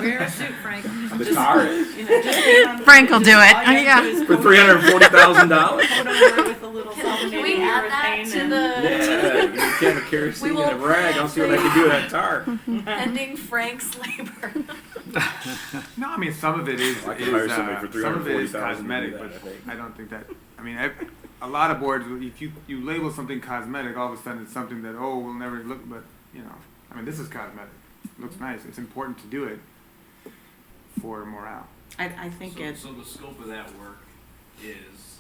Wear a suit, Frank. The tar is. Frank will do it. Yeah. For $340,000? With a little Can we add that to the Yeah, a can of kerosene and a rag, I'll see what I can do with that tar. pending Frank's labor? No, I mean, some of it is, I could hire somebody for some of it is $340,000 to do cosmetic, that, but I think. I don't think that, I mean, a lot of boards, if you label something cosmetic, all of a sudden it's something that, we'll never look, but, I mean, this is cosmetic. It looks nice. It's important to do it for morale. I think So- it's. So the scope of that work is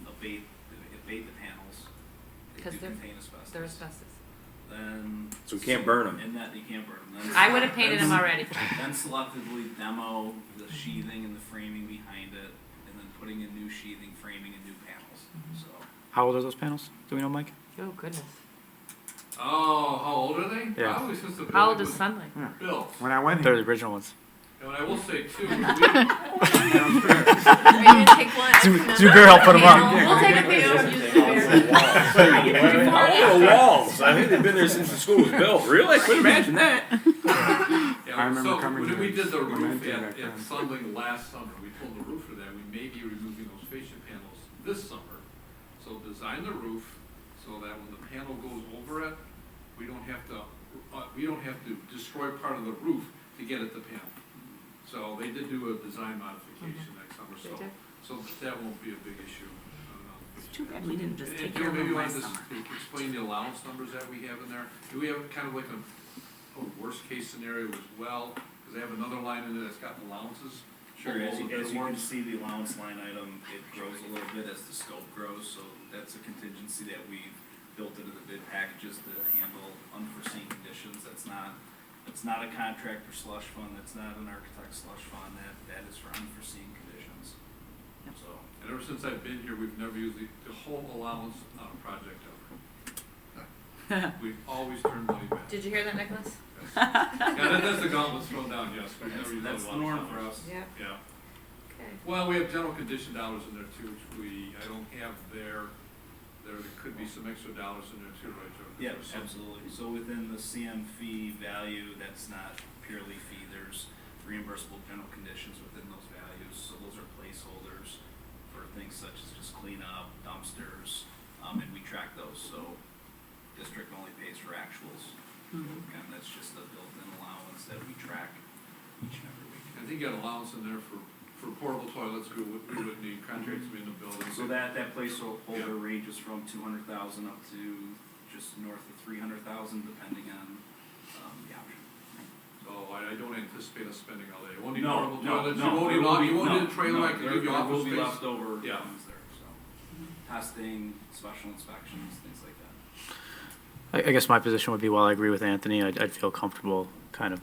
abate the panels. They Because do they're- contain asbestos. They're asbestos. Then. So we can't burn 'em. And that, you can't burn them. I would have painted them already. Then selectively demo the sheathing and the framing behind it, and then putting in new sheathing, framing, and new panels, so. How old are those panels? Do we know, Mike? Oh, goodness. Oh, how old are they? Yeah. Probably since the How old building is Sunlight? Yeah. was built. When I went They're here, the original ones. And I will say too, Are you gonna take one? Zuger helped put 'em up. We'll take a picture of you, Zubair. All the walls, I think they've been there since the school was built, really? I couldn't imagine that. Yeah, I remember so coming when to we did the roof Lamenting at back then. Sunling last summer, we told the roofer that we may be removing those fascia panels this summer. So design the roof so that when the panel goes over it, we don't have to destroy part of the roof to get at the panel. So they did do a design modification next summer, They did. so that won't be a big issue. It's too bad we didn't just And take Joe, care of maybe them you want last to summer. explain the allowance numbers that we have in there? Do we have kind of like a worst case scenario as well? Because they have another line in there that's got allowances. Sure, for as all you the bid can work. see, the allowance line item, it grows a little bit as the scope grows, so that's a contingency that we've built into the bid packages to handle unforeseen conditions. That's not a contractor slush fund, that's not an architect slush fund, that is for unforeseen conditions. So, And ever since I've been here, we've never used the whole allowance on a project ever. We've always turned money back. Did you hear that, Nicholas? Yeah, that's the gauntlet thrown down, yes. We've never used that's the allowance norm for dollars. us. Yeah. Yeah. Okay. Well, we have general condition dollars in there too, which I don't have there. There could be some extra dollars in there too, right, Joe? Yeah, absolutely. So within the CM fee value, that's not purely fee, there's reimbursable general conditions within those values. So those are placeholders for things such as just cleanup, dumpsters, and we track those. So district only pays for actuals. And that's just a built-in allowance that we track each and every week. I think you got allowance in there for portable toilets, we would need contracts to be in the building. So that placeholder ranges from 200,000 up to just north of 300,000, depending on the option. So I don't anticipate us spending all day. You won't need No, portable no, toilets, no, you won't need a no, trailer, no, I can give you there office will be space. leftover Yeah. funds there, so testing, special inspections, things like that. I guess my position would be, while I agree with Anthony, I'd feel comfortable kind of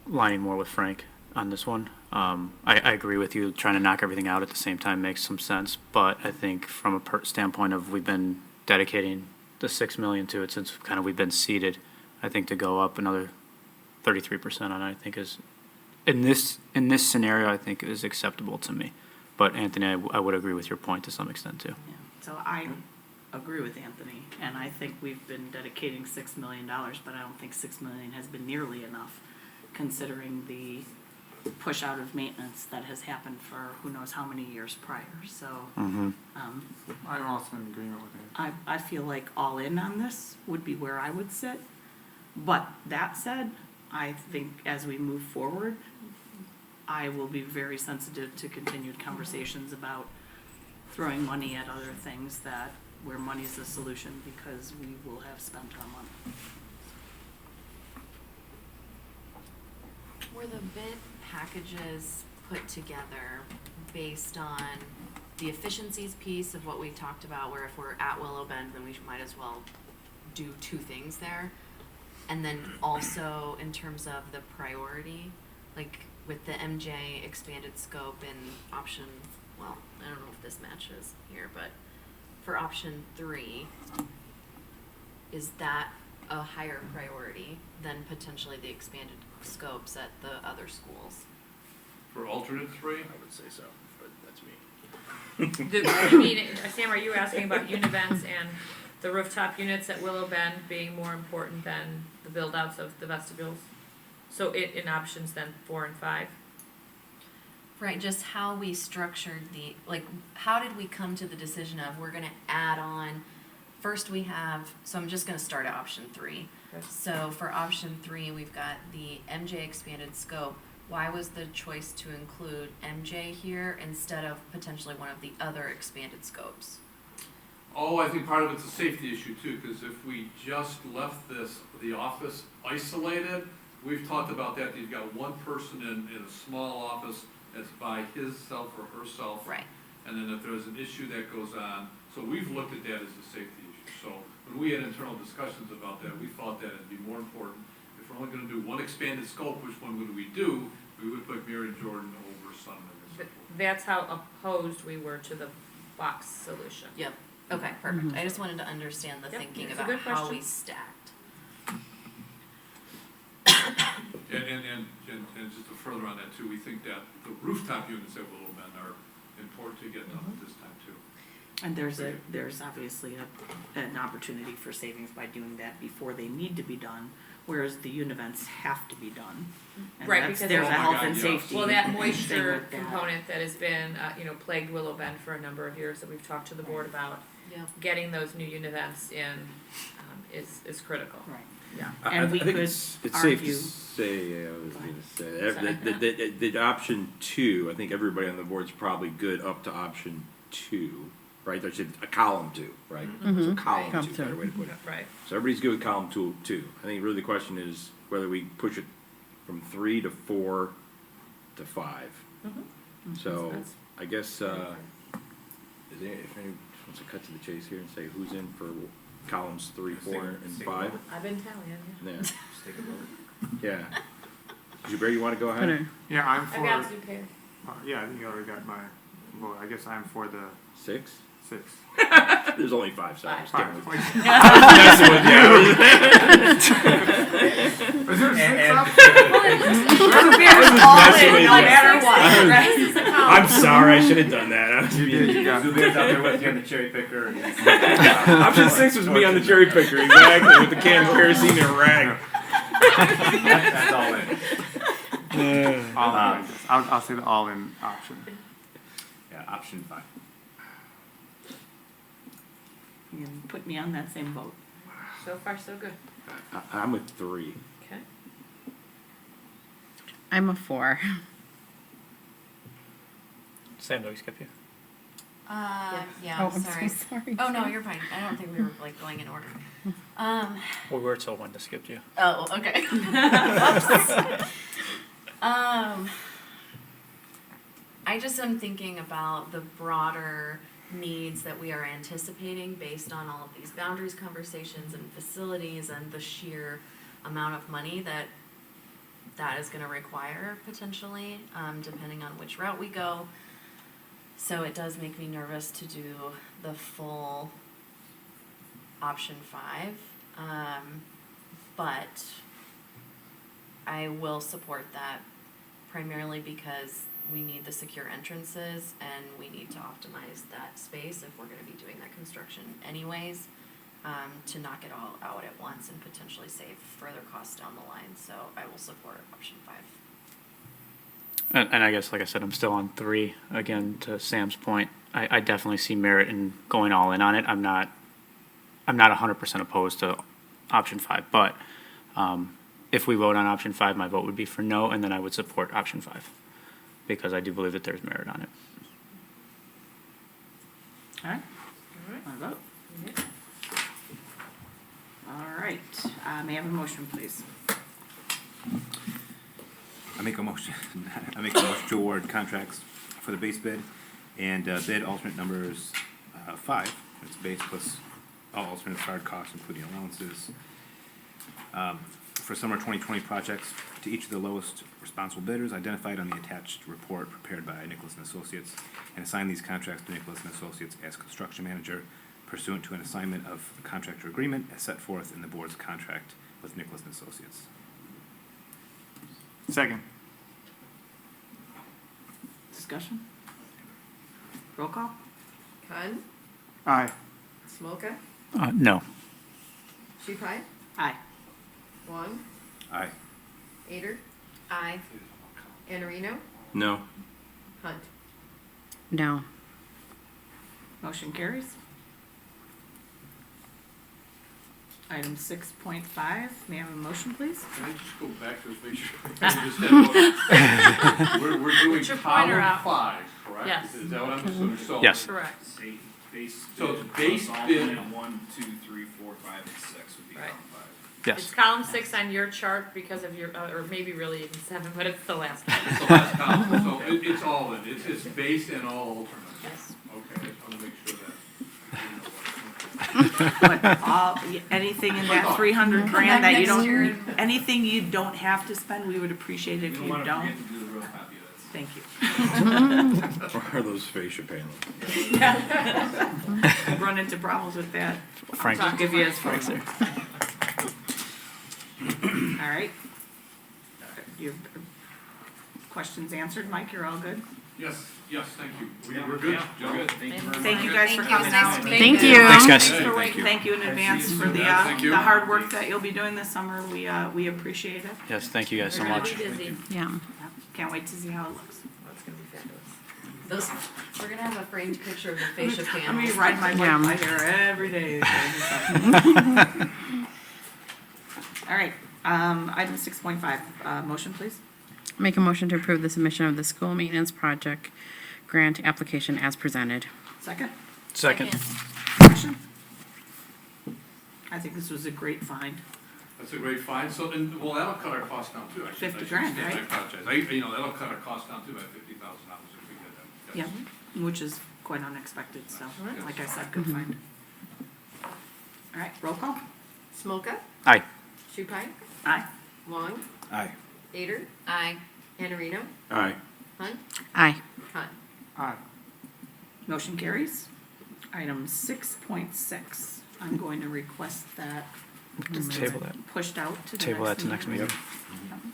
lining more with Frank on this one. I agree with you, trying to knock everything out at the same time makes some sense, but I think from a standpoint of we've been dedicating the $6 million to it since kind of we've been seated, I think to go up another 33% on it, I think is, in this scenario, I think is acceptable to me. But Anthony, I would agree with your point to some extent too. Yeah. So I agree with Anthony, and I think we've been dedicating $6 million, but I don't think $6 million has been nearly enough, considering the push out of maintenance that has happened for who knows how many years prior, so. Mm-hmm. Um, I'm also in agreement with it. I feel like all in on this would be where I would sit. But that said, I think as we move forward, I will be very sensitive to continued conversations about throwing money at other things that, where money's the solution, because we will have spent our money. Were the bid packages put together based on the efficiencies piece of what we talked about, where if we're at Willow Bend, then we might as well do two things there? And then also in terms of the priority, like with the MJ expanded scope and option, well, I don't know if this matches here, but for option 3, is that a higher priority than potentially the expanded scopes at the other schools? For alternate 3? I would say so, but that's me. You mean, Sam, are you asking about univents and the rooftop units at Willow Bend being more important than the build-outs of the vestibules? So in options then 4 and 5? Right, just how we structured the, like, how did we come to the decision of we're gonna add on, first we have, so I'm just gonna start at option 3. Okay. So for option 3, we've got the MJ expanded scope. Why was the choice to include MJ here instead of potentially one of the other expanded scopes? Oh, I think part of it's a safety issue too, because if we just left the office isolated, we've talked about that, you've got one person in a small office that's by himself or herself. Right. And then if there's an issue that goes on, so we've looked at that as a safety issue. So when we had internal discussions about that, we thought that it'd be more important, if we're only gonna do one expanded scope, which one would we do? We would put Mary Jordan over Sunman and so forth. That's how opposed we were to the box solution. Yep. Okay, perfect. I just wanted to understand the Yep, thinking it's a about good how question. we stacked. And just to further on that too, we think that the rooftop units at Willow Bend are important to get done at this time too. And there's obviously an opportunity for savings by doing that before they need to be done, whereas the univents have to be done. And Right, that's- because there's Oh a my health God, and yes. safety. Well, that thing moisture with that. component that has been, plagued Willow Bend for a number of years that we've talked to the board about, Yeah. getting those new univents in, is critical. Right, yeah. I And we think could it's safe to argue. say, I was Go gonna ahead. say, the option 2, I think everybody on the board's probably good up to option 2, right? There's a column 2, right? So column Column 2, two. better way to put it. Right. So everybody's good with column 2. I think really the question is whether we push it from 3 to 4 to 5. So That's- I guess, if anyone wants to cut to the chase here and say who's in for columns 3, 4, and 5? I've been tallying, yeah. Yeah. Just take a vote. Yeah. Zubair, you wanna go ahead? Yeah, I'm I've for, got Zupair. yeah, I think you already got my vote. I guess I'm for the 6? 6. There's only 5, so I'm just kidding. Fine. Messing with you. Is there a 6 up? Zubair's all in, no matter what, right? This is a column. I'm sorry, I should have done that. I was You did, you got Zubair's out there with you on the cherry picker. And Option 6 was me on the cherry picker, exactly, with the can of kerosene and a rag. That's all in. all in. I guess. I'll say the all-in option. Yeah, option 5. You can put me on that same vote. So far, so good. I'm with 3. Okay. I'm a 4. Sam, do we skip you? Yeah, Oh, I'm so sorry. sorry. Oh, no, you're fine. I don't think we were like going in order. We were told when to skip you. Oh, okay. Oops. I just am thinking about the broader needs that we are anticipating based on all of these boundaries conversations and facilities and the sheer amount of money that is going to require potentially, depending on which route we go. So it does make me nervous to do the full option 5, but I will support that primarily because we need the secure entrances and we need to optimize that space if we're going to be doing that construction anyways, to knock it all out at once and potentially save further costs down the line. So I will support option 5. And I guess, like I said, I'm still on 3. Again, to Sam's point, I definitely see merit in going all in on it. I'm not 100% opposed to option 5, but if we vote on option 5, my vote would be for no, and then I would support option 5 because I do believe that there's merit on it. All right. My vote. All right. May I have a motion, please? I make a motion to award contracts for the base bid and bid alternate numbers 5. It's base plus all alternate fired costs, including allowances, for summer 2020 projects to each of the lowest responsible bidders identified on the attached report prepared by Nicholas and Associates, and assign these contracts to Nicholas and Associates as construction manager pursuant to an assignment of contractor agreement as set forth in the board's contract with Nicholas and Associates. Second. Discussion? Roll call? Khan, Aye. Smolka, No. Shupai, Aye. Wong, Aye. Ader. Aye. Anarino, No. Hunt. No. Motion carries. Item 6.5, may I have a motion, please? Can I just go back to the picture? We're doing Put your pointer column out. 5, correct? Yes. Is that what I'm assuming? So- Yes. Correct. Base So it's bid base plus bid. alternate 1, 2, 3, 4, 5, and 6 would be Right. column 5. Yes. It's column 6 on your chart because of your, or maybe really even 7, but it's the last one. It's the last column, so it's all in, it's base and all alternates. Yes. Okay, I just want to make sure that. But anything in that 300 grand that you don't, anything you don't have to spend, we would appreciate it if you wanna don't. forget to do the real copy of this. Thank you. Or are those fascia panels? Run into problems with that. Frank. I'll give you his phone. Frank's there. All right. Your questions answered, Mike, you're all good? Yes, thank you. We're good. Yeah, Good. Thank you very much. Thank you guys for Thank you. coming It's nice out. to meet Thank you. you. Thanks, guys. Thank you in advance for the, Thank you. the hard work that you'll be doing this summer. We appreciate it. Yes, thank you guys so We're gonna much. be busy. Yeah. Can't wait to see how it looks. It's gonna be fabulous. Those, we're gonna have a framed picture of the fascia I'm panels. gonna ride my bike Yeah. by here every day. All right, item 6.5, motion please. Make a motion to approve the submission of the school maintenance project grant application as presented. Second, Second. discussion. I think this was a great find. That's a great find, so, and, well, that'll cut our costs down too. 50 grand, right? I apologize, that'll cut our costs down too by $50,000 if we get that. Yes. Yeah, which is quite unexpected, so, Yes. like I said, good find. All right, roll call. Smolka, Aye. Shupai, Aye. Wong, Aye. Ader. Aye. Anarino, Aye. Hunt, Aye. Khan. Aye. Motion carries. Item 6.6, I'm going to request that this gets Table that. pushed out to the Table that to next meeting.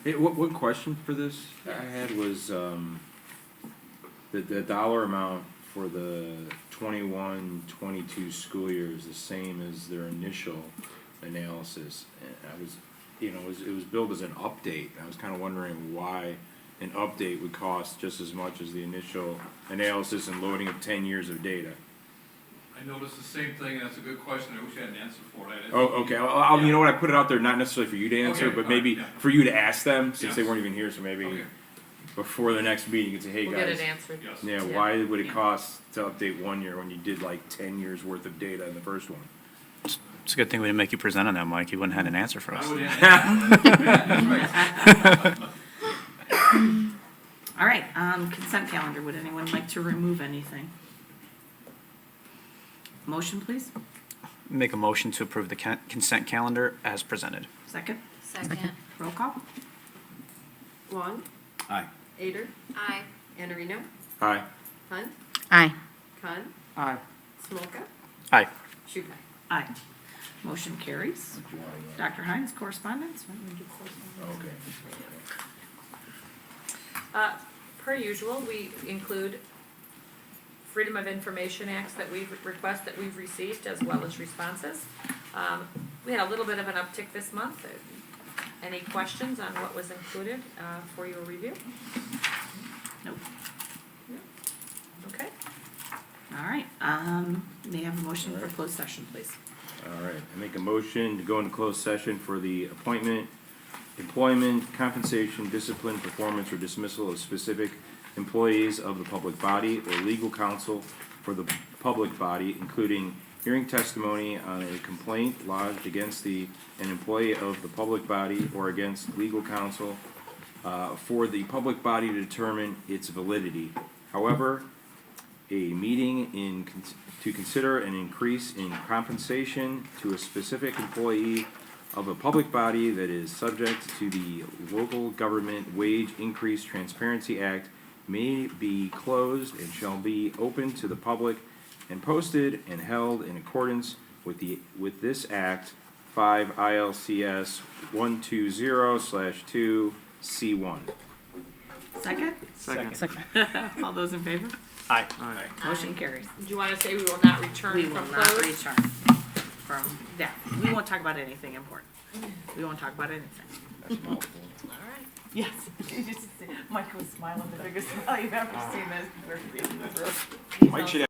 Hey, one question for this I had was, the dollar amount for the 21-22 school year is the same as their initial analysis. And I was, it was billed as an update. I was kind of wondering why an update would cost just as much as the initial analysis and loading of 10 years of data. I noticed the same thing, and that's a good question, I wish I had an answer for it. Oh, okay. You know what? I put it out there not necessarily for you to answer, Okay, but all maybe right, yeah. for you to ask them since Yes. they weren't even here. So maybe Okay. before the next meeting, you can say, "Hey We'll guys, get it answered. Yes. yeah, Yeah. why would it Yeah. cost to update 1 year when you did like 10 years worth of data in the first one?" It's a good thing we didn't make you present on that, Mike. You wouldn't have had an answer for I us. would That's right. All right, consent calendar, would anyone like to remove anything? Motion, please. Make a motion to approve the consent calendar as presented. Second, Second. roll call. Wong, Aye. Ader. Aye. Anarino, Aye. Hunt, Aye. Khan, Aye. Smolka, Aye. Shupai. Aye. Motion carries. Dr. Hines, correspondence? Why don't we do correspondence? Per usual, we include Freedom of Information Acts that we've requests that we've received as well as responses. We had a little bit of an uptick this month. Any questions on what was included for your review? Nope. Okay. All right, may I have a motion for closed session, please? All right, I make a motion to go into closed session for the appointment, employment, compensation, discipline, performance, or dismissal of specific employees of the public body or legal counsel for the public body, including hearing testimony on a complaint lodged against an employee of the public body or against legal counsel for the public body to determine its validity. However, a meeting to consider an increase in compensation to a specific employee of a public body that is subject to the Local Government Wage Increase Transparency Act may be closed and shall be open to the public and posted and held in accordance with this Act 5 ILCS 120/2C1. Second? Second. All those in favor? Aye. Motion carries. Do you wanna say we will not return We from will not closed? return from that. We won't talk about anything important. We won't talk about anything. Alright. Yes. Mike was smiling the biggest smile you've ever seen. Mike should